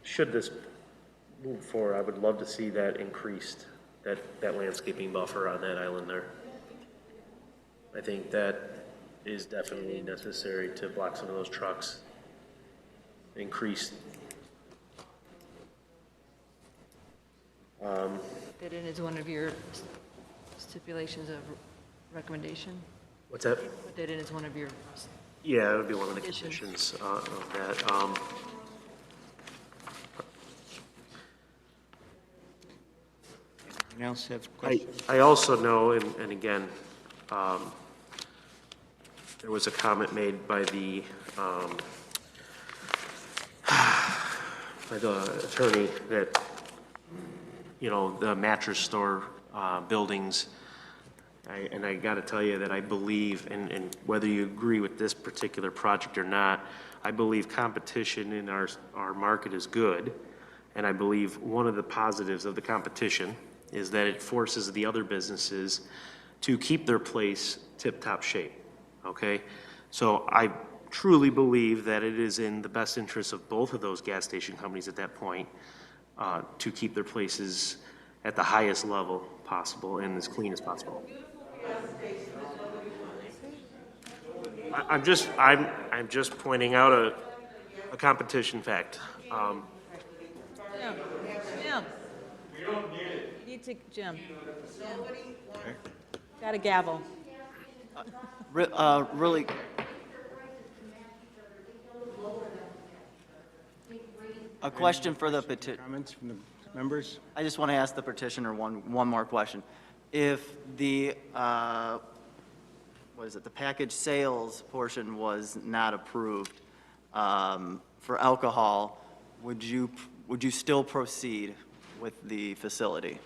S7: Should this move forward, I would love to see that increased, that landscaping buffer on that island there. I think that is definitely necessary to block some of those trucks. Increased.
S15: That in is one of your stipulations of recommendation?
S7: What's that?
S15: Put that in as one of your,
S7: Yeah, it would be one of the
S15: Conditions.
S7: conditions of that.
S1: Anyone else have questions?
S7: I also know, and again, there was a comment made by the attorney that, you know, the mattress store buildings, and I got to tell you that I believe, and whether you agree with this particular project or not, I believe competition in our market is good, and I believe one of the positives of the competition is that it forces the other businesses to keep their place tip-top shape, okay? So I truly believe that it is in the best interest of both of those gas station companies at that point to keep their places at the highest level possible and as clean as possible. I'm just pointing out a competition fact.
S8: Jim, you need to, Jim. Got a gavel.
S3: Really, a question for the petitioner.
S1: Comments from the members?
S3: I just want to ask the petitioner one more question. If the, what is it, the package sales portion was not approved for alcohol, would you still proceed with the facility?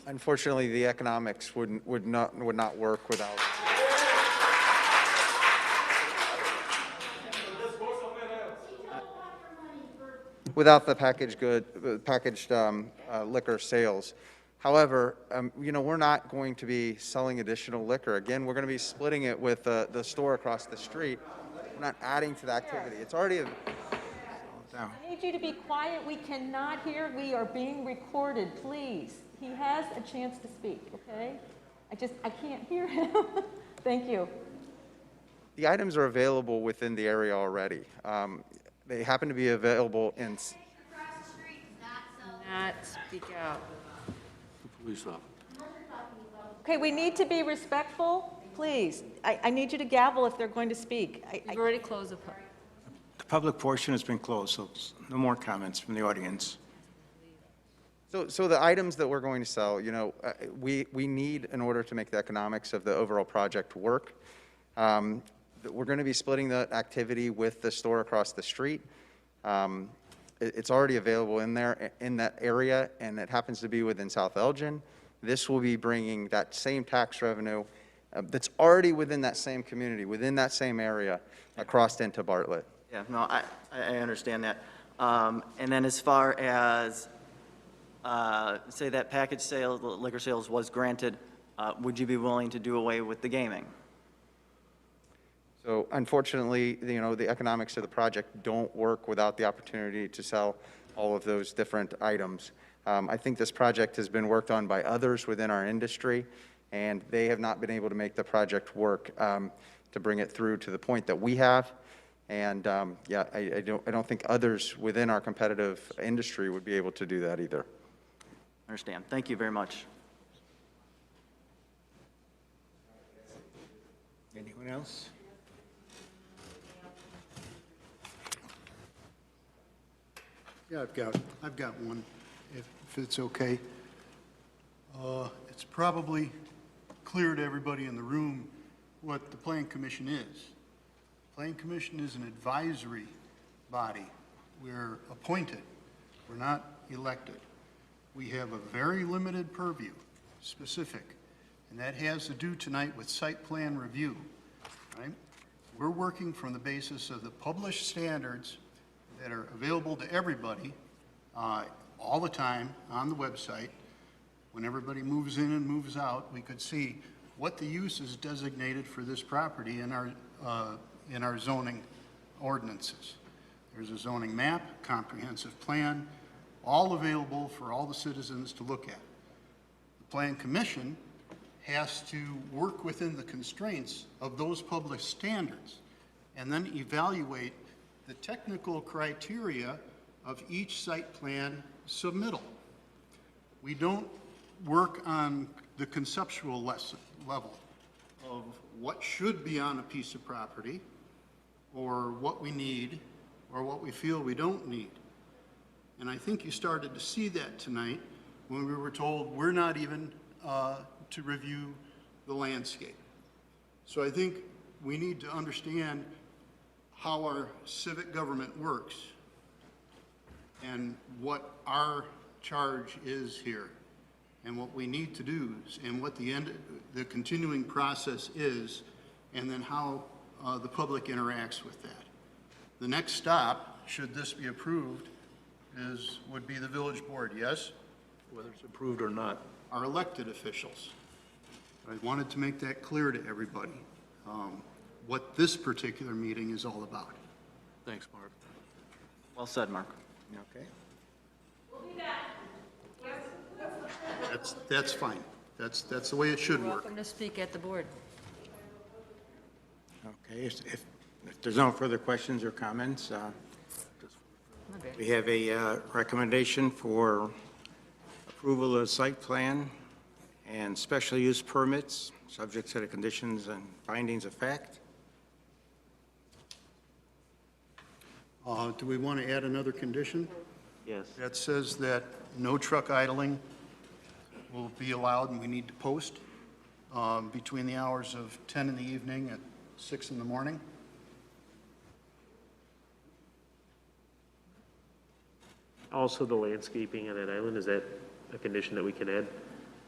S17: Unfortunately, the economics would not work without. Without the packaged liquor sales. However, we're not going to be selling additional liquor. Again, we're going to be splitting it with the store across the street. We're not adding to the activity. It's already
S1: Down.
S8: I need you to be quiet. We cannot hear. We are being recorded, please. He has a chance to speak, okay? I can't hear him. Thank you.
S17: The items are available within the area already. They happen to be available in.
S15: Not speak out.
S7: Police officer.
S8: Okay, we need to be respectful, please. I need you to gavel if they're going to speak.
S15: We've already closed the public.
S1: The public portion has been closed, so no more comments from the audience.
S17: So the items that we're going to sell, we need, in order to make the economics of the overall project work, we're going to be splitting the activity with the store across the street. It's already available in there, in that area, and it happens to be within South Elgin. This will be bringing that same tax revenue that's already within that same community, within that same area, across into Bartlett.
S3: Yeah, no, I understand that. And then as far as, say that package sale, liquor sales was granted, would you be willing to do away with the gaming?
S17: So unfortunately, the economics of the project don't work without the opportunity to sell all of those different items. I think this project has been worked on by others within our industry, and they have not been able to make the project work to bring it through to the point that we have. And yeah, I don't think others within our competitive industry would be able to do that either.
S3: Understand. Thank you very much.
S1: Anyone else?
S16: Yeah, I've got one, if it's okay. It's probably clear to everybody in the room what the Plan Commission is. Plan Commission is an advisory body. We're appointed. We're not elected. We have a very limited purview, specific, and that has to do tonight with site plan review, right? We're working from the basis of the published standards that are available to everybody all the time on the website. When everybody moves in and moves out, we could see what the use is designated for this property in our zoning ordinances. There's a zoning map, comprehensive plan, all available for all the citizens to look at. The Plan Commission has to work within the constraints of those published standards and then evaluate the technical criteria of each site plan submittal. We don't work on the conceptual level of what should be on a piece of property or what we need or what we feel we don't need. And I think you started to see that tonight when we were told we're not even to review the landscape. So I think we need to understand how our civic government works and what our charge is here and what we need to do and what the continuing process is, and then how the public interacts with that. The next stop, should this be approved, would be the village board, yes?
S7: Whether it's approved or not.
S16: Our elected officials. I wanted to make that clear to everybody, what this particular meeting is all about.
S7: Thanks, Mark.
S3: Well said, Mark.
S1: Okay.
S16: That's fine. That's the way it should work.
S15: Welcome to speak at the board.
S1: Okay, if there's no further questions or comments, we have a recommendation for approval of site plan and special use permits, subject to the conditions and findings of fact.
S16: Do we want to add another condition?
S7: Yes.
S16: That says that no truck idling will be allowed, and we need to post between the hours of 10 in the evening and 6 in the morning.
S7: Also, the landscaping on that island, is that a condition that we can add?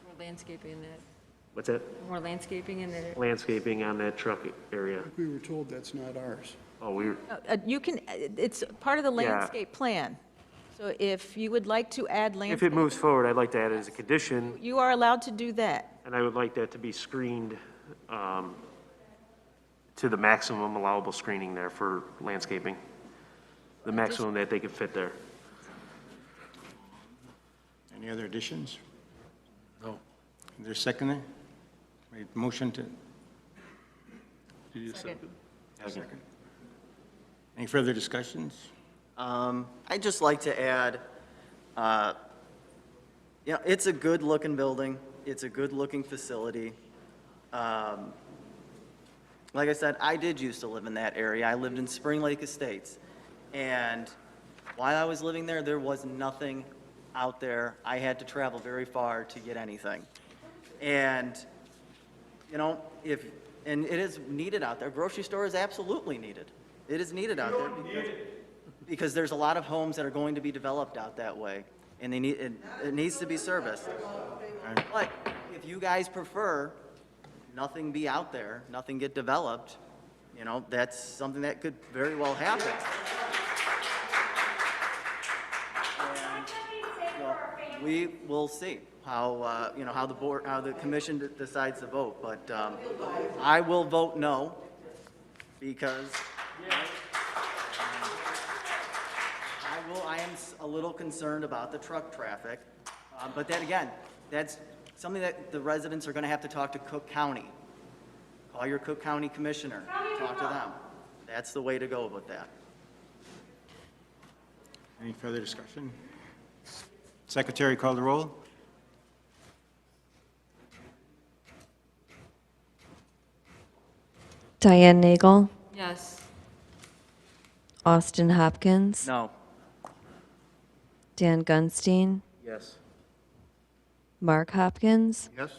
S15: More landscaping in that.
S7: What's that?
S15: More landscaping in that.
S7: Landscaping on that truck area.
S16: We were told that's not ours.
S7: Oh, we,
S8: You can, it's part of the
S7: Yeah.
S8: landscape plan. So if you would like to add
S7: If it
S8: landscape,
S7: moves forward, I'd like to add it as a condition,
S8: you are allowed to do that.
S7: and I would like that to be screened to the maximum allowable screening there for landscaping, the maximum that they could fit there.
S1: Any other additions? No. Is there a second? Motion to?
S8: Second.
S1: Second. Any further discussions?
S3: I'd just like to add, it's a good-looking building. It's a good-looking facility. Like I said, I did used to live in that area. I lived in Spring Lake Estates. And while I was living there, there was nothing out there. I had to travel very far to get anything. And, and it is needed out there. Grocery store is absolutely needed. It is needed out there because there's a lot of homes that are going to be developed out that way, and it needs to be serviced. But if you guys prefer nothing be out there, nothing get developed, that's something that could very well happen. And, we will see how, how the commission decides to vote, but I will vote no because I am a little concerned about the truck traffic, but then again, that's something that the residents are going to have to talk to Cook County. Call your Cook County commissioner, talk to them. That's the way to go with that.
S1: Any further discussion? Secretary, call the roll.
S4: Diane Nagel,
S15: Yes.
S4: Austin Hopkins,
S3: No.
S4: Dan Gunstein,
S7: Yes.
S4: Mark Hopkins,
S16: Yes?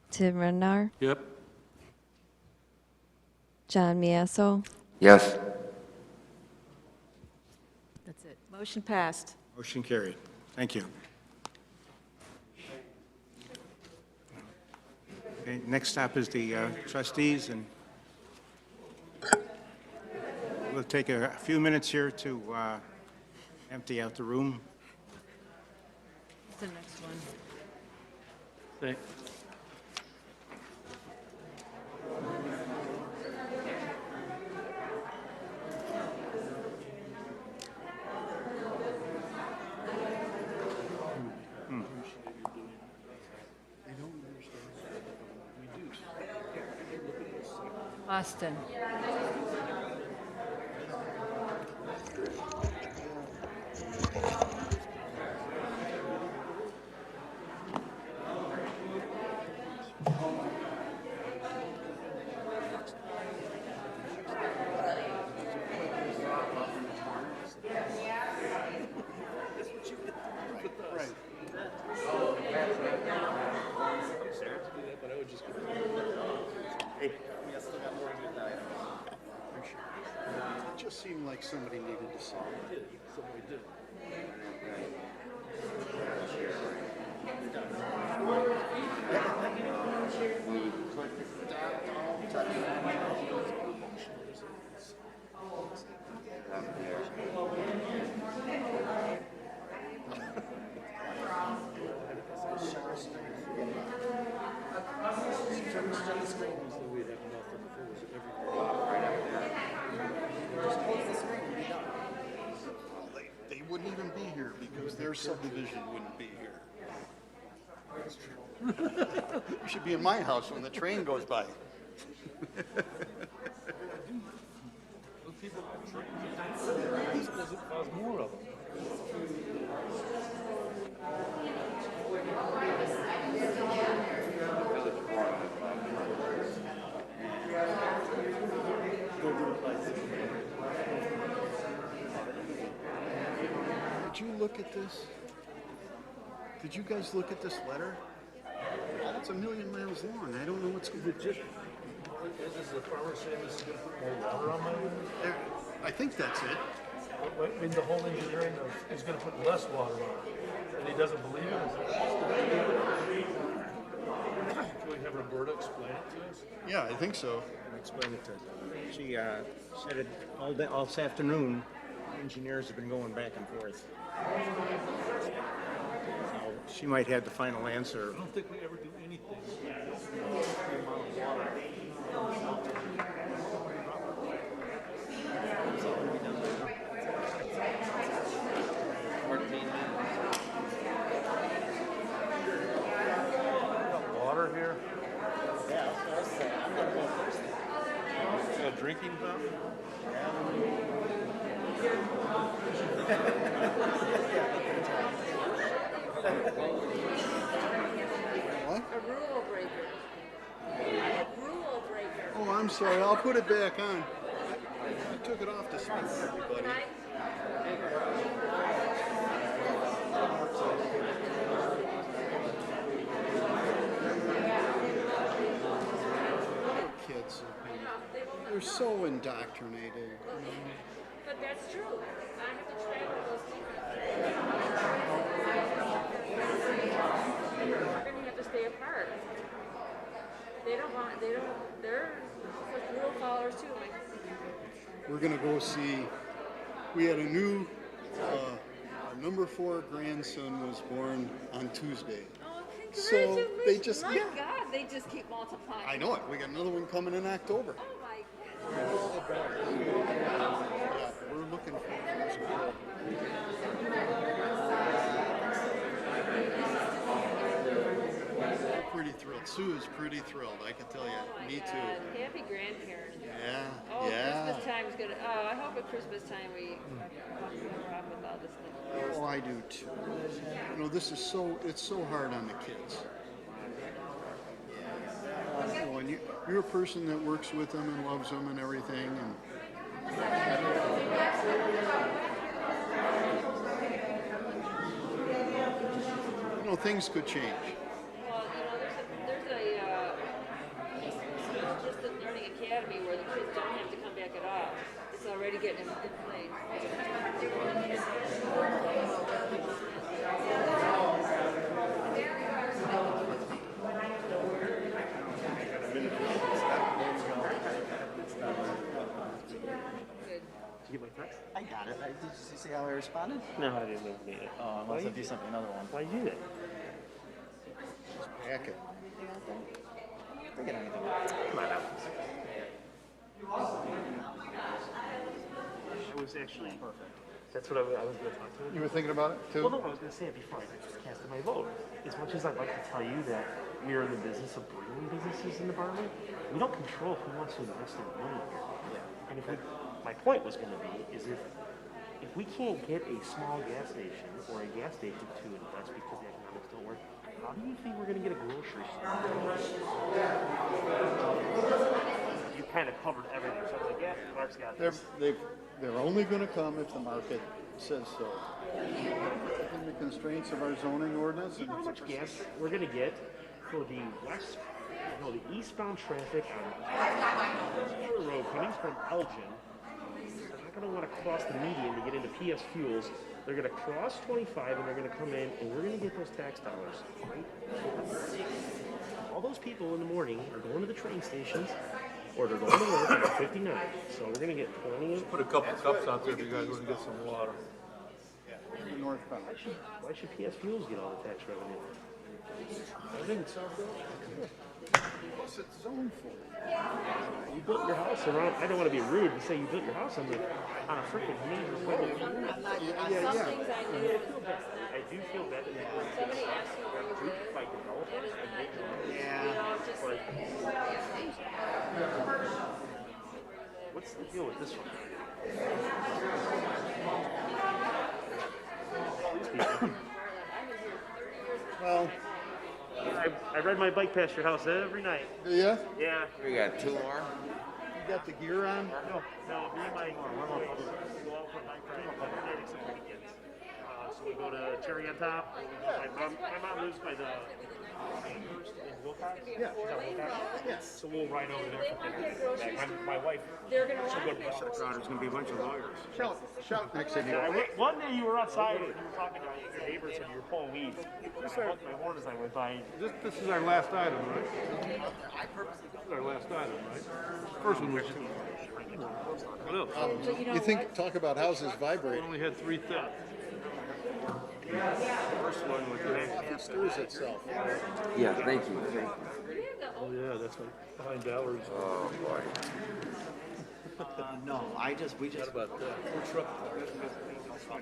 S4: Tim Rednar,
S7: Yep.
S4: John Miasso,
S22: Yes.
S8: That's it. Motion passed.
S1: Motion carried. Thank you. Okay, next up is the trustees, and we'll take a few minutes here to empty out the room.
S8: The next one. Austin.
S16: It just seemed like somebody needed to say it. Somebody did. They wouldn't even be here because their subdivision wouldn't be here. You should be in my house when the train goes by. This doesn't cause more of them. Did you look at this? Did you guys look at this letter? It's 1,000,000 miles long. I don't know what's going to do.
S18: Is the farmer saying this is going to put more water on my land?
S16: I think that's it.
S18: I mean, the whole engineering is going to put less water on it, and he doesn't believe it? Can we have Roberta explain it to us?
S16: Yeah, I think so.
S1: Explain it to her. She said it all day, all this afternoon, Engineers have been going back and forth. So she might have the final answer.
S18: I don't think we ever do anything. Water here?
S3: Yeah, I was gonna say, I'm gonna go first.
S18: A drinking fountain?
S16: What?
S11: A rule breaker. A rule breaker.
S16: Oh, I'm sorry, I'll put it back on. I took it off to speak to everybody. Kids, they're so indoctrinated.
S11: But that's true. I have to travel those people. We're gonna have to stay apart. They're such rule followers too.
S16: We're gonna go see, we had a new, our number 4 grandson was born on Tuesday.
S11: Oh,
S16: So they just,
S11: My
S16: yeah,
S11: God, they just keep multiplying.
S16: I know it, we got another one coming in October.
S11: Oh, my
S16: Yeah, we're looking for this girl. Pretty thrilled. Sue is pretty thrilled, I can tell you. Me too.
S11: Happy grandparents.
S16: Yeah,
S11: Oh,
S16: yeah.
S11: Christmas time is good. Oh, I hope at Christmas time we rock with all this stuff.
S16: Oh, I do too. You know, this is so, it's so hard on the kids. You know, and you're a person that works with them and loves them and everything, and you know, things could change.
S11: Well, there's just a learning academy where the kids don't have to come back at all. It's already getting in place.
S7: Did you get my text?
S3: I got it. Did you see how I responded?
S7: No, I didn't read it.
S3: Oh, I must have you sent me another one.
S7: Why'd you do that?
S16: Just pack it.
S3: Forget anything.
S7: Come on now. It was actually perfect. That's what I was going to talk to you.
S16: You were thinking about it too?
S7: Well, no, I was going to say it before I just casted my vote. As much as I'd like to tell you that we are in the business of bringing businesses in the Bartlett, we don't control who wants to invest in money here. And if we, my point was going to be is if we can't get a small gas station or a gas station to invest because the economics don't work, how do you think we're going to get a grocery store? You kind of covered everything. So I was like, yeah, Mark's got this.
S16: They're only going to come if the market says so. In the constraints of our zoning ordinance.
S7: You know how much gas we're going to get for the the eastbound traffic on Brewster Road coming from Elgin? They're not going to want to cross the median to get into PS Fuels. They're going to cross 25 and they're going to come in and we're going to get those tax dollars. Right? All those people in the morning are going to the train stations or they're going to work at 59. So we're going to get plenty of...
S18: Put a couple cups out there if you guys want to get some water.
S16: Northbound.
S7: Why should PS Fuels get all the tax revenue?
S16: I think it's What's it zoned for?
S7: You built your house around, I don't want to be rude and say you built your house on a freaking major road. I do feel bad that
S11: Somebody asks you where you live.
S7: by developers and major roads. What's the deal with this one?
S16: Well,
S7: I ride my bike past your house every night.
S16: do ya?
S7: Yeah.
S6: We got 2 more.
S16: You got the gear on?
S7: No, me and my brother go out for bike riding some weekends. So we go to Cherry on Top. My mom lives by the Amherst in Wilcox.
S16: Yeah.
S7: She's on Wilcox.
S16: Yes.
S7: So we'll ride over there for dinner. My wife,
S11: They're gonna
S7: she'll go to
S11: want
S7: Brewster.
S1: There's going to be a bunch of lawyers.
S16: Shout next to you.
S7: One day you were outside and you were talking to your neighbors and you were pulling weeds. I honked my horn as I went by.
S18: This is our last item, right? This is our last item, right? First one was
S16: You think, talk about houses vibrating.
S18: Only had 3 thefts.
S1: First one with the
S16: It stirs itself.
S2: Yeah, thank you.
S18: Oh, yeah, that's right, behind Valerie's.
S2: Oh, boy.
S3: No, we just.
S18: About that.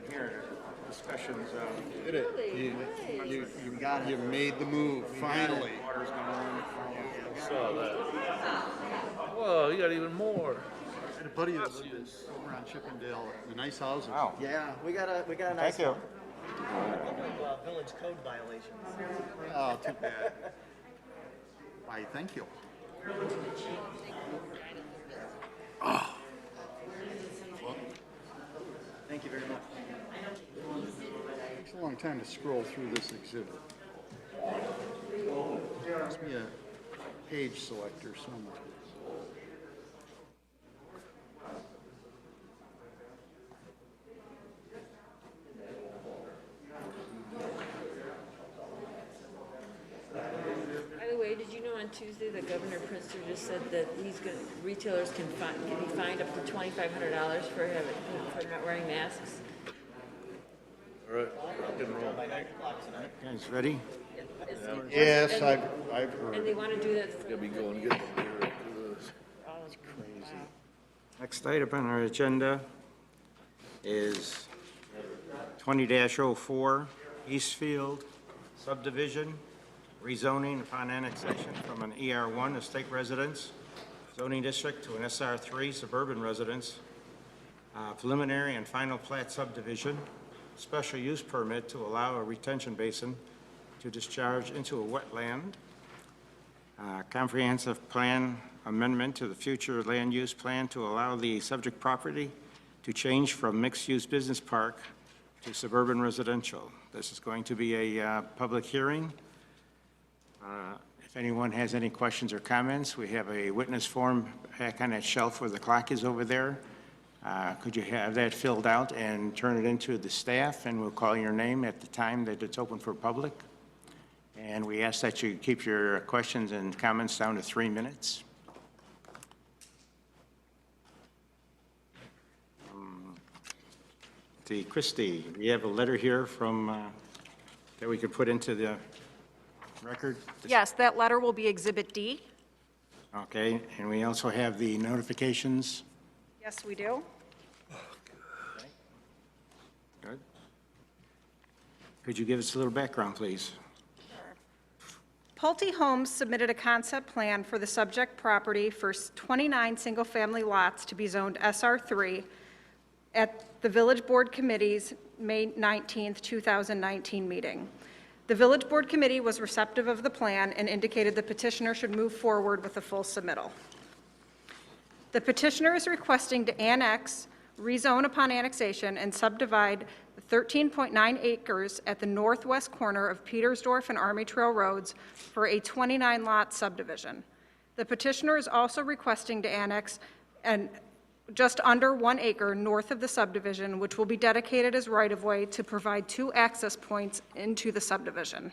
S3: Here, discussions,
S16: Did it? You made the move, finally.
S18: Saw that. Whoa, you got even more.
S16: I had a buddy that lived over on Chippendale, the nice houses.
S3: Yeah, we got a nice
S1: Thank you.
S3: one. Village code violations.
S16: Oh, too bad. Why, thank you. Oh.
S3: Thank you very much.
S16: Takes a long time to scroll through this exhibit. Gives me a page selector somewhere.
S15: By the way, did you know on Tuesday that Governor Pritzker just said that retailers can be fined up to $2,500 for not wearing masks?
S18: All right, rock and roll.
S1: Guys, ready?
S16: Yes, I've heard.
S15: And they want to do that.
S18: Gotta be going to get them here after this.
S16: That's crazy.
S1: Next item on our agenda is 20-04 Eastfield Subdivision, rezoning upon annexation from an ER1 estate residence zoning district to an SR3 suburban residence, preliminary and final plat subdivision, special use permit to allow a retention basin to discharge into a wetland, comprehensive plan amendment to the future land use plan to allow the subject property to change from mixed-use business park to suburban residential. This is going to be a public hearing. If anyone has any questions or comments, we have a witness form back on that shelf where the clock is over there. Could you have that filled out and turn it into the staff, and we'll call your name at the time that it's open for public. And we ask that you keep your questions and comments down to 3 minutes. Christie, we have a letter here from, that we could put into the record?
S20: Yes, that letter will be Exhibit D.
S1: Okay, and we also have the notifications.
S20: Yes, we do.
S1: Good. Could you give us a little background, please?
S20: Pulte Homes submitted a concept plan for the subject property for 29 single-family lots to be zoned SR3 at the Village Board Committee's May 19th, 2019 meeting. The Village Board Committee was receptive of the plan and indicated the petitioner should move forward with a full submittal. The petitioner is requesting to annex, rezone upon annexation, and subdivide the 13.9 acres at the northwest corner of Petersdorf and Army Trail Roads for a 29-lot subdivision. The petitioner is also requesting to annex just under 1 acre north of the subdivision, which will be dedicated as right-of-way to provide 2 access points into the subdivision.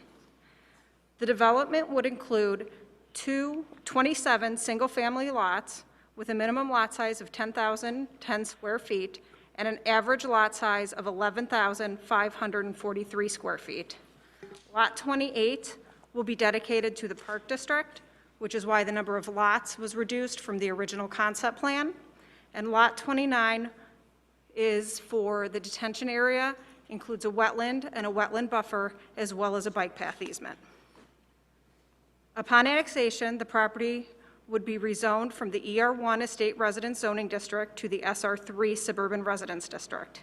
S20: The development would include 27 single-family lots with a minimum lot size of 10,010 square feet and an average lot size of 11,543 square feet. Lot 28 will be dedicated to the Park District, which is why the number of lots was reduced from the original concept plan. And Lot 29 is for the detention area, includes a wetland and a wetland buffer, as well as a bike path easement. Upon annexation, the property would be rezoned from the ER1 Estate Residence Zoning District to the SR3 Suburban Residence District.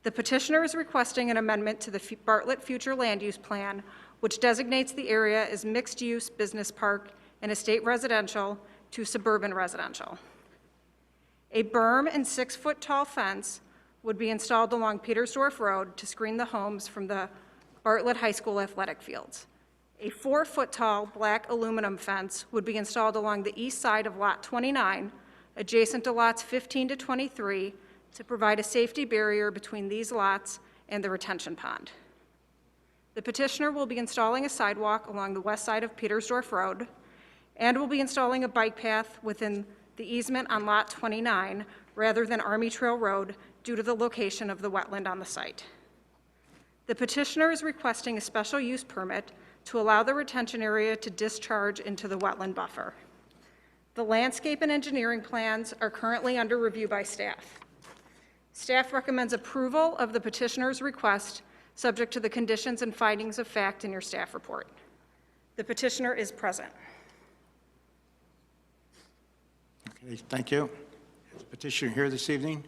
S20: The petitioner is requesting an amendment to the Bartlett Future Land Use Plan, which designates the area as mixed-use business park and estate residential to suburban residential. A berm and 6-foot-tall fence would be installed along Petersdorf Road to screen the homes from the Bartlett High School athletic fields. A 4-foot-tall black aluminum fence would be installed along the east side of Lot 29, adjacent to lots 15 to 23, to provide a safety barrier between these lots and the retention pond. The petitioner will be installing a sidewalk along the west side of Petersdorf Road and will be installing a bike path within the easement on Lot 29 rather than Army Trail Road due to the location of the wetland on the site. The petitioner is requesting a special use permit to allow the retention area to discharge into the wetland buffer. The landscape and engineering plans are currently under review by staff. Staff recommends approval of the petitioner's request, subject to the conditions and findings of fact in your staff report. The petitioner is present.
S1: Okay, thank you. Is the petitioner here this evening?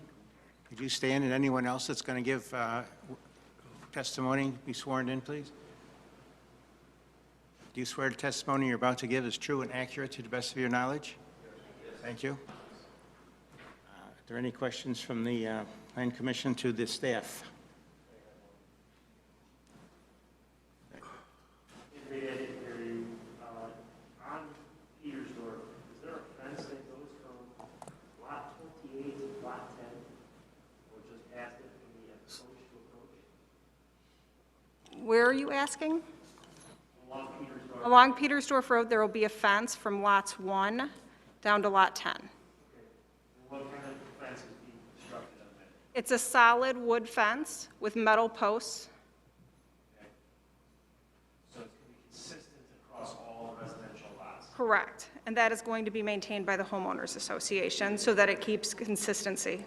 S1: Could you stand, and anyone else that's going to give testimony be sworn in, please? Do you swear the testimony you're about to give is true and accurate to the best of your knowledge? Thank you. Are there any questions from the Plan Commission to the staff?
S7: On Petersdorf, is there a fence that goes from lot 28 to lot 10, or just past it from the approach to approach?
S20: Where are you asking?
S7: Along Petersdorf.
S20: Along Petersdorf Road, there will be a fence from lots 1 down to lot 10.
S7: What kind of fence is being constructed on that?
S20: It's a solid wood fence with metal posts.
S7: So it's going to be consistent across all residential lots?
S20: Correct. And that is going to be maintained by the homeowners association so that it keeps consistency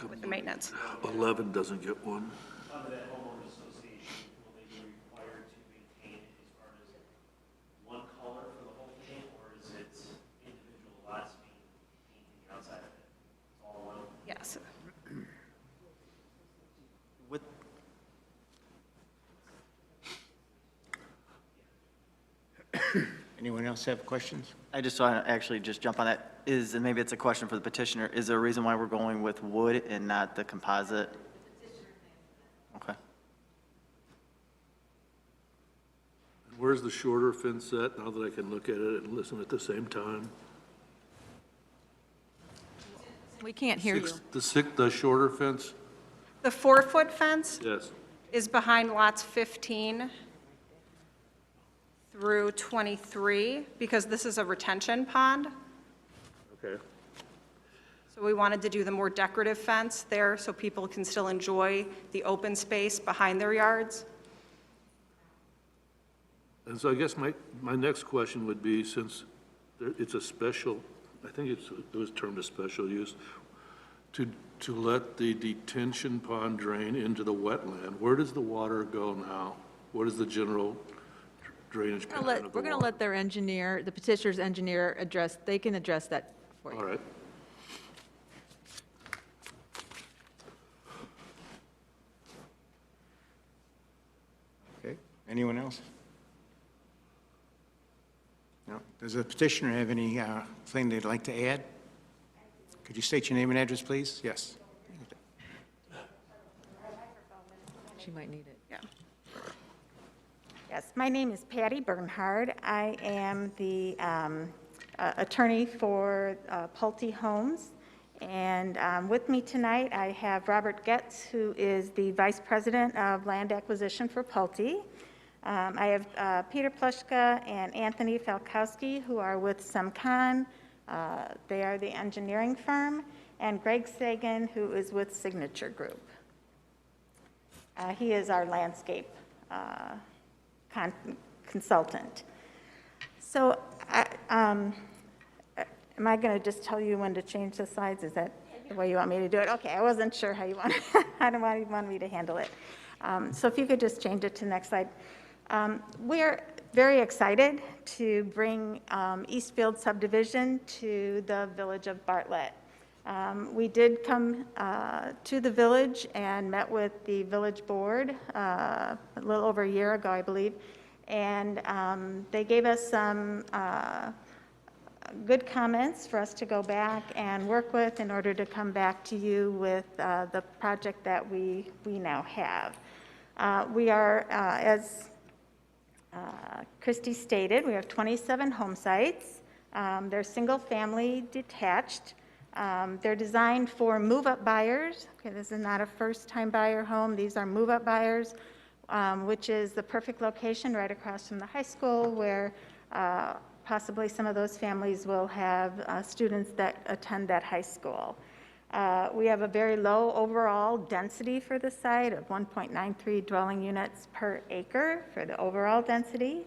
S20: with the maintenance.
S18: 11 doesn't get one.
S7: Under that homeowners association, will they be required to maintain it as far as one color for the whole thing, or is it individual lots being painted outside of it? It's all one?
S20: Yes.
S3: With,
S1: Anyone else have questions?
S3: I just want to actually just jump on that, and maybe it's a question for the petitioner, is there a reason why we're going with wood and not the composite? Okay.
S18: Where's the shorter fence at, now that I can look at it and listen at the same time?
S8: We can't hear you.
S18: The shorter fence?
S20: The 4-foot fence
S18: Yes.
S20: is behind lots 15 through 23, because this is a retention pond.
S18: Okay.
S20: So we wanted to do the more decorative fence there so people can still enjoy the open space behind their yards.
S18: And so I guess my next question would be, since it's a special, I think it was termed a special use, to let the detention pond drain into the wetland, where does the water go now? What is the general drainage pattern of the water?
S8: We're going to let their engineer, the petitioner's engineer, they can address that for you.
S18: All right.
S1: Okay, anyone else? No? Does the petitioner have anything they'd like to add? Could you state your name and address, please? Yes.
S8: She might need it.
S20: Yeah.
S9: Yes, my name is Patty Bernhard. I am the attorney for Pulte Homes. And with me tonight, I have Robert Getz, who is the Vice President of Land Acquisition for Pulte. I have Peter Plushka and Anthony Falkowski, who are with SemCon. They are the engineering firm. And Greg Sagan, who is with Signature Group. He is our landscape consultant. So am I going to just tell you when to change the slides? Is that the way you want me to do it? Okay, I wasn't sure how you want me to handle it. So if you could just change it to the next slide. We're very excited to bring Eastfield Subdivision to the village of Bartlett. We did come to the village and met with the village board a little over a year ago, I believe, and they gave us some good comments for us to go back and work with in order to come back to you with the project that we now have. We are, as Christy stated, we have 27 home sites. They're single-family detached. They're designed for move-up buyers. Okay, this is not a first-time buyer home. These are move-up buyers, which is the perfect location right across from the high school where possibly some of those families will have students that attend that high school. We have a very low overall density for the site of 1.93 dwelling units per acre for the overall density.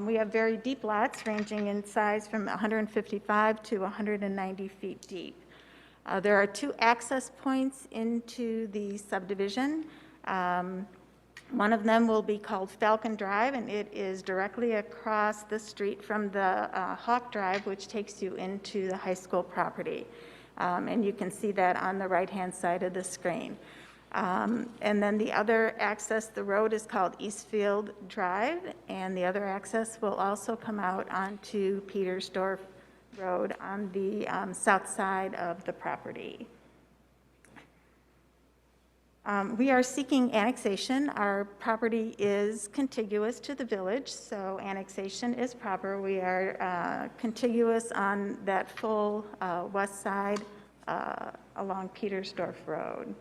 S9: We have very deep lots ranging in size from 155 to 190 feet deep. There are 2 access points into the subdivision. One of them will be called Falcon Drive, and it is directly across the street from the Hawk Drive, which takes you into the high school property. And you can see that on the right-hand side of the screen. And then the other access, the road is called Eastfield Drive, and the other access will also come out onto Petersdorf Road on the south side of the property. We are seeking annexation. Our property is contiguous to the village, so annexation is proper. We are contiguous on that full west side along Petersdorf Road.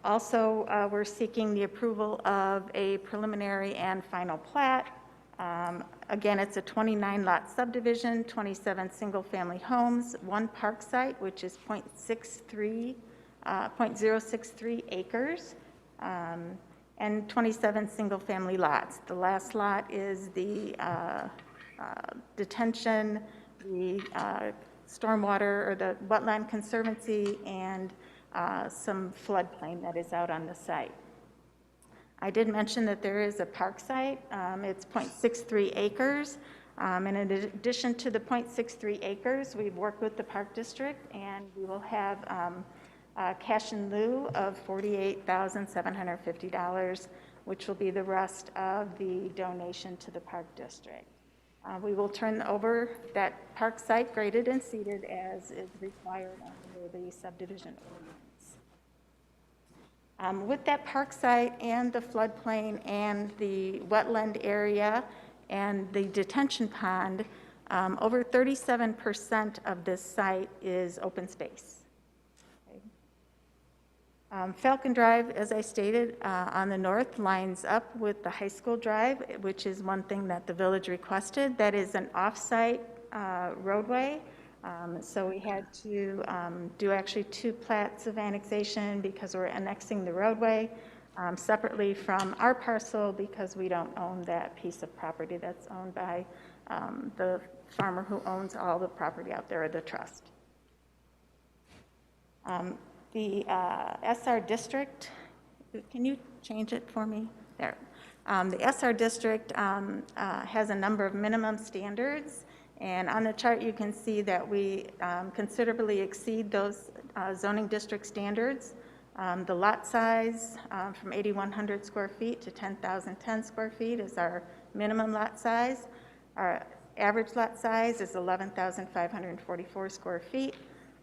S9: Also, we're seeking the approval of a preliminary and final plat. Again, it's a 29-lot subdivision, 27 single-family homes, 1 park site, which is 0.063 acres, and 27 single-family lots. The last lot is the detention, the stormwater or the wetland conservancy, and some floodplain that is out on the site. I did mention that there is a park site. It's 0.63 acres. And in addition to the 0.63 acres, we've worked with the Park District, and we will have cash in lieu of $48,750, which will be the rest of the donation to the Park District. We will turn over that park site graded and seeded as is required under the subdivision ordinance. With that park site and the floodplain and the wetland area and the detention pond, over 37% of this site is open space. Falcon Drive, as I stated, on the north lines up with the high school drive, which is one thing that the village requested. That is an off-site roadway. So we had to do actually 2 plats of annexation because we're annexing the roadway separately from our parcel because we don't own that piece of property. That's owned by the farmer who owns all the property out there, or the trust. The SR district, can you change it for me? There. The SR district has a number of minimum standards, and on the chart you can see that we considerably exceed those zoning district standards. The lot size from 8,100 square feet to 10,010 square feet is our minimum lot size. Our average lot size is 11,544 square feet.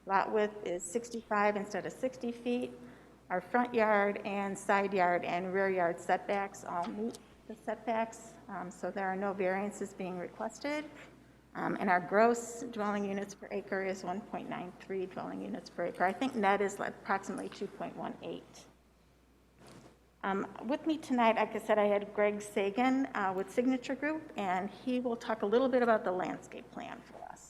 S9: Lot width is 65 instead of 60 feet. Our front yard and side yard and rear yard setbacks all meet the setbacks, so there are no variances being requested. And our gross dwelling units per acre is 1.93 dwelling units per acre. I think net is like approximately 2.18. With me tonight, like I said, I had Greg Sagan with Signature Group, and he will talk a little bit about the landscape plan for us.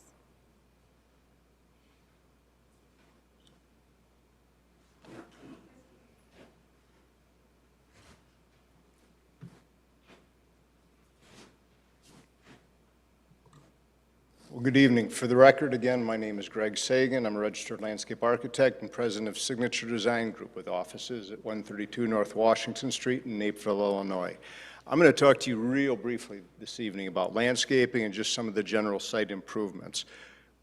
S12: Well, good evening. For the record, again, my name is Greg Sagan. I'm a registered landscape architect and president of Signature Design Group with offices at 132 North Washington Street in Napeville, Illinois. I'm going to talk to you real briefly this evening about landscaping and just some of the general site improvements.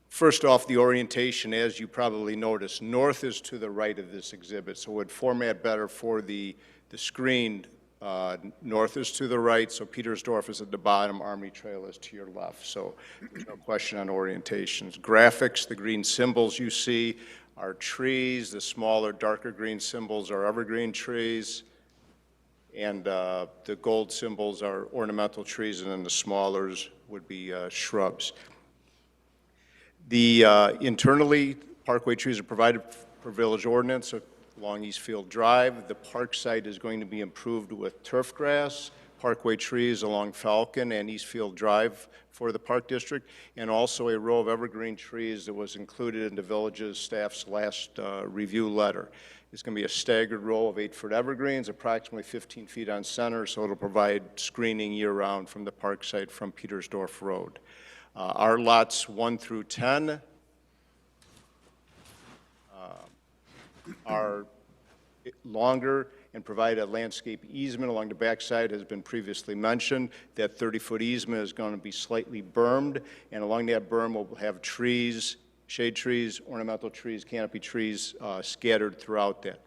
S12: First off, the orientation, as you probably noticed, north is to the right of this exhibit, so it would format better for the screen. North is to the right, so Petersdorf is at the bottom, Army Trail is to your left, so there's no question on orientations. Graphics, the green symbols you see are trees, the smaller, darker green symbols are evergreen trees, and the gold symbols are ornamental trees, and then the smallers would be shrubs. The internally, parkway trees are provided per village ordinance along Eastfield Drive. The park site is going to be improved with turf grass, parkway trees along Falcon and Eastfield Drive for the Park District, and also a row of evergreen trees that was included in the village's staff's last review letter. It's going to be a staggered row of 8-foot evergreens, approximately 15 feet on center, so it'll provide screening year-round from the park site from Petersdorf Road. Our lots 1 through 10 are longer and provide a landscape easement along the backside, has been previously mentioned. That 30-foot easement is going to be slightly bermed, and along that berm we'll have trees, shade trees, ornamental trees, canopy trees scattered throughout that.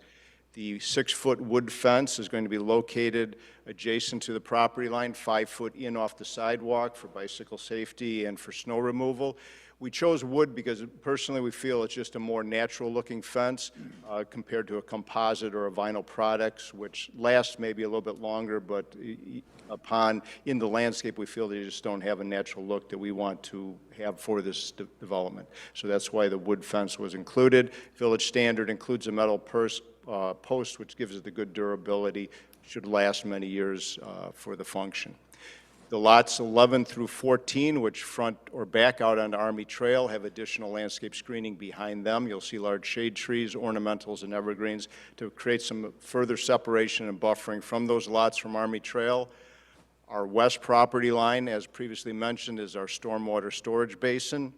S12: The 6-foot wood fence is going to be located adjacent to the property line, 5 foot in off the sidewalk for bicycle safety and for snow removal. We chose wood because personally we feel it's just a more natural looking fence compared to a composite or a vinyl products, which lasts maybe a little bit longer, but upon in the landscape we feel they just don't have a natural look that we want to have for this development. So that's why the wood fence was included. Village standard includes a metal post, which gives it the good durability, should last many years for the function. The lots 11 through 14, which front or back out onto Army Trail, have additional landscape screening behind them. You'll see large shade trees, ornamentals, and evergreens to create some further separation and buffering from those lots from Army Trail. Our west property line, as previously mentioned, is our stormwater storage basin.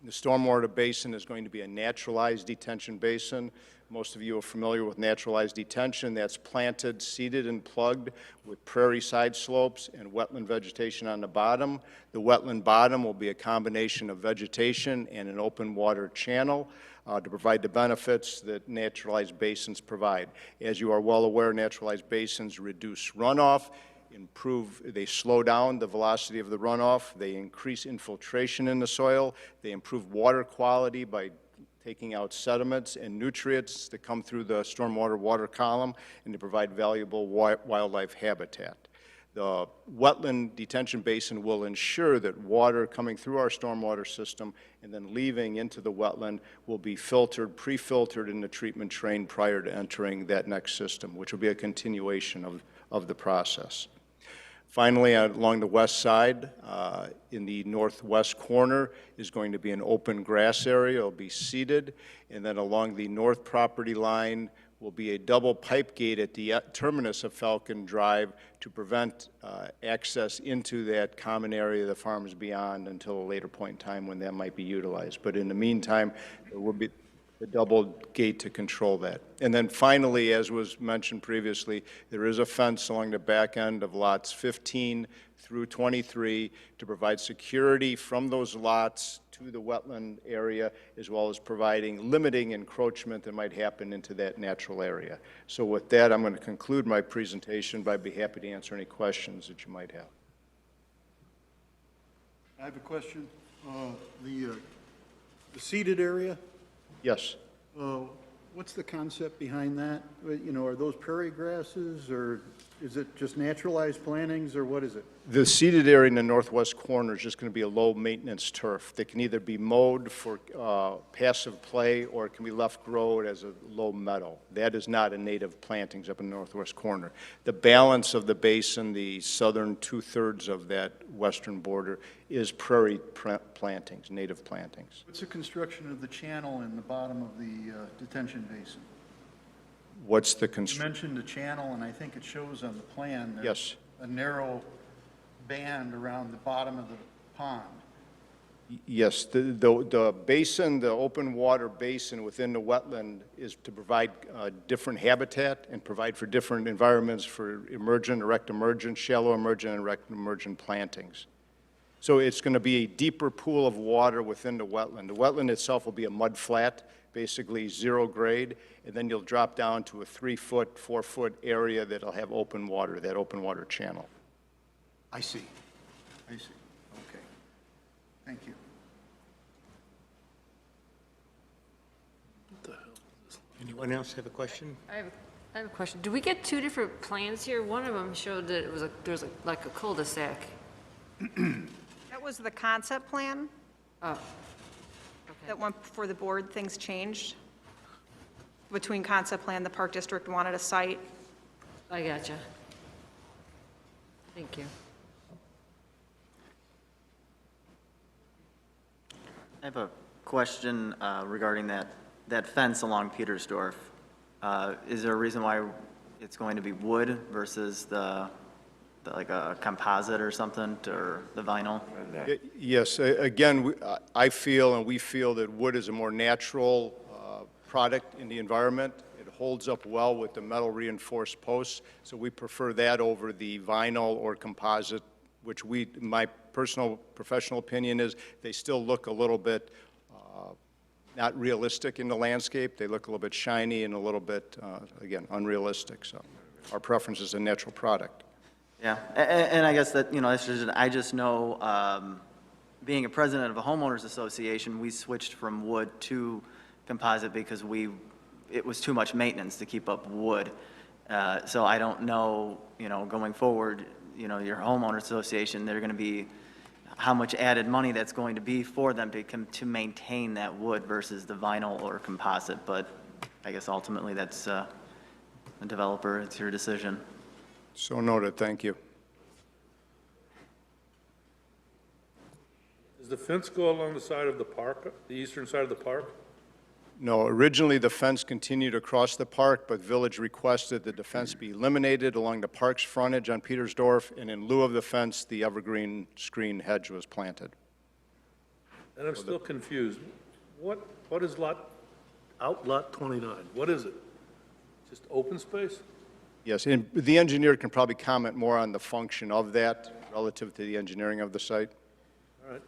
S12: The stormwater basin is going to be a naturalized detention basin. Most of you are familiar with naturalized detention. That's planted, seeded, and plugged with prairie side slopes and wetland vegetation on the bottom. The wetland bottom will be a combination of vegetation and an open water channel to provide the benefits that naturalized basins provide. As you are well aware, naturalized basins reduce runoff, they slow down the velocity of the runoff, they increase infiltration in the soil, they improve water quality by taking out sediments and nutrients that come through the stormwater water column, and to provide valuable wildlife habitat. The wetland detention basin will ensure that water coming through our stormwater system and then leaving into the wetland will be filtered, pre-filtered in the treatment train prior to entering that next system, which will be a continuation of the process. Finally, along the west side, in the northwest corner, is going to be an open grass area. It'll be seeded. And then along the north property line will be a double pipe gate at the terminus of Falcon Drive to prevent access into that common area of the farms beyond until a later point in time when that might be utilized. But in the meantime, there will be the double gate to control that. And then finally, as was mentioned previously, there is a fence along the back end of lots 15 through 23 to provide security from those lots to the wetland area, as well as limiting encroachment that might happen into that natural area. So with that, I'm going to conclude my presentation, but I'd be happy to answer any questions that you might have.
S16: I have a question. The seated area?
S12: Yes.
S16: What's the concept behind that? You know, are those prairie grasses, or is it just naturalized plantings, or what is it?
S12: The seeded area in the northwest corner is just going to be a low-maintenance turf that can either be mowed for passive play or it can be left growed as a low meadow. That is not a native plantings up in the northwest corner. The balance of the basin, the southern two-thirds of that western border, is prairie plantings, native plantings.
S16: What's the construction of the channel in the bottom of the detention basin?
S12: What's the
S16: You
S12: construction?
S16: mentioned the channel, and I think it shows on the plan. There's
S12: Yes.
S16: a narrow band around the bottom of the pond.
S12: Yes, the basin, the open water basin within the wetland is to provide different habitat and provide for different environments for emergent, erect emergent, shallow emergent, and erect emergent plantings. So it's going to be a deeper pool of water within the wetland. The wetland itself will be a mud flat, basically zero grade, and then you'll drop down to a 3-foot, 4-foot area that'll have open water, that open water channel.
S16: I see. I see. Okay. Thank you.
S1: Anyone else have a question?
S15: I have a question. Do we get two different plans here? One of them showed that it was there's like a cul-de-sac.
S20: That was the concept plan
S15: Oh,
S20: that went before the board. Things changed between concept plan, the Park District wanted a site.
S15: I gotcha. Thank you.
S3: I have a question regarding that fence along Petersdorf. Is there a reason why it's going to be wood versus like a composite or something, or the vinyl?
S12: Yes, again, I feel and we feel that wood is a more natural product in the environment. It holds up well with the metal reinforced posts, so we prefer that over the vinyl or composite, which my personal professional opinion is they still look a little bit not realistic in the landscape. They look a little bit shiny and a little bit, again, unrealistic. So our preference is a natural product.
S3: Yeah, and I guess that, that's just, I just know, being a president of a homeowners association, we switched from wood to composite because it was too much maintenance to keep up wood. So I don't know, going forward, your homeowners association, they're going to be, how much added money that's going to be for them to maintain that wood versus the vinyl or composite. But I guess ultimately that's the developer, it's your decision.
S12: So noted, thank you.
S18: Does the fence go along the side of the park, the eastern side of the park?
S12: No, originally the fence continued across the park, but Village requested that the fence be eliminated along the park's frontage on Petersdorf, and in lieu of the fence, the evergreen screen hedge was planted.
S18: And I'm still confused. What is lot 29? What is it? Just open space?
S12: Yes, and the engineer can probably comment more on the function of that relative to the engineering of the site.
S18: All right.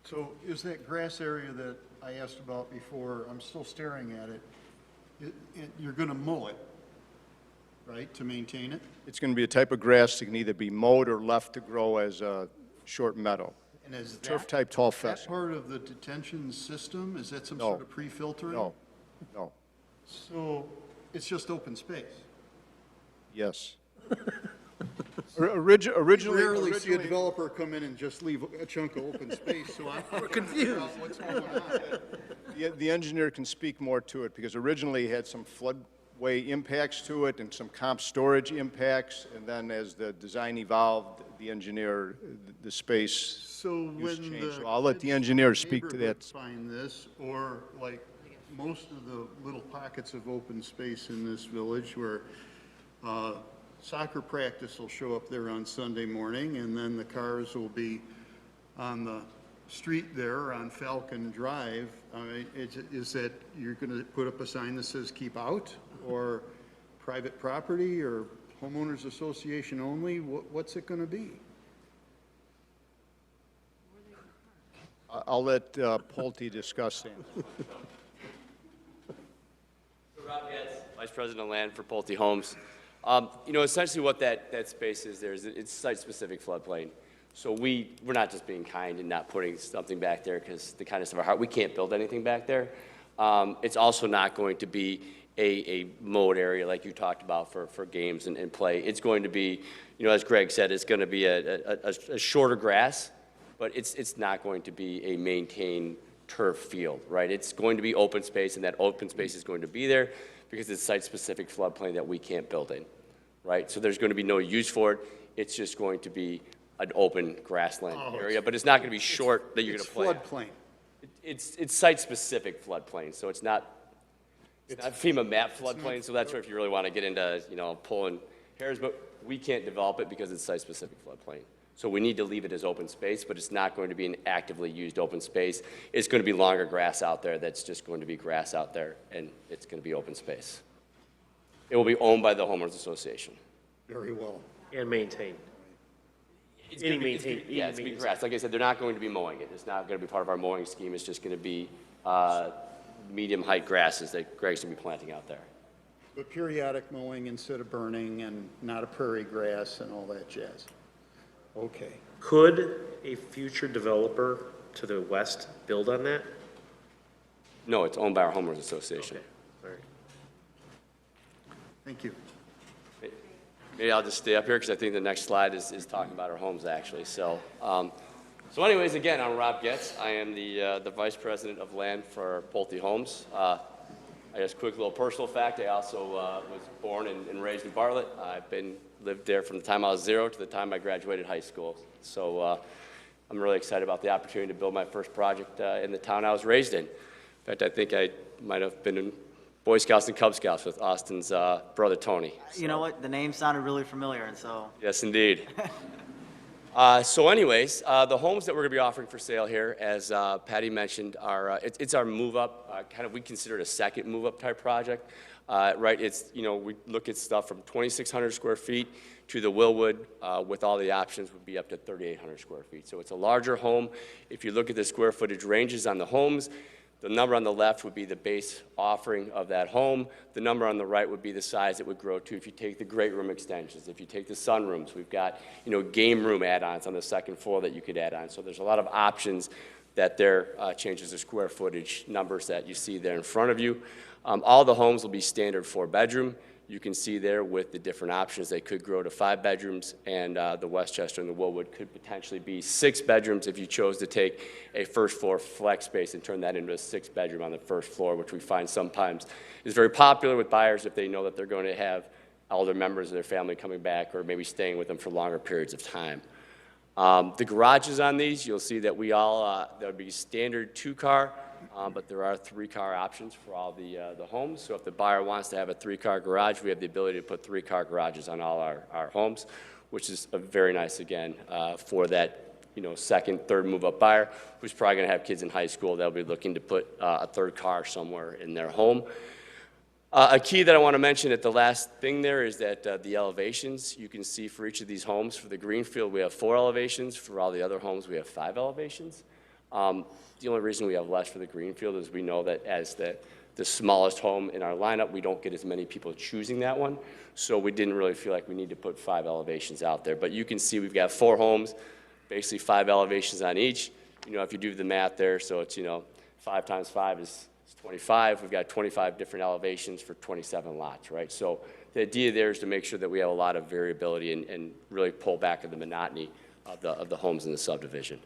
S16: So is that grass area that I asked about before, I'm still staring at it, you're going to mow it, right, to maintain it?
S12: It's going to be a type of grass that can either be mowed or left to grow as a short meadow.
S16: And is
S12: Turf-type tall
S16: that
S12: fence.
S16: part of the detention system? Is that some sort of pre-filtering?
S12: No.
S16: So it's just open space?
S12: Yes. Originally,
S16: You rarely see a developer come in and just leave a chunk of open space, so I'm confused. What's going on?
S12: The engineer can speak more to it, because originally it had some floodway impacts to it and some comp storage impacts, and then as the design evolved, the engineer, the space
S16: So
S12: use
S16: when
S12: changed.
S16: the
S12: So I'll let the engineer speak to
S16: neighborhood
S12: that.
S16: find this, or like most of the little pockets of open space in this village where soccer practice will show up there on Sunday morning, and then the cars will be on the street there on Falcon Drive. I mean, is that you're going to put up a sign that says keep out, or private property, or homeowners association only? What's it going to be?
S12: I'll let Pulte discuss that.
S13: Rob Getz, Vice President of Land for Pulte Homes. Essentially what that space is there is it's site-specific floodplain. So we're not just being kind and not putting something back there because the kindness of our heart, we can't build anything back there. It's also not going to be a mowed area like you talked about for games and play. It's going to be, as Greg said, it's going to be a shorter grass, but it's not going to be a maintained turf field, right? It's going to be open space, and that open space is going to be there because it's site-specific floodplain that we can't build in, right? So there's going to be no use for it. It's just going to be an open grassland area, but it's not going to be short that you're going to play.
S16: It's floodplain.
S13: It's site-specific floodplain, so it's not FEMA map floodplain, so that's where if you really want to get into, pulling hairs, but we can't develop it because it's site-specific floodplain. So we need to leave it as open space, but it's not going to be an actively used open space. It's going to be longer grass out there that's just going to be grass out there, and it's going to be open space. It will be owned by the homeowners association.
S16: Very well.
S7: And maintained.
S13: It's going to be maintained. Yeah, it's going to be grass. Like I said, they're not going to be mowing it. It's not going to be part of our mowing scheme. It's just going to be medium-height grasses that Greg's going to be planting out there.
S16: But periodic mowing instead of burning, and not a prairie grass and all that jazz. Okay.
S7: Could a future developer to the west build on that?
S13: No, it's owned by our homeowners association.
S7: Okay. All right.
S16: Thank you.
S13: Maybe I'll just stay up here because I think the next slide is talking about our homes, actually. So anyways, again, I'm Rob Getz. I am the Vice President of Land for Pulte Homes. I guess quick little personal fact, I also was born and raised in Bartlett. I've been lived there from the time I was 0 to the time I graduated high school. So I'm really excited about the opportunity to build my first project in the town I was raised in. In fact, I think I might have been in Boy Scouts and Cub Scouts with Austin's brother Tony.
S3: You know what? The name sounded really familiar, and so.
S13: Yes, indeed. So anyways, the homes that we're going to be offering for sale here, as Patty mentioned, are it's our move-up, kind of we consider it a second move-up type project. Right, it's, you know, we look at stuff from 2,600 square feet to the Willwood with all the options would be up to 3,800 square feet. So it's a larger home. If you look at the square footage ranges on the homes, the number on the left would be the base offering of that home. The number on the right would be the size it would grow to if you take the great room extensions, if you take the sunrooms. We've got, you know, game room add-ons on the second floor that you could add on. So there's a lot of options that there changes the square footage numbers that you see there in front of you. All the homes will be standard 4-bedroom. You can see there with the different options, they could grow to 5 bedrooms, and the Westchester and the Willwood could potentially be 6 bedrooms if you chose to take a first floor flex space and turn that into a 6th bedroom on the first floor, which we find sometimes is very popular with buyers if they know that they're going to have elder members of their family coming back or maybe staying with them for longer periods of time. The garages on these, you'll see that we all, there would be standard 2-car, but there are 3-car options for all the homes. So if the buyer wants to have a 3-car garage, we have the ability to put 3-car garages on all our homes, which is a very nice, again, for that, you know, second, third move-up buyer who's probably going to have kids in high school. They'll be looking to put a 3rd car somewhere in their home. A key that I want to mention at the last thing there is that the elevations, you can see for each of these homes, for the Greenfield, we have 4 elevations. For all the other homes, we have 5 elevations. The only reason we have less for the Greenfield is we know that as the smallest home in our lineup, we don't get as many people choosing that one. So we didn't really feel like we need to put 5 elevations out there. But you can see we've got 4 homes, basically 5 elevations on each. You know, if you do the math there, so it's, you know, 5 times 5 is 25. We've got 25 different elevations for 27 lots, right? So the idea there is to make sure that we have a lot of variability and really pull back on the monotony of the homes in the subdivision.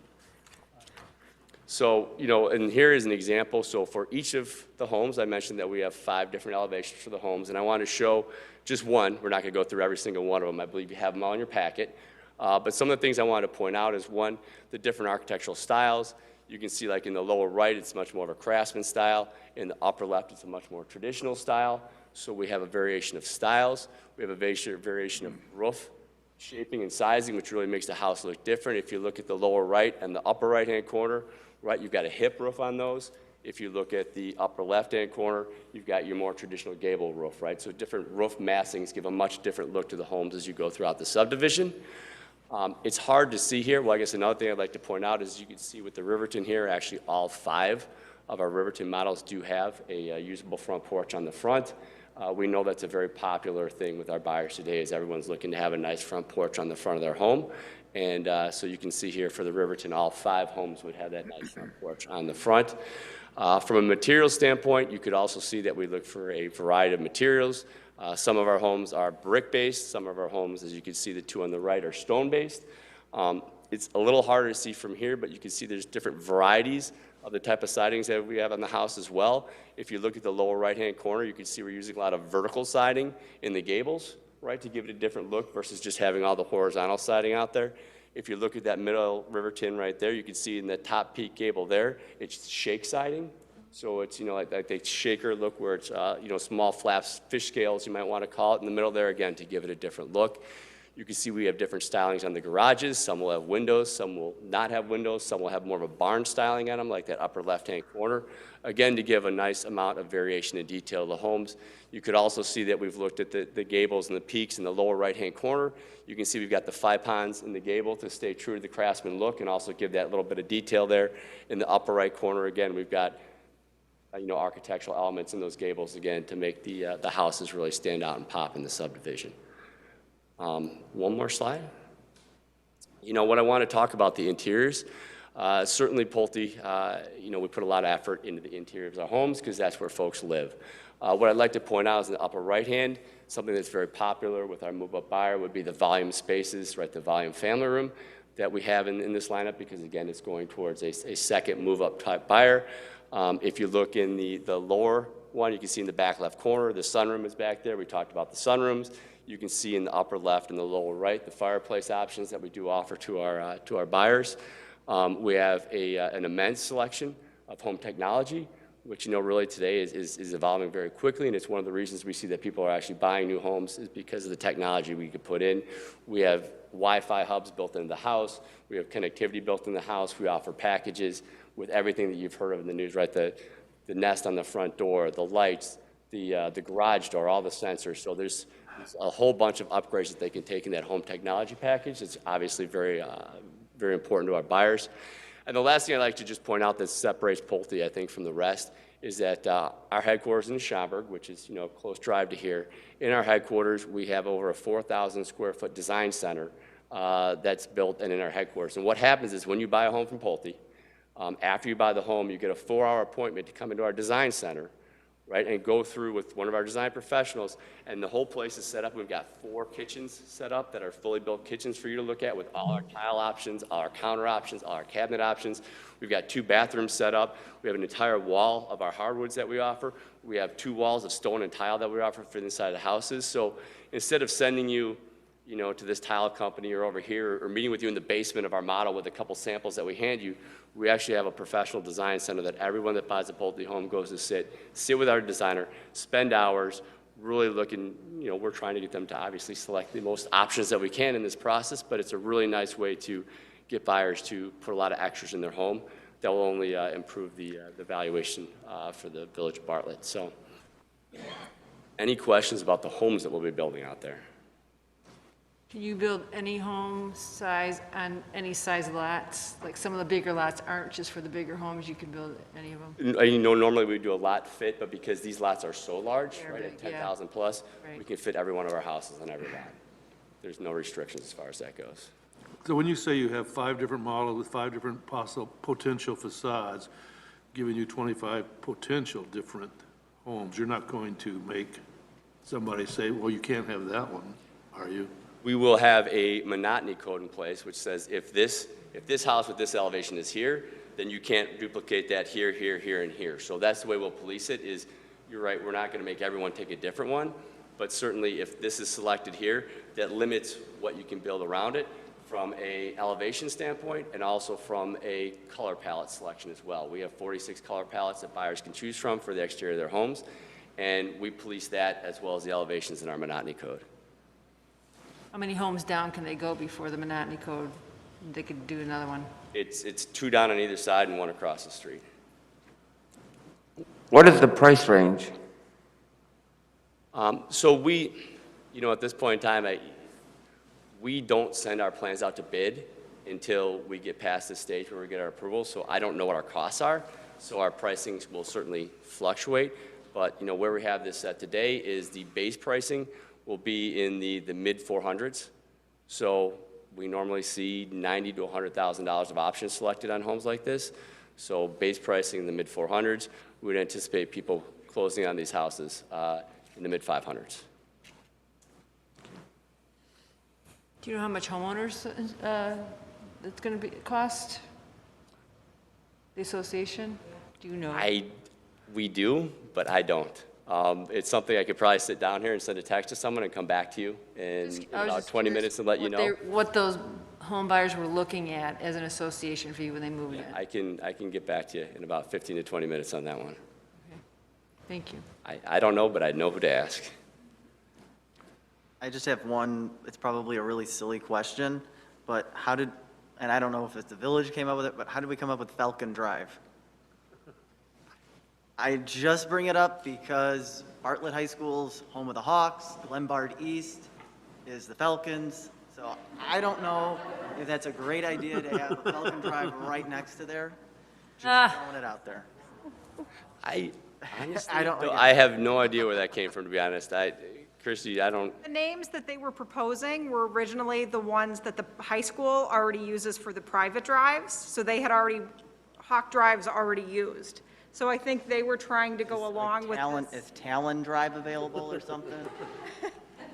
S13: So, you know, and here is an example. So for each of the homes, I mentioned that we have 5 different elevations for the homes, and I want to show just one. We're not going to go through every single one of them. I believe you have them all in your packet. But some of the things I want to point out is, one, the different architectural styles. You can see, like in the lower right, it's much more of a craftsman style. In the upper left, it's a much more traditional style. So we have a variation of styles. We have a variation of roof shaping and sizing, which really makes the house look different. If you look at the lower right and the upper right-hand corner, right, you've got a hip roof on those. If you look at the upper left-hand corner, you've got your more traditional gable roof, right? So different roof massings give a much different look to the homes as you go throughout the subdivision. It's hard to see here. Well, I guess another thing I'd like to point out is you can see with the Riverton here, actually all 5 of our Riverton models do have a usable front porch on the front. We know that's a very popular thing with our buyers today, is everyone's looking to have a nice front porch on the front of their home. And so you can see here for the Riverton, all 5 homes would have that nice front porch on the front. From a material standpoint, you could also see that we look for a variety of materials. Some of our homes are brick-based. Some of our homes, as you can see, the 2 on the right are stone-based. It's a little harder to see from here, but you can see there's different varieties of the type of sidings that we have on the house as well. If you look at the lower right-hand corner, you can see we're using a lot of vertical siding in the gables, right, to give it a different look versus just having all the horizontal siding out there. If you look at that middle Riverton right there, you can see in the top peak gable there, it's shake siding. So it's, you know, like the shaker look where it's, you know, small flaps, fish scales, you might want to call it, in the middle there, again, to give it a different look. You can see we have different stylings on the garages. Some will have windows, some will not have windows, some will have more of a barn styling on them, like that upper left-hand corner. Again, to give a nice amount of variation and detail to the homes. You could also see that we've looked at the gables and the peaks in the lower right-hand corner. You can see we've got the 5 ponds in the gable to stay true to the craftsman look and also give that little bit of detail there. In the upper right corner, again, we've got you know, architectural elements in those gables, again, to make the houses really stand out and pop in the subdivision. One more slide. You know, what I want to talk about the interiors. Certainly Pulte, you know, we put a lot of effort into the interior of our homes because that's where folks live. What I'd like to point out is in the upper right hand, something that's very popular with our move-up buyer would be the volume spaces, right, the volume family room that we have in this lineup, because again, it's going towards a second move-up type buyer. If you look in the lower one, you can see in the back left corner, the sunroom is back there. We talked about the sunrooms. You can see in the upper left and the lower right the fireplace options that we do offer to our buyers. We have an immense selection of home technology, which, you know, really today is evolving very quickly, and it's one of the reasons we see that people are actually buying new homes is because of the technology we could put in. We have Wi-Fi hubs built into the house. We have connectivity built in the house. We offer packages with everything that you've heard of in the news, right? The Nest on the front door, the lights, the garage door, all the sensors. So there's a whole bunch of upgrades that they can take in that home technology package. It's obviously very important to our buyers. And the last thing I'd like to just point out that separates Pulte, I think, from the rest is that our headquarters in Schaumburg, which is, you know, a close drive to here, in our headquarters, we have over a 4,000 square foot design center that's built in our headquarters. And what happens is when you buy a home from Pulte, after you buy the home, you get a 4-hour appointment to come into our design center, right, and go through with one of our design professionals, and the whole place is set up. We've got 4 kitchens set up that are fully built kitchens for you to look at with all our tile options, all our counter options, all our cabinet options. We've got 2 bathrooms set up. We have an entire wall of our hardwoods that we offer. We have 2 walls of stone and tile that we offer for the inside of the houses. So instead of sending you, you know, to this tile company or over here, or meeting with you in the basement of our model with a couple samples that we hand you, we actually have a professional design center that everyone that buys a Pulte home goes to sit with our designer, spend hours, really looking, you know, we're trying to get them to obviously select the most options that we can in this process, but it's a really nice way to get buyers to put a lot of extras in their home that will only improve the valuation for the Village of Bartlett. So, any questions about the homes that we'll be building out there?
S15: Can you build any home size on any size lots? Like some of the bigger lots aren't just for the bigger homes, you can build any of them?
S13: You know, normally we do a lot fit, but because these lots are so large,
S15: They're
S13: right,
S15: big,
S13: at 10,000 plus,
S15: Right.
S13: we can fit every one of our houses on every lot. There's no restrictions as far as that goes.
S18: So when you say you have 5 different models with 5 different possible potential facades, giving you 25 potential different homes, you're not going to make somebody say, well, you can't have that one, are you?
S13: We will have a monotony code in place, which says if this house with this elevation is here, then you can't duplicate that here, here, here, and here. So that's the way we'll police it is, you're right, we're not going to make everyone take a different one, but certainly if this is selected here, that limits what you can build around it from a elevation standpoint and also from a color palette selection as well. We have 46 color palettes that buyers can choose from for the exterior of their homes, and we police that as well as the elevations in our monotony code.
S15: How many homes down can they go before the monotony code, they could do another one?
S13: It's 2 down on either side and 1 across the street.
S2: What is the price range?
S13: So we, you know, at this point in time, we don't send our plans out to bid until we get past this stage where we get our approval, so I don't know what our costs are, so our pricing will certainly fluctuate, but, you know, where we have this at today is the base pricing will be in the mid-400s. So we normally see $90,000 to $100,000 of options selected on homes like this. So base pricing in the mid-400s. We would anticipate people closing on these houses in the mid-500s.
S15: Do you know how much homeowners it's going to be cost? The association? Do you know?
S13: We do, but I don't. It's something I could probably sit down here and send a text to someone and come back to you in about 20 minutes and let you know.
S15: What those home buyers were looking at as an association fee when they moved in.
S13: I can get back to you in about 15 to 20 minutes on that one.
S15: Okay. Thank you.
S13: I don't know, but I know who to ask.
S3: I just have one, it's probably a really silly question, but and I don't know if it's the village came up with it, but how did we come up with Falcon Drive? I just bring it up because Bartlett High School's home of the Hawks, Glenbard East is the Falcons, so I don't know if that's a great idea to have a Falcon Drive right next to there. Just throwing it out there.
S13: Honestly,
S3: I
S13: I have no idea where that came from, to be honest. Christy, I don't.
S20: The names that they were proposing were originally the ones that the high school already uses for the private drives. So they had Hawk Drives already used. So I think they were trying to go along with this.
S3: Is Talon Drive available or something?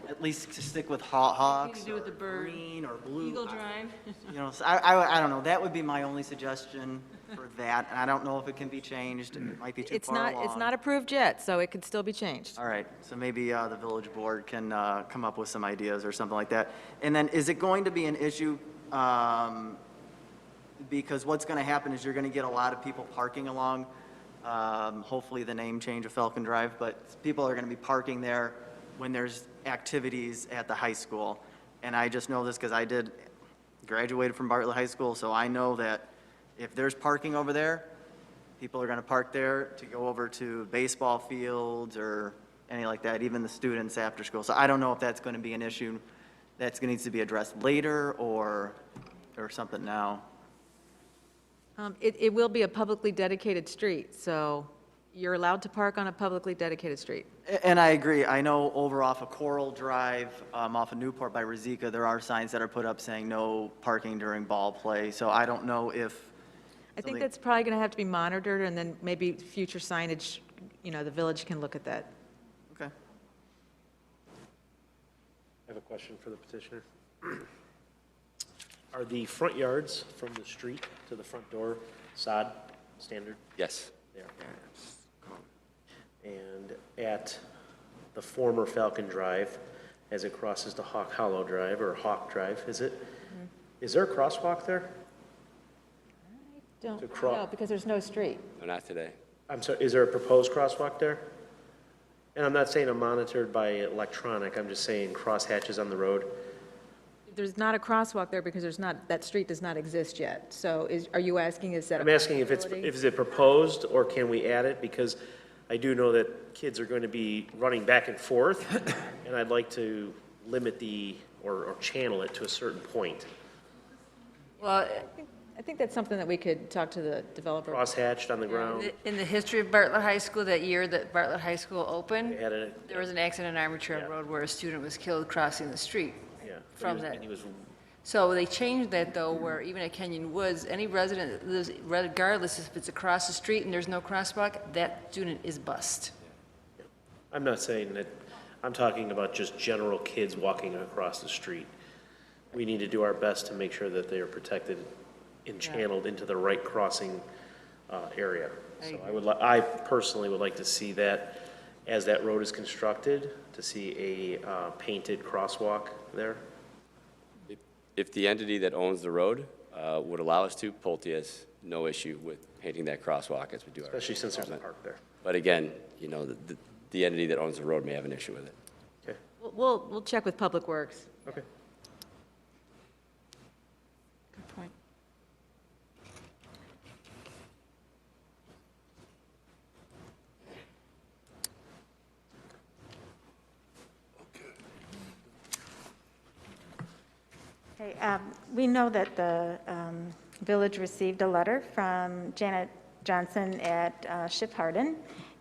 S3: at least to stick with hawks,
S15: to do with the bird.
S3: green or blue.
S15: Eagle Drive.
S3: You know, so I don't know, that would be my only suggestion for that, and I don't know if it can be changed, it might be too
S8: It's
S3: far
S8: not,
S3: along.
S8: it's not approved yet, so it could still be changed.
S3: All right, so maybe the village board can come up with some ideas or something like that. And then, is it going to be an issue, because what's going to happen is you're going to get a lot of people parking along, hopefully the name change of Falcon Drive, but people are going to be parking there when there's activities at the high school. And I just know this because I graduated from Bartlett High School, so I know that if there's parking over there, people are going to park there to go over to baseball fields or any like that, even the students after school. So I don't know if that's going to be an issue that needs to be addressed later or something now.
S8: It will be a publicly dedicated street, so you're allowed to park on a publicly dedicated street.
S3: And I agree. I know over off of Coral Drive, off of Newport by Rosika, there are signs that are put up saying no parking during ball play. So I don't know if.
S8: I think that's probably going to have to be monitored, and then maybe future signage, you know, the village can look at that.
S3: Okay.
S7: I have a question for the petitioner. Are the front yards from the street to the front door sod standard?
S13: Yes.
S7: They are. And at the former Falcon Drive, as it crosses to Hawk Hollow Drive, or Hawk Drive, is it? Is there a crosswalk there?
S8: Don't,
S7: To
S8: no, because there's no street.
S13: No, not today.
S7: I'm sorry, is there a proposed crosswalk there? And I'm not saying I'm monitored by electronic, I'm just saying crosshatches on the road.
S8: There's not a crosswalk there because that street does not exist yet. So are you asking, is that a
S7: I'm asking if
S8: possibility?
S7: is it proposed, or can we add it? Because I do know that kids are going to be running back and forth, and I'd like to limit or channel it to a certain point.
S15: Well, I think that's something that we could talk to the developer.
S7: Crosshatched on the ground.
S15: In the history of Bartlett High School, that year that Bartlett High School opened,
S7: Had a,
S15: there was an accident on Army Trail Road where a student was killed crossing the street
S7: yeah.
S15: from that.
S7: And he was,
S15: So they changed that, though, where even at Kenyon Woods, any resident that lives, regardless if it's across the street and there's no crosswalk, that student is bused.
S7: I'm not saying that, I'm talking about just general kids walking across the street. We need to do our best to make sure that they are protected and channeled into the right crossing area. So I personally would like to see that, as that road is constructed, to see a painted crosswalk there.
S13: If the entity that owns the road would allow us to, Pulte has no issue with painting that crosswalk as we do our.
S7: Especially since there's a park there.
S13: But again, you know, the entity that owns the road may have an issue with it.
S7: Okay.
S8: We'll check with Public Works.
S7: Okay.
S15: Good point.
S9: Okay, we know that the village received a letter from Janet Johnson at Schiff Hardin,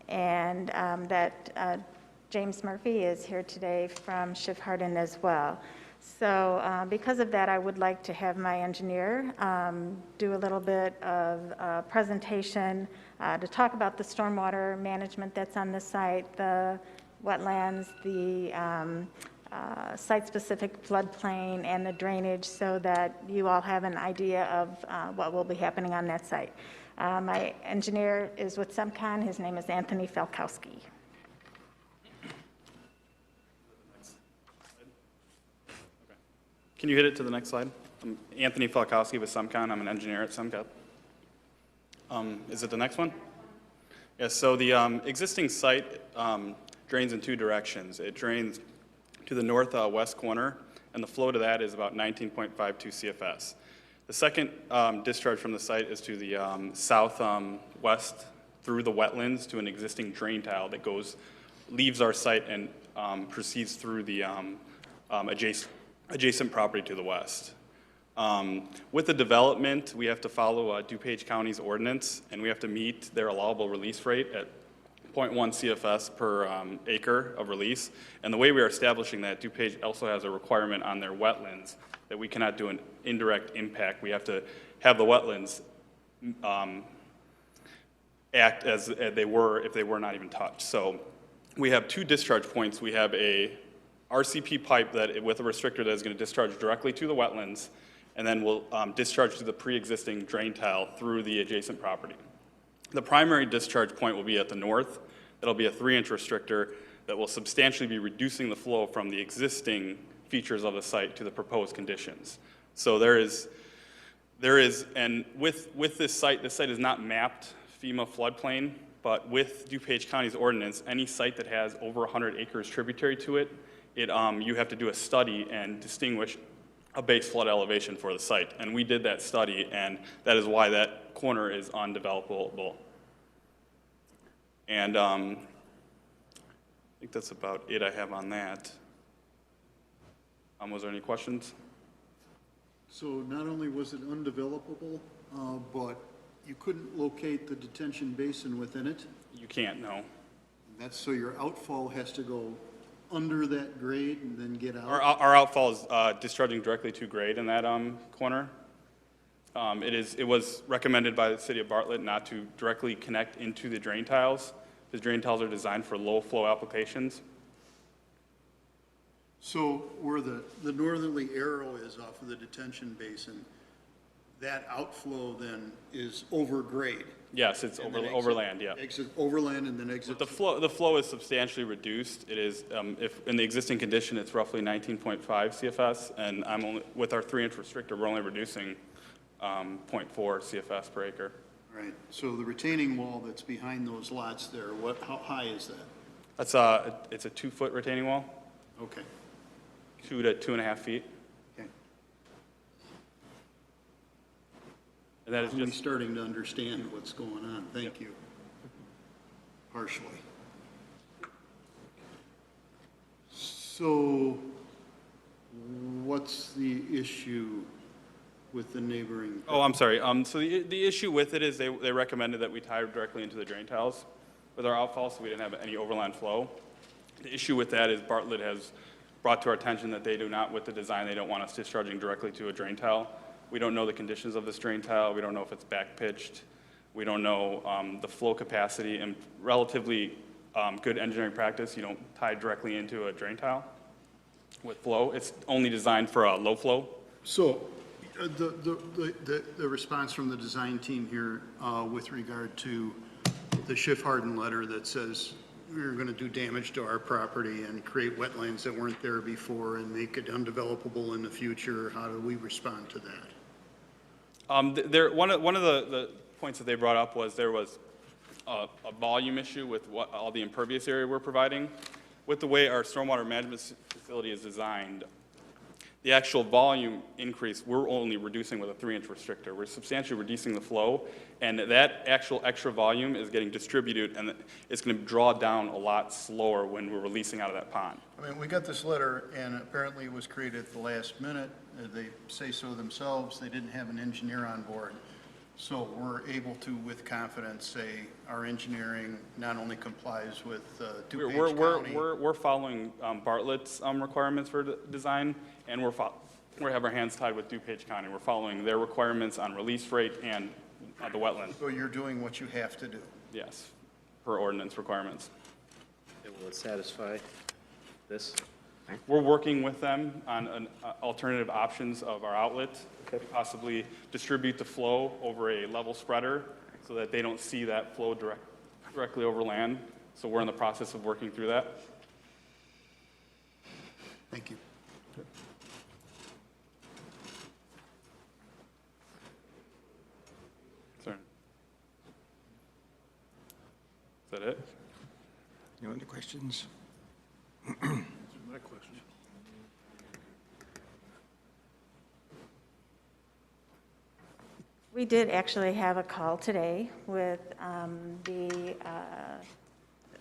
S9: and that James Murphy is here today from Schiff Hardin as well. So because of that, I would like to have my engineer do a little bit of presentation to talk about the stormwater management that's on the site, the wetlands, the site-specific floodplain, and the drainage, so that you all have an idea of what will be happening on that site. My engineer is with SEMCON. His name is Anthony Falkowski.
S10: Can you hit it to the next slide? I'm Anthony Falkowski with SEMCON. I'm an engineer at SEMCON. Is it the next one? Yes, so the existing site drains in two directions. It drains to the northwest corner, and the flow to that is about 19.52 CFS. The second discharge from the site is to the southwest through the wetlands to an existing drain tile that leaves our site and proceeds through the adjacent property to the west. With the development, we have to follow DuPage County's ordinance, and we have to meet their allowable release rate at 0.1 CFS per acre of release. And the way we are establishing that, DuPage also has a requirement on their wetlands that we cannot do an indirect impact. We have to have the wetlands act as they were if they were not even touched. So we have two discharge points. We have RCP pipe with a restrictor that is going to discharge directly to the wetlands, and then will discharge to the pre-existing drain tile through the adjacent property. The primary discharge point will be at the north. That'll be a 3-inch restrictor that will substantially be reducing the flow from the existing features of the site to the proposed conditions. So there is, and with this site is not mapped FEMA floodplain, but with DuPage County's ordinance, any site that has over 100 acres tributary to it, you have to do a study and distinguish a base flood elevation for the site. And we did that study, and that is why that corner is undevelopable. And I think that's about it I have on that. Was there any questions?
S16: So not only was it undevelopable, but you couldn't locate the detention basin within it?
S10: You can't, no.
S16: That's so your outfall has to go under that grade and then get out?
S10: Our outfall is discharging directly to grade in that corner. It was recommended by the city of Bartlett not to directly connect into the drain tiles. The drain tiles are designed for low flow applications.
S16: So where the northerly arrow is off of the detention basin, that outflow then is over grade?
S10: Yes, it's overland, yeah.
S16: Exit overland and then exit.
S10: The flow is substantially reduced. It is, if in the existing condition, it's roughly 19.5 CFS, and with our 3-inch restrictor, we're only reducing 0.4 CFS per acre.
S16: All right, so the retaining wall that's behind those lots there, how high is that?
S10: It's a 2-foot retaining wall.
S16: Okay.
S10: 2 to 2.5 feet.
S16: Okay.
S10: And that is
S16: I'm
S10: just
S16: starting to understand what's going on. Thank you. Partially. So what's the issue with the neighboring?
S10: Oh, I'm sorry. So the issue with it is they recommended that we tie directly into the drain tiles with our outfall, so we didn't have any overland flow. The issue with that is Bartlett has brought to our attention that they do not, with the design, they don't want us discharging directly to a drain tile. We don't know the conditions of this drain tile. We don't know if it's back pitched. We don't know the flow capacity, and relatively good engineering practice, you don't tie directly into a drain tile with flow. It's only designed for a low flow.
S16: So the response from the design team here with regard to the Schiff-Harden letter that says we're going to do damage to our property and create wetlands that weren't there before and make it undevelopable in the future, how do we respond to that?
S10: One of the points that they brought up was there was a volume issue with all the impervious area we're providing. With the way our stormwater management facility is designed, the actual volume increase, we're only reducing with a 3-inch restrictor. We're substantially reducing the flow, and that actual extra volume is getting distributed, and it's going to draw down a lot slower when we're releasing out of that pond.
S16: I mean, we got this letter, and apparently it was created at the last minute. They say so themselves. They didn't have an engineer on board. So we're able to, with confidence, say our engineering not only complies with DuPage County.
S10: We're following Bartlett's requirements for design, and we have our hands tied with DuPage County. We're following their requirements on release rate and the wetland.
S16: So you're doing what you have to do?
S10: Yes, per ordinance requirements.
S7: And will it satisfy this?
S10: We're working with them on alternative options of our outlet, possibly distribute the flow over a level spreader so that they don't see that flow directly over land. So we're in the process of working through that.
S16: Thank you.
S10: Sorry. Is that it?
S1: No other questions?
S18: My question.
S9: We did actually have a call today with the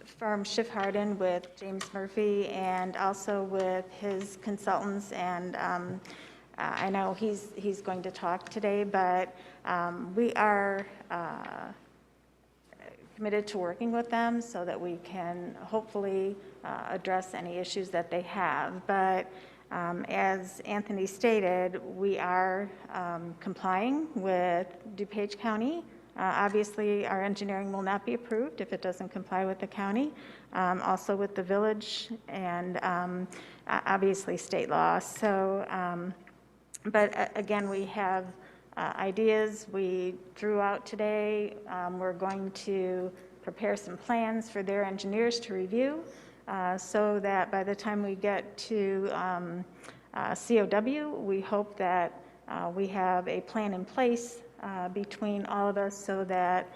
S9: firm Schiff-Harden with James Murphy and also with his consultants, and I know he's going to talk today, but we are committed to working with them so that we can hopefully address any issues that they have. But as Anthony stated, we are complying with DuPage County Obviously, our engineering will not be approved if it doesn't comply with the county, also with the village, and obviously state law. So, but again, we have ideas we drew out today. We're going to prepare some plans for their engineers to review so that by the time we get to COW, we hope that we have a plan in place between all of us so that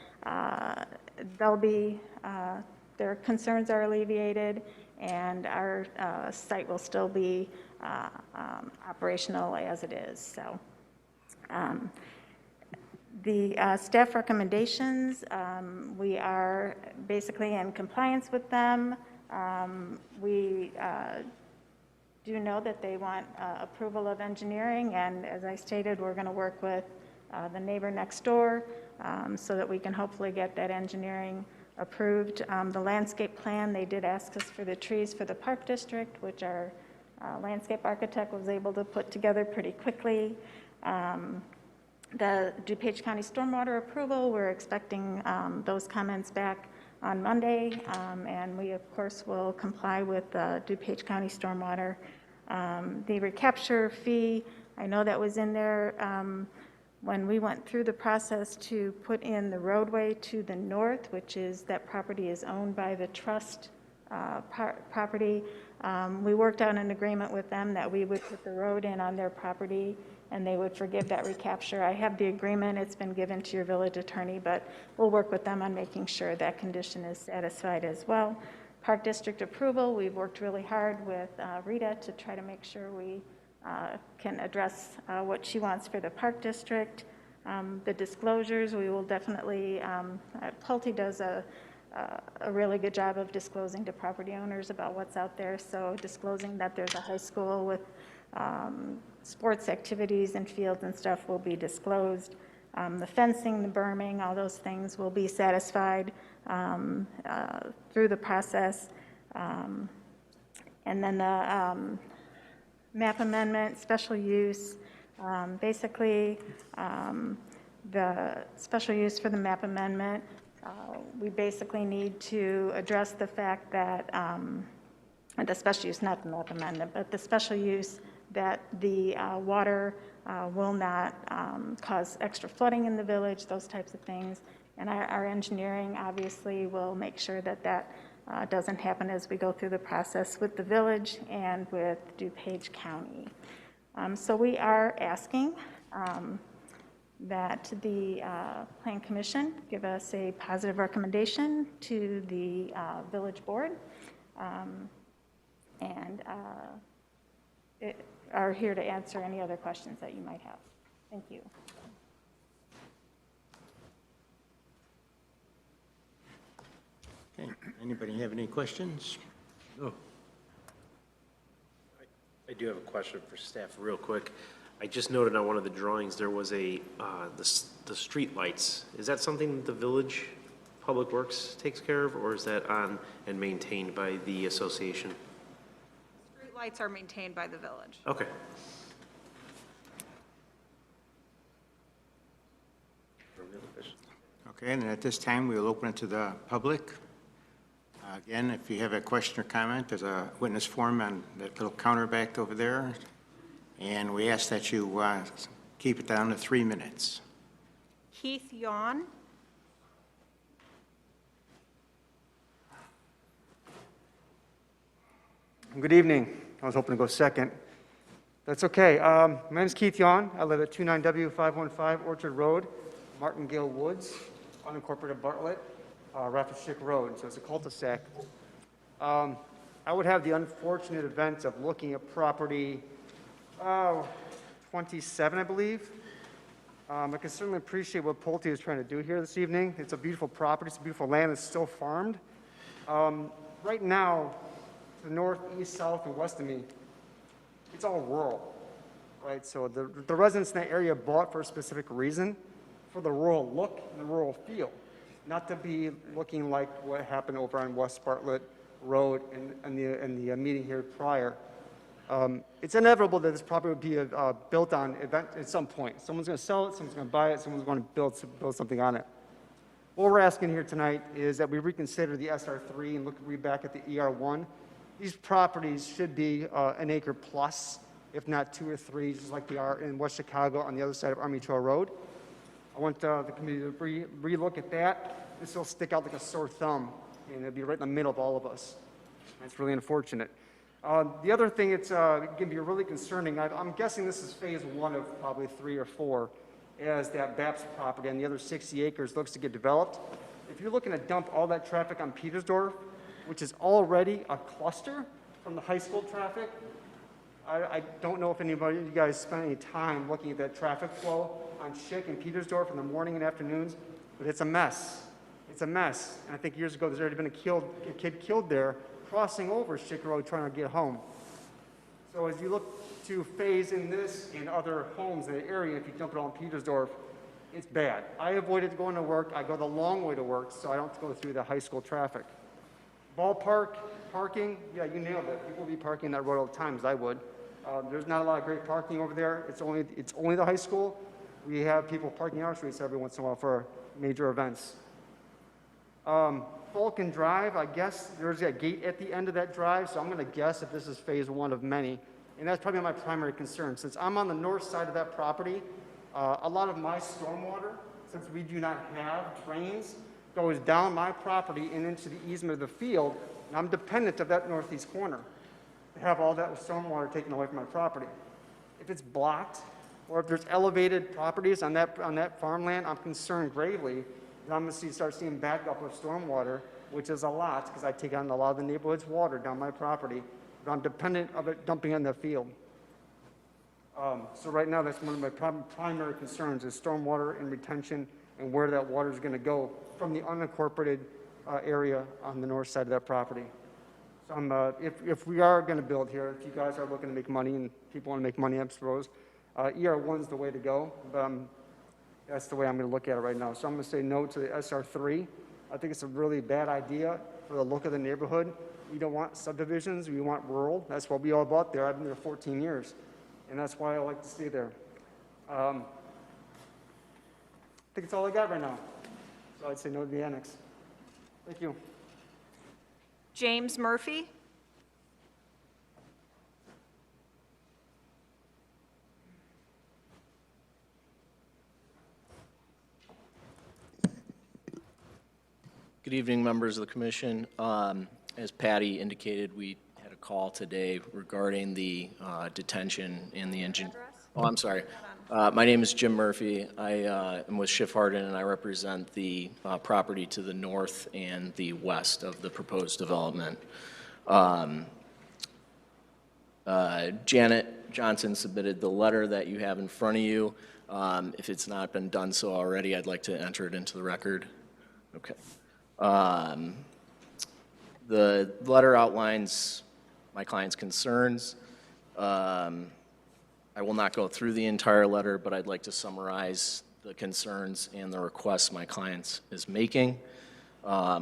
S9: they'll be, their concerns are alleviated and our site will still be operational as it is. So the staff recommendations, we are basically in compliance with them. We do know that they want approval of engineering, and as I stated, we're going to work with the neighbor next door so that we can hopefully get that engineering approved. The landscape plan, they did ask us for the trees for the park district, which our landscape architect was able to put together pretty quickly. The DuPage County stormwater approval, we're expecting those comments back on Monday, and we of course will comply with DuPage County stormwater. The recapture fee, I know that was in there when we went through the process to put in the roadway to the north, which is that property is owned by the trust property. We worked out an agreement with them that we would put the road in on their property and they would forgive that recapture. I have the agreement, it's been given to your village attorney, but we'll work with them on making sure that condition is satisfied as well. Park district approval, we've worked really hard with Rita to try to make sure we can address what she wants for the park district. The disclosures, we will definitely, Pulte does a really good job of disclosing to property owners about what's out there. So disclosing that there's a high school with sports activities and fields and stuff will be disclosed. The fencing, the berming, all those things will be satisfied through the process. And then the map amendment, special use, basically the special use for the map amendment, we basically need to address the fact that the special use, not the map amendment, but the special use that the water will not cause extra flooding in the village, those types of things. And our engineering obviously will make sure that that doesn't happen as we go through the process with the village and with DuPage County. So we are asking that the Plan Commission give us a positive recommendation to the village board, and are here to answer any other questions that you might have. Thank you.
S1: Okay, anybody have any questions?
S18: No.
S7: I do have a question for staff real quick. I just noted on one of the drawings, there was the street lights. Is that something the village Public Works takes care of, or is that on and maintained by the association?
S20: Street lights are maintained by the village.
S7: Okay.
S1: Okay, and at this time, we'll open it to the public. Again, if you have a question or comment, there's a witness form on that little counter back over there. And we ask that you keep it down to 3 minutes.
S20: Keith Yawn.
S14: Good evening. I was hoping to go second. That's okay. My name is Keith Yawn. I live at 29W515 Orchard Road, Martingale Woods, unincorporated Bartlett, Rapid Stick Road. So it's a cul-de-sac. I would have the unfortunate event of looking at property 27, I believe. I can certainly appreciate what Pulte is trying to do here this evening. It's a beautiful property. It's a beautiful land. It's still farmed. Right now, to the north, east, south, and west of me, it's all rural, right? So the residents in that area bought for a specific reason, for the rural look and the rural feel, not to be looking like what happened over on West Bartlett Road in the meeting here prior. It's inevitable that this property would be built on event at some point. Someone's going to sell it, someone's going to buy it, someone's going to build something on it. What we're asking here tonight is that we reconsider the SR3 and read back at the ER1. These properties should be an acre plus, if not 2 or 3, just like they are in West Chicago on the other side of Army Trail Road. I want the committee to re-look at that. This will stick out like a sore thumb, and it'll be right in the middle of all of us. That's really unfortunate. The other thing it's going to be really concerning, I'm guessing this is phase 1 of probably 3 or 4, as that BAPS property and the other 60 acres looks to get developed. If you're looking to dump all that traffic on Petersdorf, which is already a cluster from the high school traffic, I don't know if anybody, you guys spent any time looking at that traffic flow on Schick and Petersdorf in the morning and afternoons, but it's a mess. It's a mess. And I think years ago there's already been a kid killed there crossing over Schick Road trying to get home. So as you look to phase in this in other homes in the area, if you dump it all in Petersdorf, it's bad. I avoided going to work. I go the long way to work, so I don't have to go through the high school traffic. Ballpark, parking, yeah, you nailed it. People will be parking that road all the time, as I would. There's not a lot of great parking over there. It's only the high school. We have people parking our streets every once in a while for major events. Falcon Drive, I guess there's a gate at the end of that drive, so I'm going to guess if this is phase 1 of many. And that's probably my primary concern. Since I'm on the north side of that property, a lot of my stormwater, since we do not have drains, goes down my property and into the easement of the field, and I'm dependent of that northeast corner to have all that stormwater taken away from my property. If it's blocked, or if there's elevated properties on that farmland, I'm concerned gravely that I'm going to start seeing backup of stormwater, which is a lot, because I take on a lot of the neighborhood's water down my property, but I'm dependent of it dumping in the field. So right now, that's one of my primary concerns is stormwater and retention and where that water is going to go from the unincorporated area on the north side of that property. So if we are going to build here, if you guys are looking to make money and people want to make money, I suppose, ER1 is the way to go, but that's the way I'm going to look at it right now. So I'm going to say no to the SR3. I think it's a really bad idea for the look of the neighborhood. We don't want subdivisions. We want rural. That's what we all bought there. I've been there 14 years, and that's why I like to stay there. I think it's all I got right now. So I'd say no to the annex. Thank you.
S20: James Murphy.
S5: Good evening, members of the commission. As Patty indicated, we had a call today regarding the detention in the engine. Oh, I'm sorry. My name is Jim Murphy. I am with Schiff Harden, and I represent the property to the north and the west of the proposed development. Janet Johnson submitted the letter that you have in front of you. If it's not been done so already, I'd like to enter it into the record. Okay. The letter outlines my client's concerns. I will not go through the entire letter, but I'd like to summarize the concerns and the requests my client is making.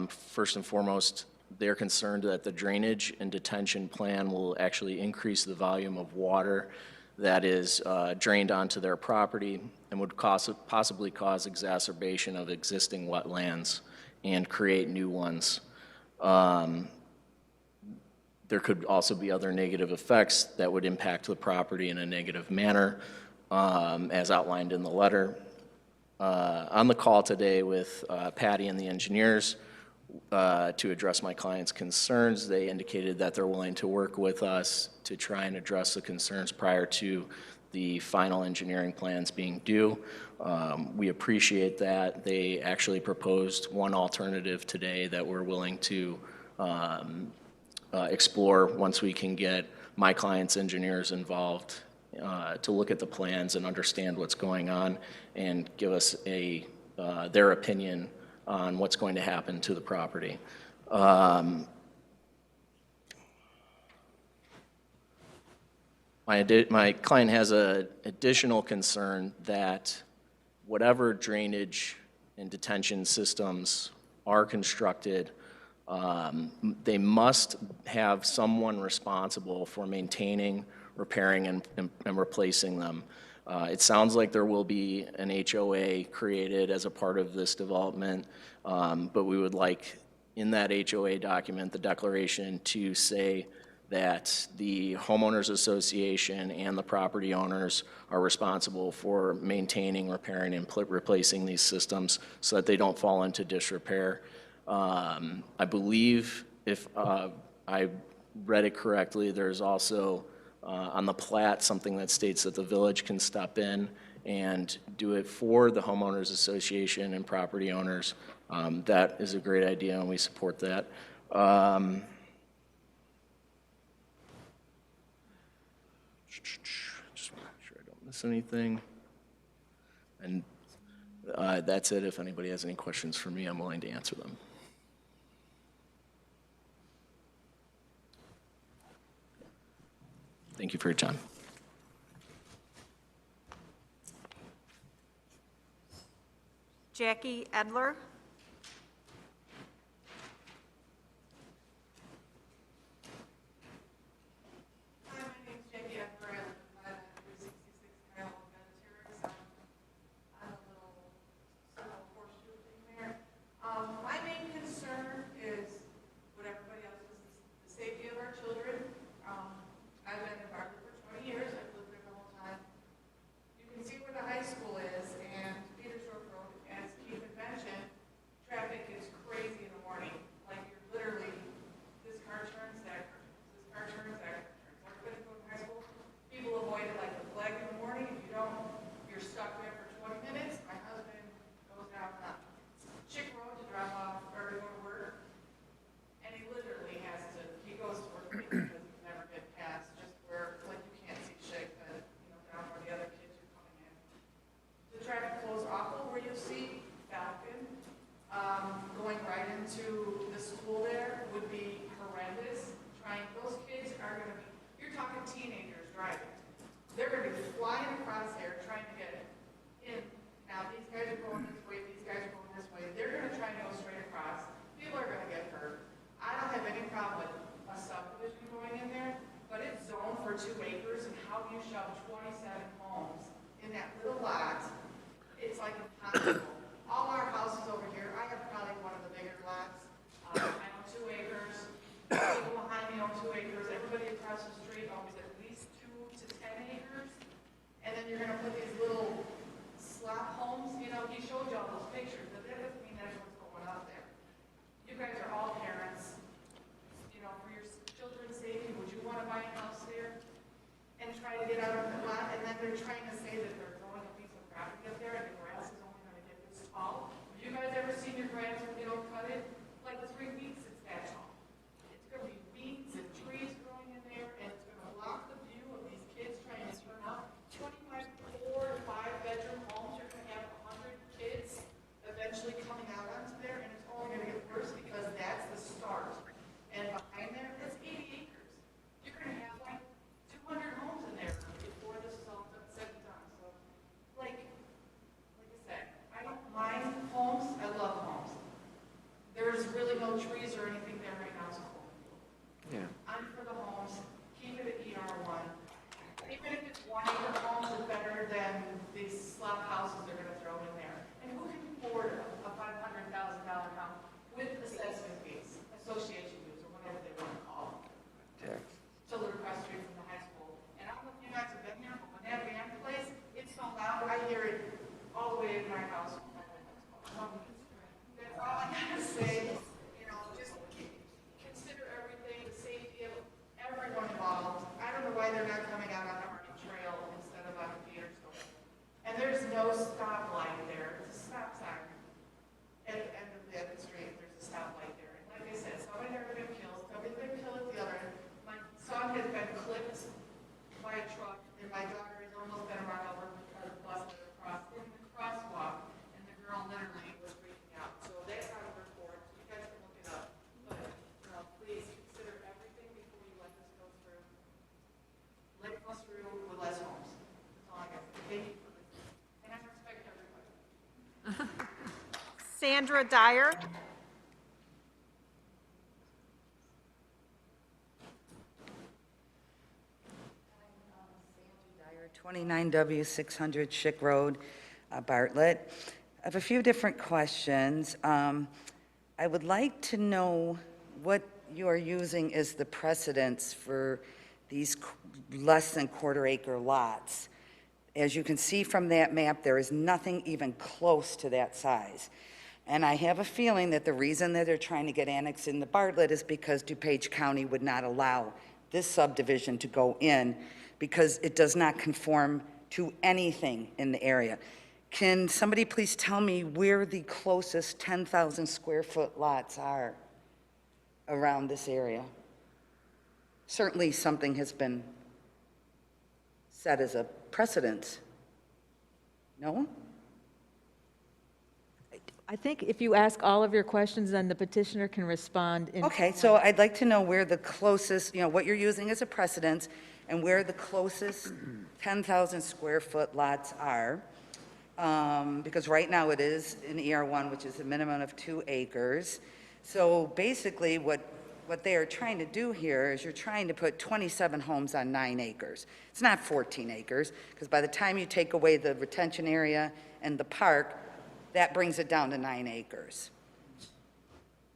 S5: First and foremost, they're concerned that the drainage and detention plan will actually increase the volume of water that is drained onto their property and would possibly cause exacerbation of existing wetlands and create new ones. There could also be other negative effects that would impact the property in a negative manner, as outlined in the letter. On the call today with Patty and the engineers to address my client's concerns, they indicated that they're willing to work with us to try and address the concerns prior to the final engineering plans being due. We appreciate that. They actually proposed one alternative today that we're willing to explore once we can get my client's engineers involved to look at the plans and understand what's going on and give us their opinion on what's going to happen to the property. My client has an additional concern that whatever drainage and detention systems are constructed, they must have someone responsible for maintaining, repairing, and replacing them. It sounds like there will be an HOA created as a part of this development, but we would like in that HOA document, the declaration to say that the homeowners association and the property owners are responsible for maintaining, repairing, and replacing these systems so that they don't fall into disrepair. I believe if I read it correctly, there's also on the plat something that states that the village can step in and do it for the homeowners association and property owners. That is a great idea, and we support that. Just make sure I don't miss anything. And that's it. If anybody has any questions for me, I'm willing to answer them. Thank you for your time.
S20: Jackie Edler.
S19: My main concern is what everybody else is, the safety of our children. I've been in Bartlett for 20 years, I've lived there the whole time. You can see where the high school is, and Petersburg Road, as Keith had mentioned, traffic is crazy in the morning. Like, you're literally, this car turns, that car turns, this car turns, that car turns. Everybody go to high school, people avoid it like the flag in the morning. If you don't, you're stuck there for 20 minutes. My husband goes down Chick Road to drop off or to go to work, and he literally has to, he goes to work because he can never get past just where, like, you can't see shit, but, you know, down where the other kids are coming in. The traffic flow is awful where you see Falcon, going right into the school there would be horrendous. Those kids are gonna be, you're talking teenagers driving. They're gonna be flying across there trying to get in. Now, these guys are going this way, these guys are going this way. They're going to try and go straight across. People are going to get hurt. I don't have any problem with a subdivision going in there, but it's zoned for 2 acres, and how do you shove 27 homes in that little lot? It's like impossible. All our houses over here, I have probably one of the bigger lots. I own 2 acres. People behind me own 2 acres. Everybody across the street owns at least 2 to 10 acres. And then you're going to put these little slop homes, you know, he showed you all those pictures, but that doesn't mean that's what's going on there. You guys are all parents, you know, for your children's safety, would you want to buy a house there and try to get out of the lot, and then they're trying to say that they're growing a piece of property up there and the grass is only going to get this tall? Have you guys ever seen your grass when you don't cut it? Like 3 weeks it's that tall. It's going to be weeds and trees growing in there, and it's going to block the view of these kids trying to turn out 25, 4 to 5 bedroom homes. You're going to have 100 kids eventually coming out onto there, and it's only going to get worse because that's the start. And behind there, that's 80 acres. You're going to have like 200 homes in there before this is all said and done. So, like I said, I don't mind homes. I love homes. There's really no trees or anything there right now. It's cool.
S2: Yeah.
S19: I'm for the homes. Keep it at ER1. Even if it's 1 acre homes, it's better than these slop houses they're going to throw in there. And who can afford a $500,000 house with assessment fees, association fees, or whatever they want to call them? To the request street from the high school. And I don't know if you guys have been here, but when that band plays, it's so loud. I hear it all the way in my house. That's all I gotta say. You know, just consider everything, the safety of everyone involved. I don't know why they're not coming out on Army Trail instead of on Petersburg. And there's no stoplight there. It's a stop sign. At the end of the street, there's a stoplight there. And like I said, somebody's never been killed. Somebody's been killed at the other end. My son has been clipped by a truck, and my daughter has almost been run over because the bus went across in the crosswalk, and the girl literally was freaking out. So that's on the report. You guys can look it up. But please consider everything before you let this go through. Let it go through with less homes. That's all I got. Thank you for listening. And I respect everybody.
S20: Sandra Dyer.
S17: 29W 600 Schick Road, Bartlett. I have a few different questions. I would like to know what you are using as the precedence for these less than quarter acre lots. As you can see from that map, there is nothing even close to that size. And I have a feeling that the reason that they're trying to get annexed into Bartlett is because DuPage County would not allow this subdivision to go in because it does not conform to anything in the area. Can somebody please tell me where the closest 10,000 square foot lots are around this area? Certainly something has been set as a precedent. No?
S8: I think if you ask all of your questions, then the petitioner can respond in.
S17: Okay, so I'd like to know where the closest, what you're using as a precedent and where the closest 10,000 square foot lots are. Because right now it is in ER1, which is a minimum of 2 acres. So basically what they are trying to do here is you're trying to put 27 homes on 9 acres. It's not 14 acres, because by the time you take away the retention area and the park, that brings it down to 9 acres.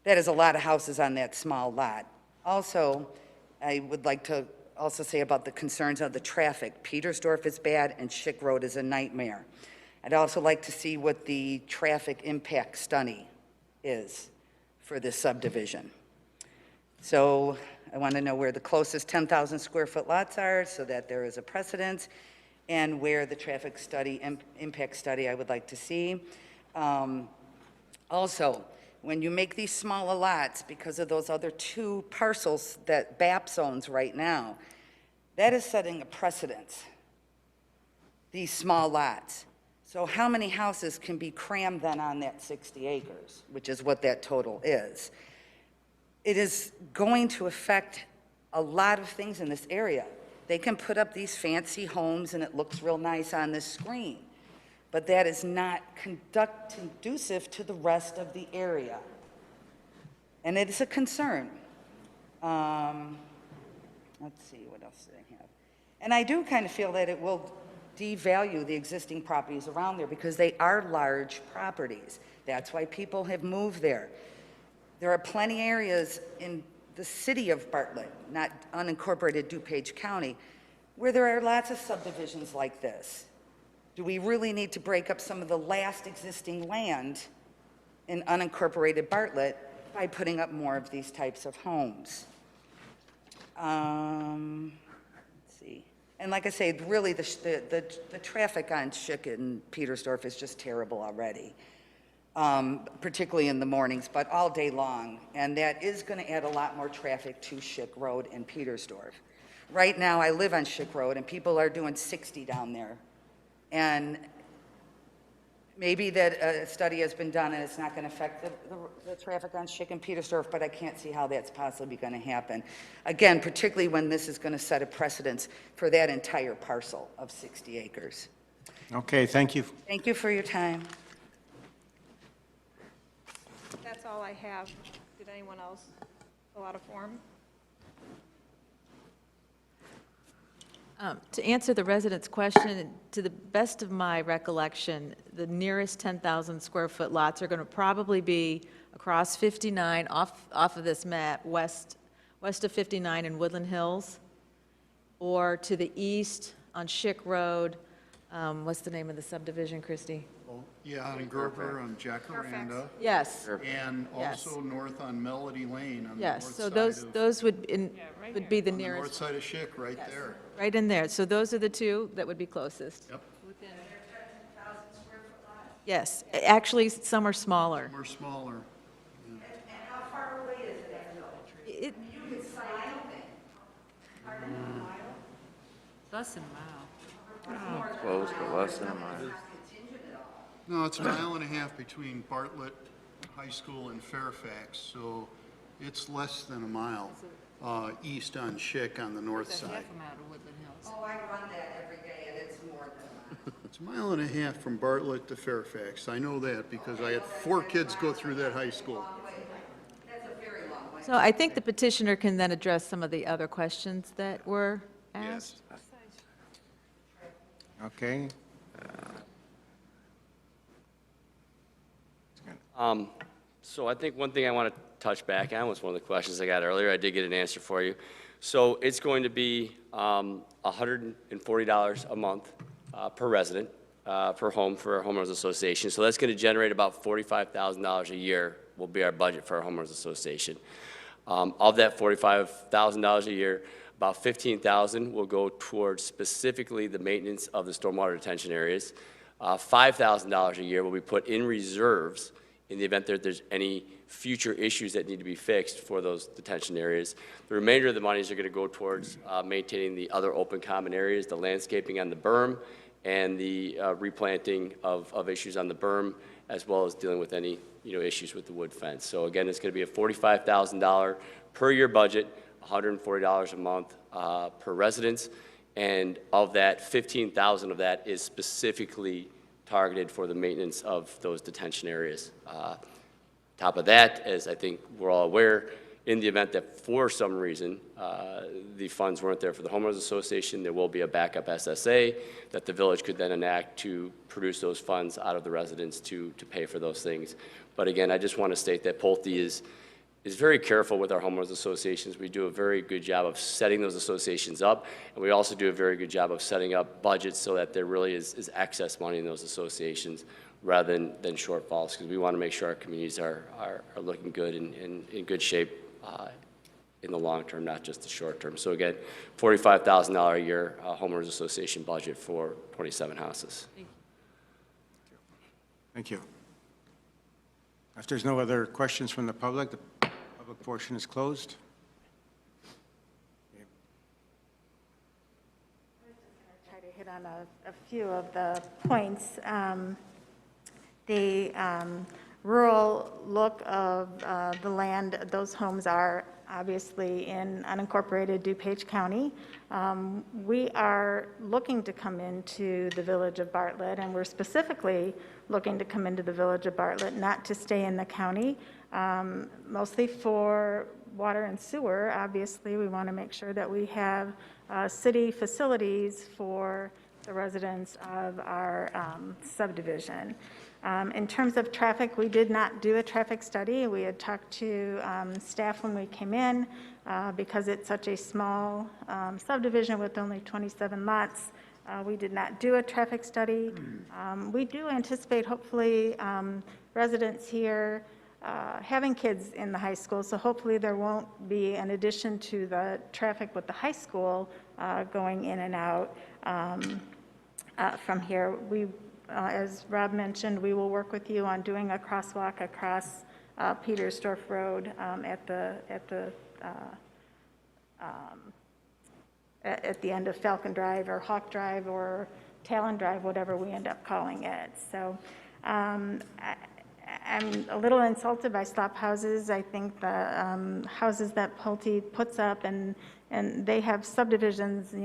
S17: That is a lot of houses on that small lot. Also, I would like to also say about the concerns of the traffic. Petersdorf is bad and Schick Road is a nightmare. I'd also like to see what the traffic impact study is for this subdivision. So I want to know where the closest 10,000 square foot lots are so that there is a precedent, and where the traffic study, impact study I would like to see. Also, when you make these smaller lots, because of those other 2 parcels that BAP owns right now, that is setting a precedent, these small lots. So how many houses can be crammed then on that 60 acres, which is what that total is? It is going to affect a lot of things in this area. They can put up these fancy homes and it looks real nice on this screen, but that is not conducive to the rest of the area. And it is a concern. Let's see, what else do I have? And I do kind of feel that it will devalue the existing properties around there because they are large properties. That's why people have moved there. There are plenty of areas in the city of Bartlett, not unincorporated DuPage County, where there are lots of subdivisions like this. Do we really need to break up some of the last existing land in unincorporated Bartlett by putting up more of these types of homes? Let's see. And like I say, really the traffic on Schick and Petersdorf is just terrible already. Particularly in the mornings, but all day long. And that is going to add a lot more traffic to Schick Road and Petersdorf. Right now, I live on Schick Road, and people are doing 60 down there. And maybe that a study has been done, and it's not going to affect the traffic on Schick and Petersdorf, but I can't see how that's possibly going to happen. Again, particularly when this is going to set a precedence for that entire parcel of 60 acres.
S1: Okay, thank you.
S17: Thank you for your time.
S20: That's all I have. Did anyone else fill out a form?
S8: To answer the resident's question, to the best of my recollection, the nearest 10,000 square foot lots are going to probably be across 59 off of this map, west of 59 in Woodland Hills, or to the east on Schick Road. What's the name of the subdivision, Christy?
S16: Yeah, on Gerber, on Jacaranda.
S8: Yes.
S16: And
S8: Yes.
S16: also north on Melody Lane on the north
S8: Yes,
S16: side
S8: so
S16: of.
S8: those would be the
S16: On the
S8: nearest.
S16: north side of Schick, right there.
S8: Right in there. So those are the 2 that would be closest.
S16: Yep.
S8: Yes. Actually, some are smaller.
S16: More smaller.
S17: And how far away is it actually? You could sign
S15: Less than a mile.
S2: Close, but less than a mile.
S16: No, it's a mile and a half between Bartlett High School and Fairfax, so it's less than a mile east on Schick on the north
S15: It's a
S16: side.
S15: half a mile to Woodland Hills.
S17: Oh, I run that every day, and it's more than that.
S16: It's a mile and a half from Bartlett to Fairfax. I know that because I had 4 kids go through that high school.
S17: That's a very long way.
S8: So I think the petitioner can then address some of the other questions that were asked.
S1: Okay.
S13: So I think one thing I want to touch back on was one of the questions I got earlier. I did get an answer for you. So it's going to be $140 a month per resident, per home for our homeowners association. So that's going to generate about $45,000 a year will be our budget for our homeowners association. Of that $45,000 a year, about $15,000 will go towards specifically the maintenance of the stormwater detention areas. $5,000 a year will be put in reserves in the event that there's any future issues that need to be fixed for those detention areas. The remainder of the monies are going to go towards maintaining the other open common areas, the landscaping on the berm, and the replanting of issues on the berm, as well as dealing with any issues with the wood fence. So again, it's going to be a $45,000 per year budget, $140 a month per residence, and of that, $15,000 of that is specifically targeted for the maintenance of those detention areas. Top of that, as I think we're all aware, in the event that for some reason the funds weren't there for the homeowners association, there will be a backup SSA that the village could then enact to produce those funds out of the residents to pay for those things. But again, I just want to state that Pulte is very careful with our homeowners associations. We do a very good job of setting those associations up, and we also do a very good job of setting up budgets so that there really is excess money in those associations rather than shortfalls, because we want to make sure our communities are looking good and in good shape in the long term, not just the short term. So again, $45,000 a year homeowners association budget for 27 houses.
S1: Thank you. If there's no other questions from the public portion is closed.
S9: Try to hit on a few of the points. The rural look of the land, those homes are obviously in unincorporated DuPage County. We are looking to come into the village of Bartlett, and we're specifically looking to come into the village of Bartlett, not to stay in the county, mostly for water and sewer. Obviously, we want to make sure that we have city facilities for the residents of our subdivision. In terms of traffic, we did not do a traffic study. We had talked to staff when we came in because it's such a small subdivision with only 27 lots. We did not do a traffic study. We do anticipate, hopefully, residents here having kids in the high school, so hopefully there won't be an addition to the traffic with the high school going in and out from here. We, as Rob mentioned, we will work with you on doing a crosswalk across Petersdorf Road at the end of Falcon Drive or Hawk Drive or Talon Drive, whatever we end up calling it. So I'm a little insulted by slop houses. I think the houses that Pulte puts up, and they have subdivisions,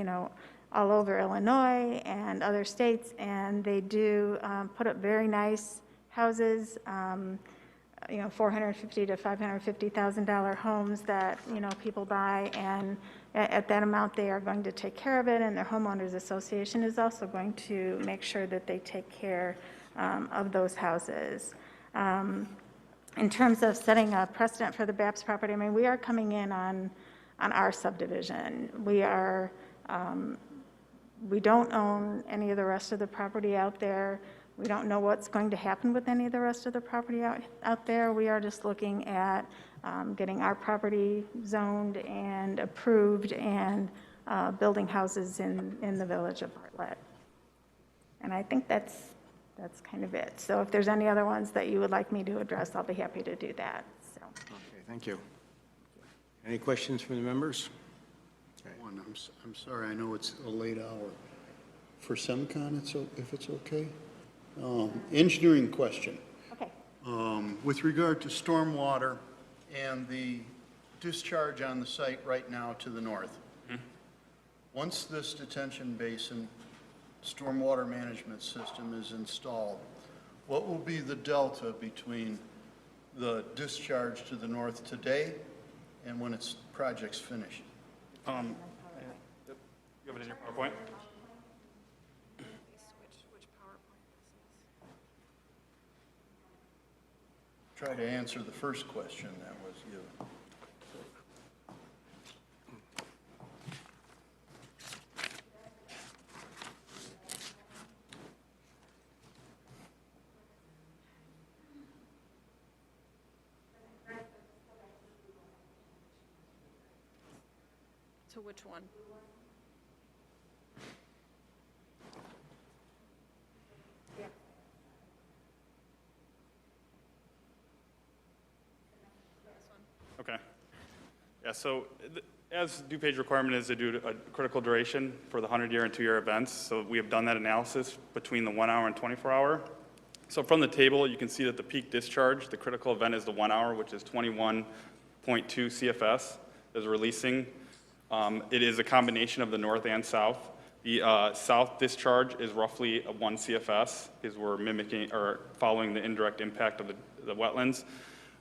S9: all over Illinois and other states, and they do put up very nice houses, $450,000 to $550,000 homes that, people buy, and at that amount they are going to take care of it, and their homeowners association is also going to make sure that they take care of those houses. In terms of setting a precedent for the BAPS property, we are coming in on our subdivision. We don't own any of the rest of the property out there. We don't know what's going to happen with any of the rest of the property out there. We are just looking at getting our property zoned and approved and building houses in the village of Bartlett. And I think that's kind of it. So if there's any other ones that you would like me to address, I'll be happy to do that. So.
S1: Okay, thank you. Any questions from the members?
S16: One, I'm sorry, I know it's a late hour. For SEMCON, if it's okay? Engineering question.
S9: Okay.
S16: With regard to stormwater and the discharge on the site right now to the north, once this detention basin stormwater management system is installed, what will be the delta between the discharge to the north today and when its project's finished?
S10: You have it in your PowerPoint?
S16: try to answer the first question that was you.
S20: To which one?
S10: Okay. Yeah, so as DuPage requirement is to do a critical duration for the 100-year and 2-year events, so we have done that analysis between the 1 hour and 24-hour. So from the table, you can see that the peak discharge, the critical event is the 1 hour, which is 21.2 CFS is releasing. It is a combination of the north and south. The south discharge is roughly a 1 CFS because we're mimicking or following the indirect impact of the wetlands.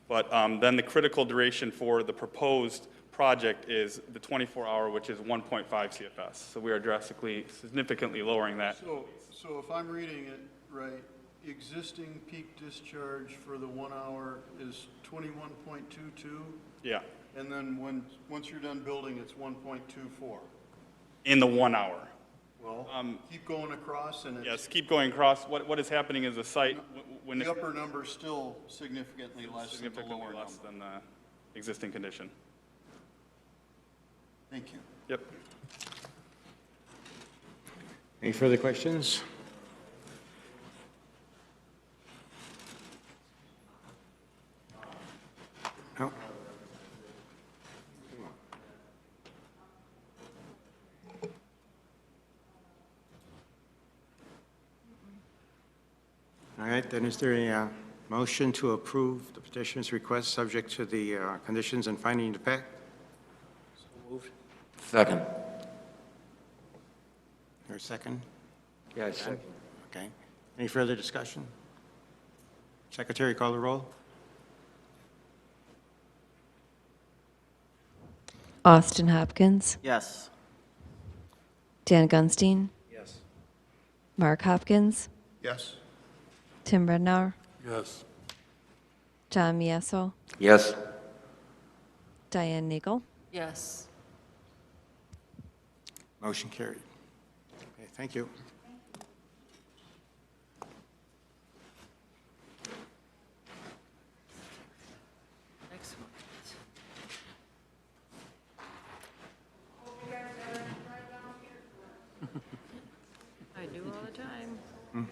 S10: But then the critical duration for the proposed project is the 24-hour, which is 1.5 CFS. So we are drastically, significantly lowering that.
S16: So if I'm reading it right, existing peak discharge for the 1 hour is 21.22?
S10: Yeah.
S16: And then once you're done building, it's 1.24?
S10: In the 1 hour.
S16: Well, keep going across and it's...
S10: Yes, keep going across. What is happening is the site... when
S16: the upper number is still significantly less than the lower
S10: less
S16: number.
S10: than the existing condition.
S16: Thank you.
S10: Yep.
S1: Any further questions? No? All right, then is there a motion to approve the petitioner's request subject to the conditions and finding of fact?
S2: Second.
S1: Or a second?
S2: Yes.
S1: Okay. Any further discussion? Secretary, call the roll.
S4: Austin Hopkins,
S3: Yes.
S4: Dan Gunstein,
S1: Yes.
S4: Mark Hopkins,
S16: Yes.
S4: Tim Rednauer,
S18: Yes.
S4: John Mieso,
S2: Yes.
S4: Diane Nagel.
S15: Yes.
S1: Motion carried. Okay, thank you.
S15: Next one. I do all the time.
S18: I'm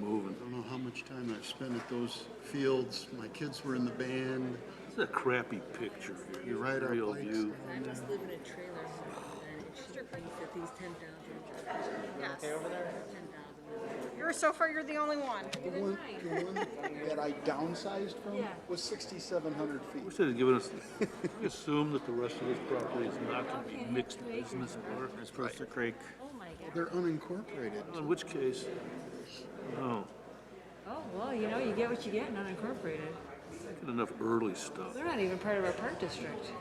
S18: moving.
S16: I don't know how much time I've spent at those fields. My kids were in the band.
S18: It's a crappy picture here.
S16: You ride our
S18: Real
S16: bikes.
S18: view.
S15: I just live in a trailer and it thinks that these 10,000
S20: Yes.
S15: over there?
S20: So far, you're the only one.
S16: The one that I downsized from was 6,700 feet.
S18: Wish they'd given us, we assume that the rest of this property is not going to be mixed business park.
S1: There's Brewster Creek.
S15: Oh, my God.
S16: They're unincorporated.
S18: In which case, no,
S15: Oh, well, you know, you get what you get in unincorporated.
S18: get enough early stuff.
S15: They're not even part of our park district,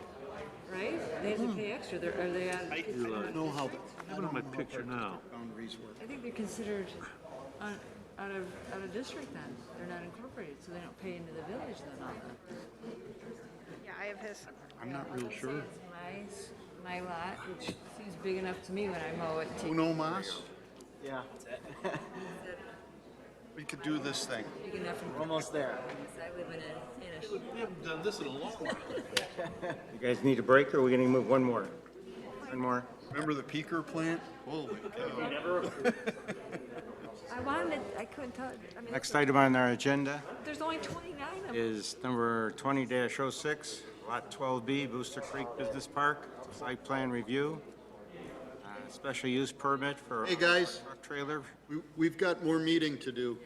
S15: right? They have to pay extra. Are they on?
S16: I don't know how the
S18: Look at my picture now.
S16: boundaries work.
S15: I think they're considered out of district then. They're not incorporated, so they don't pay into the village then all that.
S20: Yeah, I have his.
S16: I'm not real sure.
S15: It's my lot, which seems big enough to me when I mow it.
S16: Uno mas?
S3: Yeah.
S16: We could do this thing.
S15: Big enough.
S3: We're almost there.
S15: I live in a
S18: We haven't done this in a long while.
S1: You guys need a break, or are we going to move one more? One more?
S16: Remember the peaker plant? Holy cow.
S15: I couldn't tell. I mean,
S1: Next item on our agenda
S15: there's only 29 of them.
S1: is number 20-06, Lot 12B, Brewster Creek Business Park, site plan review, special use permit for
S16: Hey, guys.
S1: truck trailer,
S16: We've got more meeting to do.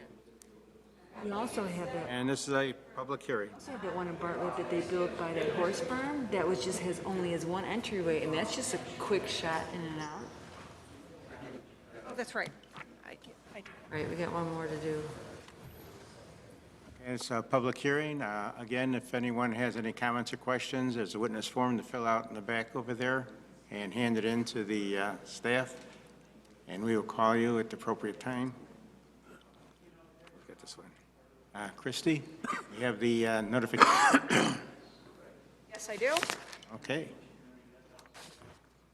S15: We also have that.
S1: and this is a public hearing.
S15: Also have that one in Bartlett that they built by that horse farm. That was just only has one entryway, and that's just a quick shot in and out.
S20: Oh, that's right. I do.
S15: Right, we got one more to do.
S1: And it's a public hearing. Again, if anyone has any comments or questions, there's a witness form to fill out in the back over there and hand it in to the staff, and we will call you at the appropriate time. Christie, you have the notification.
S20: Yes, I do.
S1: Okay.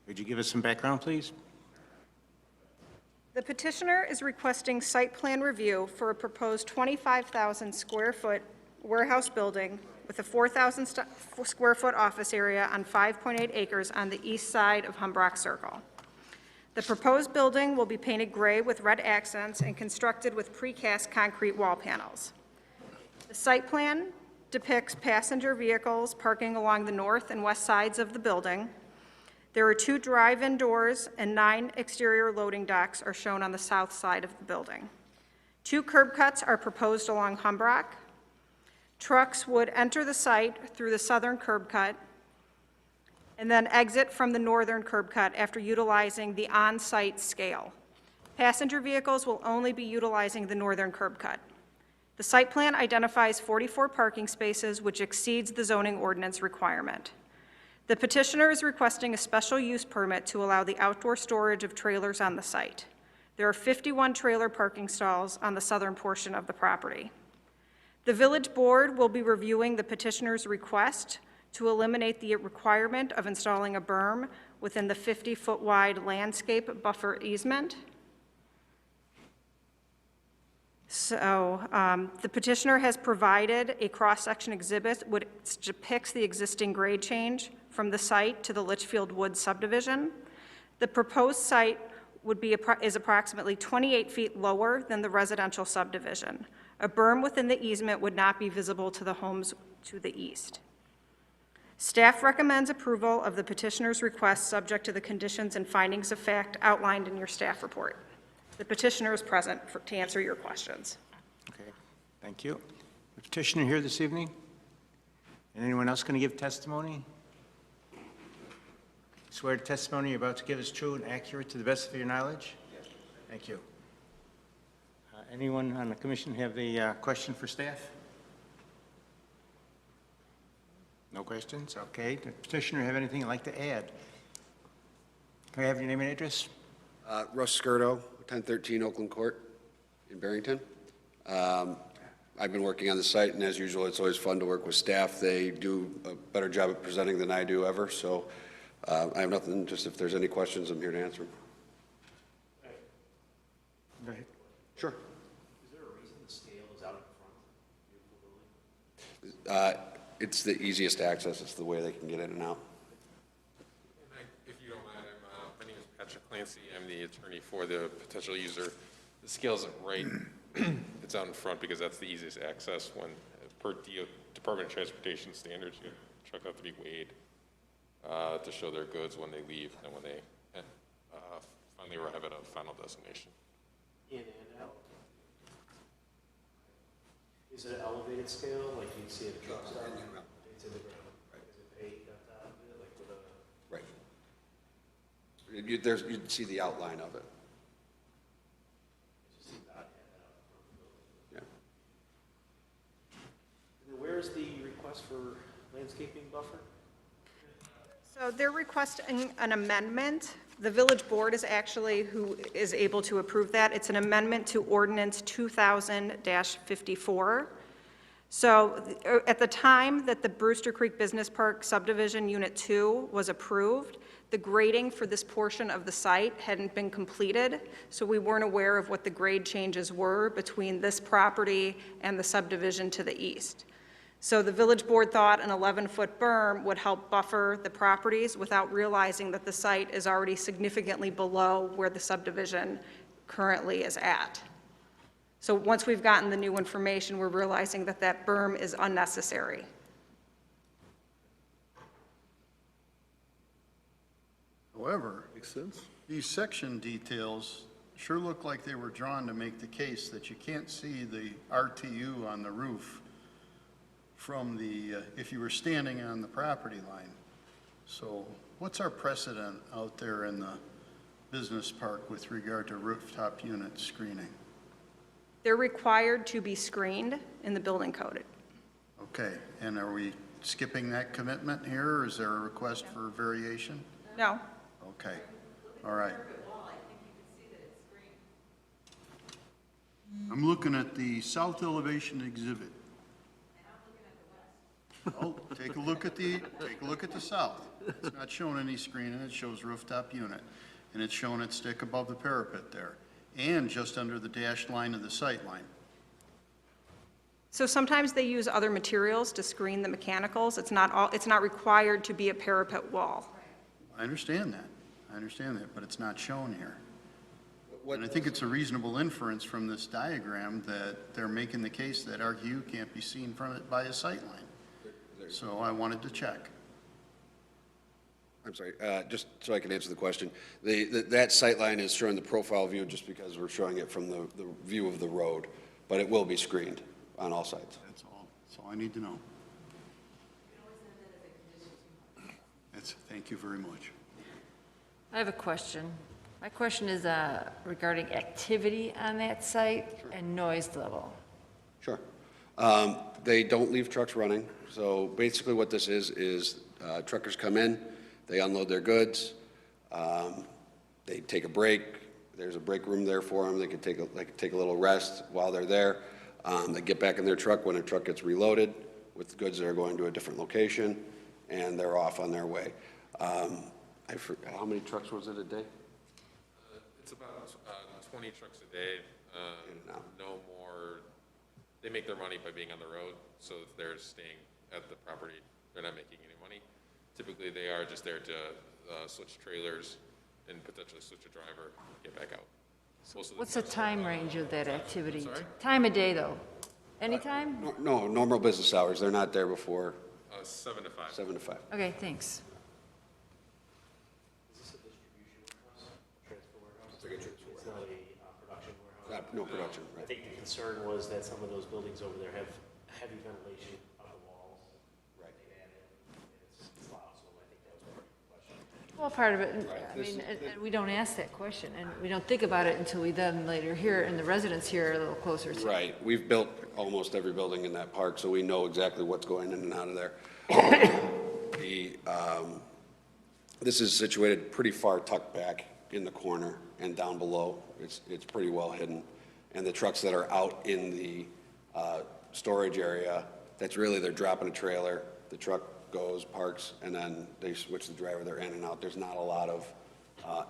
S1: Would you give us some background, please?
S20: The petitioner is requesting site plan review for a proposed 25,000 square foot warehouse building with a 4,000 square foot office area on 5.8 acres on the east side of Humbrock Circle. The proposed building will be painted gray with red accents and constructed with precast concrete wall panels. The site plan depicts passenger vehicles parking along the north and west sides of the building. There are 2 drive-in doors and 9 exterior loading docks are shown on the south side of the building. 2 curb cuts are proposed along Humbrock. Trucks would enter the site through the southern curb cut and then exit from the northern curb cut after utilizing the on-site scale. Passenger vehicles will only be utilizing the northern curb cut. The site plan identifies 44 parking spaces, which exceeds the zoning ordinance requirement. The petitioner is requesting a special use permit to allow the outdoor storage of trailers on the site. There are 51 trailer parking stalls on the southern portion of the property. The village board will be reviewing the petitioner's request to eliminate the requirement of installing a berm within the 50-foot wide landscape buffer easement. So the petitioner has provided a cross-section exhibit which depicts the existing grade change from the site to the Litchfield Woods subdivision. The proposed site is approximately 28 feet lower than the residential subdivision. A berm within the easement would not be visible to the homes to the east. Staff recommends approval of the petitioner's request subject to the conditions and findings of fact outlined in your staff report. The petitioner is present to answer your questions.
S1: Okay, thank you. The petitioner here this evening? And anyone else going to give testimony? Swear the testimony you're about to give is true and accurate to the best of your knowledge? Yes. Thank you. Anyone on the commission have the question for staff? No questions? Okay. The petitioner have anything you'd like to add? Can I have your name and address?
S21: Russ Skirto, 1013 Oakland Court in Barrington. I've been working on the site, and as usual, it's always fun to work with staff. They do a better job at presenting than I do ever, so I have nothing, just if there's any questions, I'm here to answer them.
S1: Go ahead.
S21: Sure.
S7: Is there a reason the scale is out in front?
S21: It's the easiest access. It's the way they can get in and out.
S22: If you don't mind, my name is Patrick Clancy. I'm the attorney for the potential user. The scale isn't right. It's out in front because that's the easiest access when, per Department of Transportation standards, trucks have to be weighed to show their goods when they leave and when they finally arrive at a final destination.
S7: In and out. Is it an elevated scale, like you'd see at a truck stop? It's in the ground. Right. Is it paved on top of it, like with a?
S21: Right. You'd see the outline of it. Yeah.
S7: And then where is the request for landscaping buffer?
S20: So they're requesting an amendment. The village board is actually who is able to approve that. It's an amendment to ordinance 2000-54. So at the time that the Brewster Creek Business Park Subdivision Unit 2 was approved, the grading for this portion of the site hadn't been completed, so we weren't aware of what the grade changes were between this property and the subdivision to the east. So the village board thought an 11-foot berm would help buffer the properties without realizing that the site is already significantly below where the subdivision currently is at. So once we've gotten the new information, we're realizing that that berm is unnecessary.
S16: However, makes sense. These section details sure look like they were drawn to make the case that you can't see the RTU on the roof from the, if you were standing on the property line. So what's our precedent out there in the business park with regard to rooftop unit screening?
S20: They're required to be screened in the building code.
S16: Okay, and are we skipping that commitment here, or is there a request for variation?
S20: No.
S16: Okay, all right. I'm looking at the south elevation exhibit. Oh, take a look at the south. It's not showing any screening, it shows rooftop unit. And it's showing it stick above the parapet there, and just under the dashed line of the sight line.
S20: So sometimes they use other materials to screen the mechanicals. It's not required to be a parapet wall.
S16: I understand that, but it's not shown here. And I think it's a reasonable inference from this diagram that they're making the case that our view can't be seen from it by a sight line. So I wanted to check.
S21: I'm sorry, just so I can answer the question. That sight line is showing the profile view just because we're showing it from the view of the road, but it will be screened on all sides.
S16: That's all I need to know. Thank you very much.
S15: I have a question. My question is regarding activity on that site and noise level.
S21: Sure. They don't leave trucks running. So basically what this is truckers come in, they unload their goods, they take a break. There's a break room there for them. They can take a little rest while they're there. They get back in their truck when their truck gets reloaded with the goods that are going to a different location, and they're off on their way. How many trucks was it a day?
S22: It's about 20 trucks a day, no more. They make their money by being on the road, so if they're staying at the property, they're not making any money. Typically, they are just there to switch trailers and potentially switch a driver, get back out.
S15: What's the time range of that activity? Sorry? Time of day, though? Anytime?
S21: No, normal business hours. They're not there before
S22: 7 to 5.
S21: 7 to 5.
S15: Okay, thanks.
S21: No production, right.
S6: I think the concern was that some of those buildings over there have heavy ventilation on the walls.
S21: Right.
S6: They've added, and it's loud, so I think that was part of the question.
S15: Well, part of it, I mean, and we don't ask that question, and we don't think about it until we then later hear it, and the residents hear it a little closer to.
S21: Right. We've built almost every building in that park, so we know exactly what's going in and out of there. This is situated pretty far tucked back in the corner and down below. It's pretty well hidden. And the trucks that are out in the storage area, they're dropping a trailer, the truck goes, parks, and then they switch the driver, they're in and out. There's not a lot of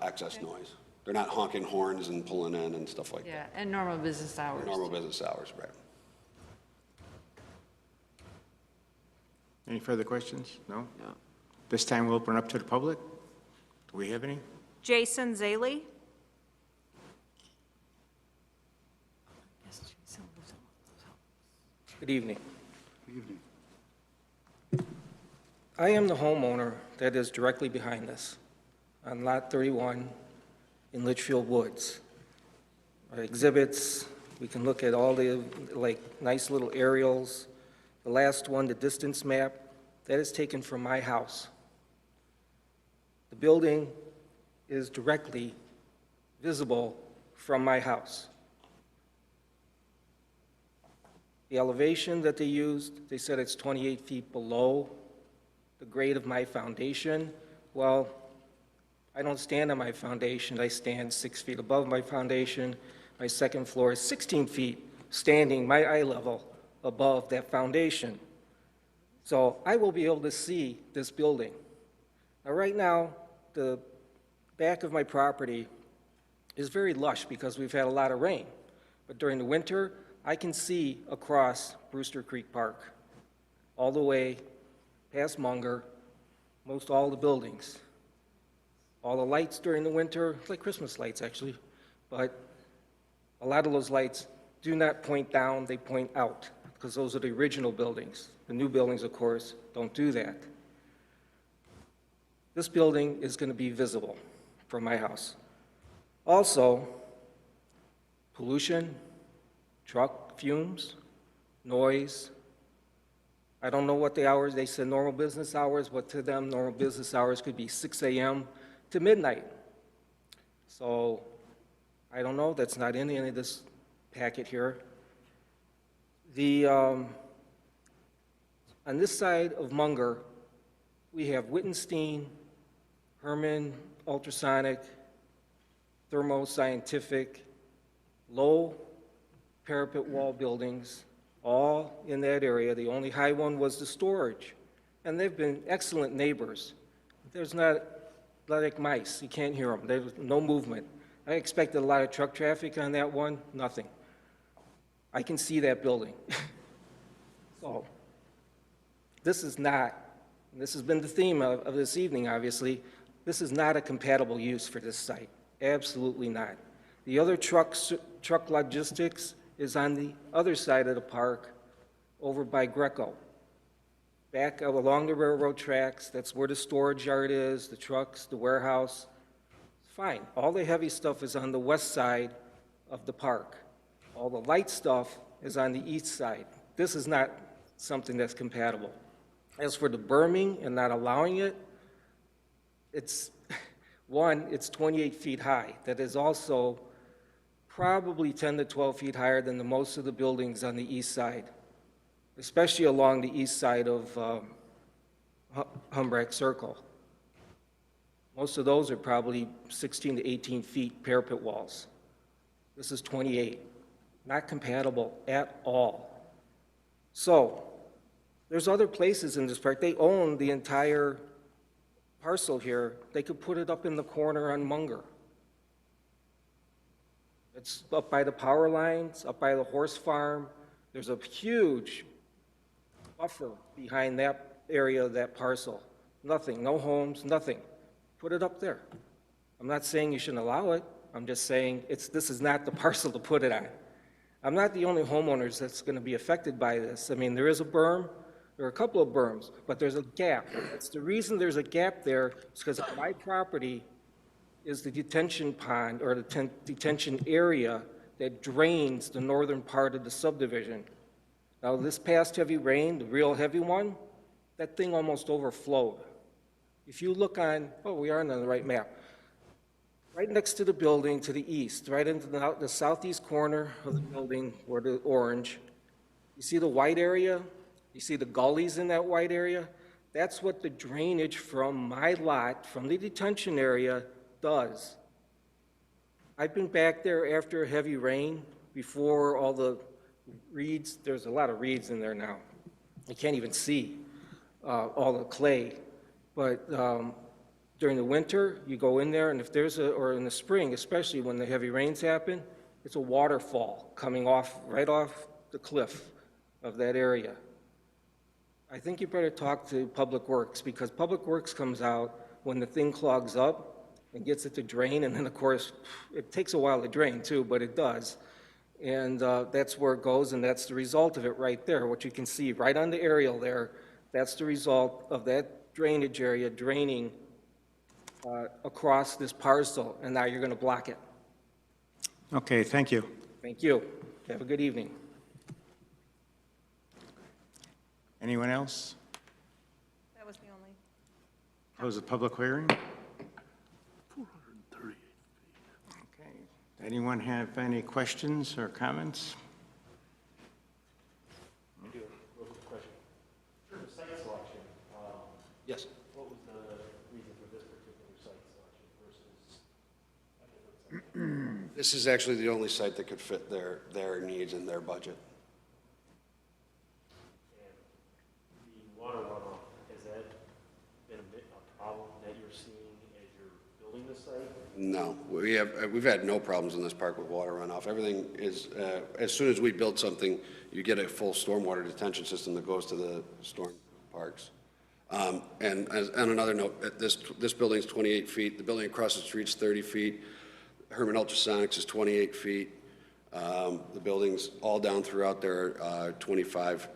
S21: excess noise. They're not honking horns and pulling in and stuff like that.
S15: Yeah, and normal business hours.
S21: Normal business hours, right.
S1: Any further questions? No? No. This time we'll open it up to the public. Do we have any?
S20: Jason Zaley?
S11: Good evening.
S16: Good evening.
S11: I am the homeowner that is directly behind this, on Lot 31 in Litchfield Woods. Our exhibits, we can look at all the, nice little aerials. The last one, the distance map, that is taken from my house. The building is directly visible from my house. The elevation that they used, they said it's 28 feet below the grade of my foundation. Well, I don't stand on my foundation. I stand 6 feet above my foundation. My second floor is 16 feet, standing my eye level above that foundation. So I will be able to see this building. Now, right now, the back of my property is very lush because we've had a lot of rain. But during the winter, I can see across Brewster Creek Park, all the way past Munger, most all the buildings. All the lights during the winter, like Christmas lights actually, but a lot of those lights do not point down, they point out, because those are the original buildings. The new buildings, of course, don't do that. This building is going to be visible from my house. Also, pollution, truck fumes, noise. I don't know what the hours, they said normal business hours, but to them, normal business hours could be 6 a.m. to midnight. So, I don't know, that's not in any of this packet here. On this side of Munger, we have Wittenstein, Herman Ultrasonic, Thermo Scientific, Lowell, parapet wall buildings, all in that area. The only high one was the storage. And they've been excellent neighbors. There's not like mice. You can't hear them. There's no movement. I expected a lot of truck traffic on that one. Nothing. I can see that building. So this is not, this has been the theme of this evening, obviously, this is not a compatible use for this site. Absolutely not. The other truck logistics is on the other side of the park over by Greco. Back along the railroad tracks, that's where the storage yard is, the trucks, the warehouse. Fine. All the heavy stuff is on the west side of the park. All the light stuff is on the east side. This is not something that's compatible. As for the berming and not allowing it, it's, one, it's 28 feet high. That is also probably 10 to 12 feet higher than most of the buildings on the east side, especially along the east side of Humbrack Circle. Most of those are probably 16 to 18 feet parapet walls. This is 28. Not compatible at all. So, there's other places in this park. They own the entire parcel here. They could put it up in the corner on Munger. It's up by the power lines, up by the horse farm. There's a huge buffer behind that area of that parcel. Nothing, no homes, nothing. Put it up there. I'm not saying you shouldn't allow it. I'm just saying this is not the parcel to put it on. I'm not the only homeowners that's going to be affected by this. I mean, there is a berm. There are a couple of berms, but there's a gap. That's the reason there's a gap there is because my property is the detention pond or the detention area that drains the northern part of the subdivision. Now, this past heavy rain, the real heavy one, that thing almost overflowed. If you look on, oh, we are on the right map. Right next to the building to the east, right into the southeast corner of the building, or the orange, you see the white area? You see the gullies in that white area? That's what the drainage from my lot, from the detention area, does. I've been back there after a heavy rain, before all the reeds. There's a lot of reeds in there now. You can't even see all the clay. But during the winter, you go in there, and if there's or in the spring, especially when the heavy rains happen, it's a waterfall coming off, right off the cliff of that area. I think you better talk to Public Works, because Public Works comes out when the thing clogs up and gets it to drain, and then, of course, it takes a while to drain, too, but it does. And that's where it goes, and that's the result of it right there. What you can see right on the aerial there, that's the result of that drainage area draining across this parcel, and now you're going to block it.
S1: Okay, thank you.
S11: Thank you. Have a good evening.
S1: Anyone else?
S20: That was the only.
S1: Close the public hearing.
S18: 438 feet.
S1: Okay. Anyone have any questions or comments?
S6: I do. Real quick question. For the site selection,
S11: Yes.
S6: what was the reason for this particular site selection versus a different site?
S21: This is actually the only site that could fit their needs and their budget.
S6: The water runoff, has that been a problem that you're seeing as you're building the site?
S21: No, we've had no problems in this park with water runoff. Everything is, as soon as we build something, you get a full stormwater detention system that goes to the storm parks. And on another note, this building's 28 feet. The building across the street's 30 feet. Herman Ultrasonics is 28 feet. The buildings all down throughout there are 25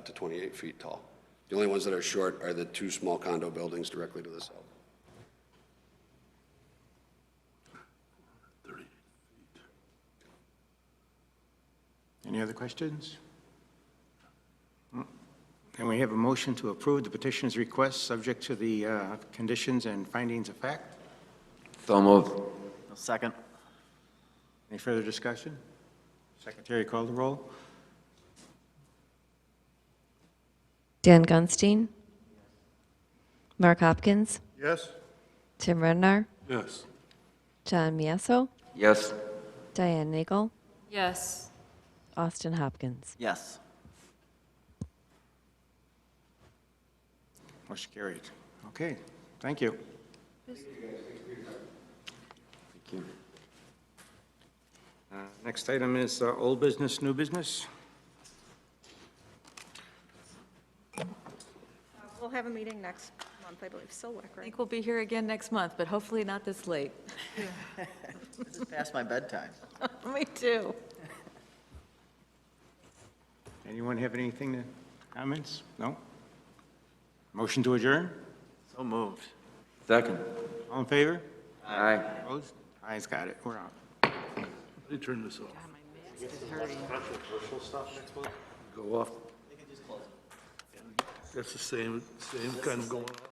S21: to 28 feet tall. The only ones that are short are the two small condo buildings directly to the south.
S18: 38 feet.
S1: Any other questions? And we have a motion to approve the petitioner's request, subject to the conditions and findings of fact.
S2: So moved.
S3: Second.
S1: Any further discussion? Secretary, call the roll.
S4: Dan Gunstein. Mark Hopkins.
S16: Yes?
S4: Tim Rednar.
S18: Yes.
S4: John Mieso.
S2: Yes.
S4: Diane Nagel.
S15: Yes.
S4: Austin Hopkins.
S3: Yes.
S1: Motion carried. Okay, thank you.
S2: Thank you.
S1: Next item is old business, new business.
S20: We'll have a meeting next month, I believe, Silwick,
S8: I
S20: right?
S8: think we'll be here again next month, but hopefully not this late.
S3: This is past my bedtime.
S8: Me too.
S1: Anyone have anything to, comments? No? Motion to adjourn?
S3: So moved.
S2: Second.
S1: All in favor?
S2: Aye.
S1: Opposed? Ayes, got it, we're out.
S18: Let me turn this off.
S7: Controversial stuff next month?
S18: Go off. That's the same kind of going on.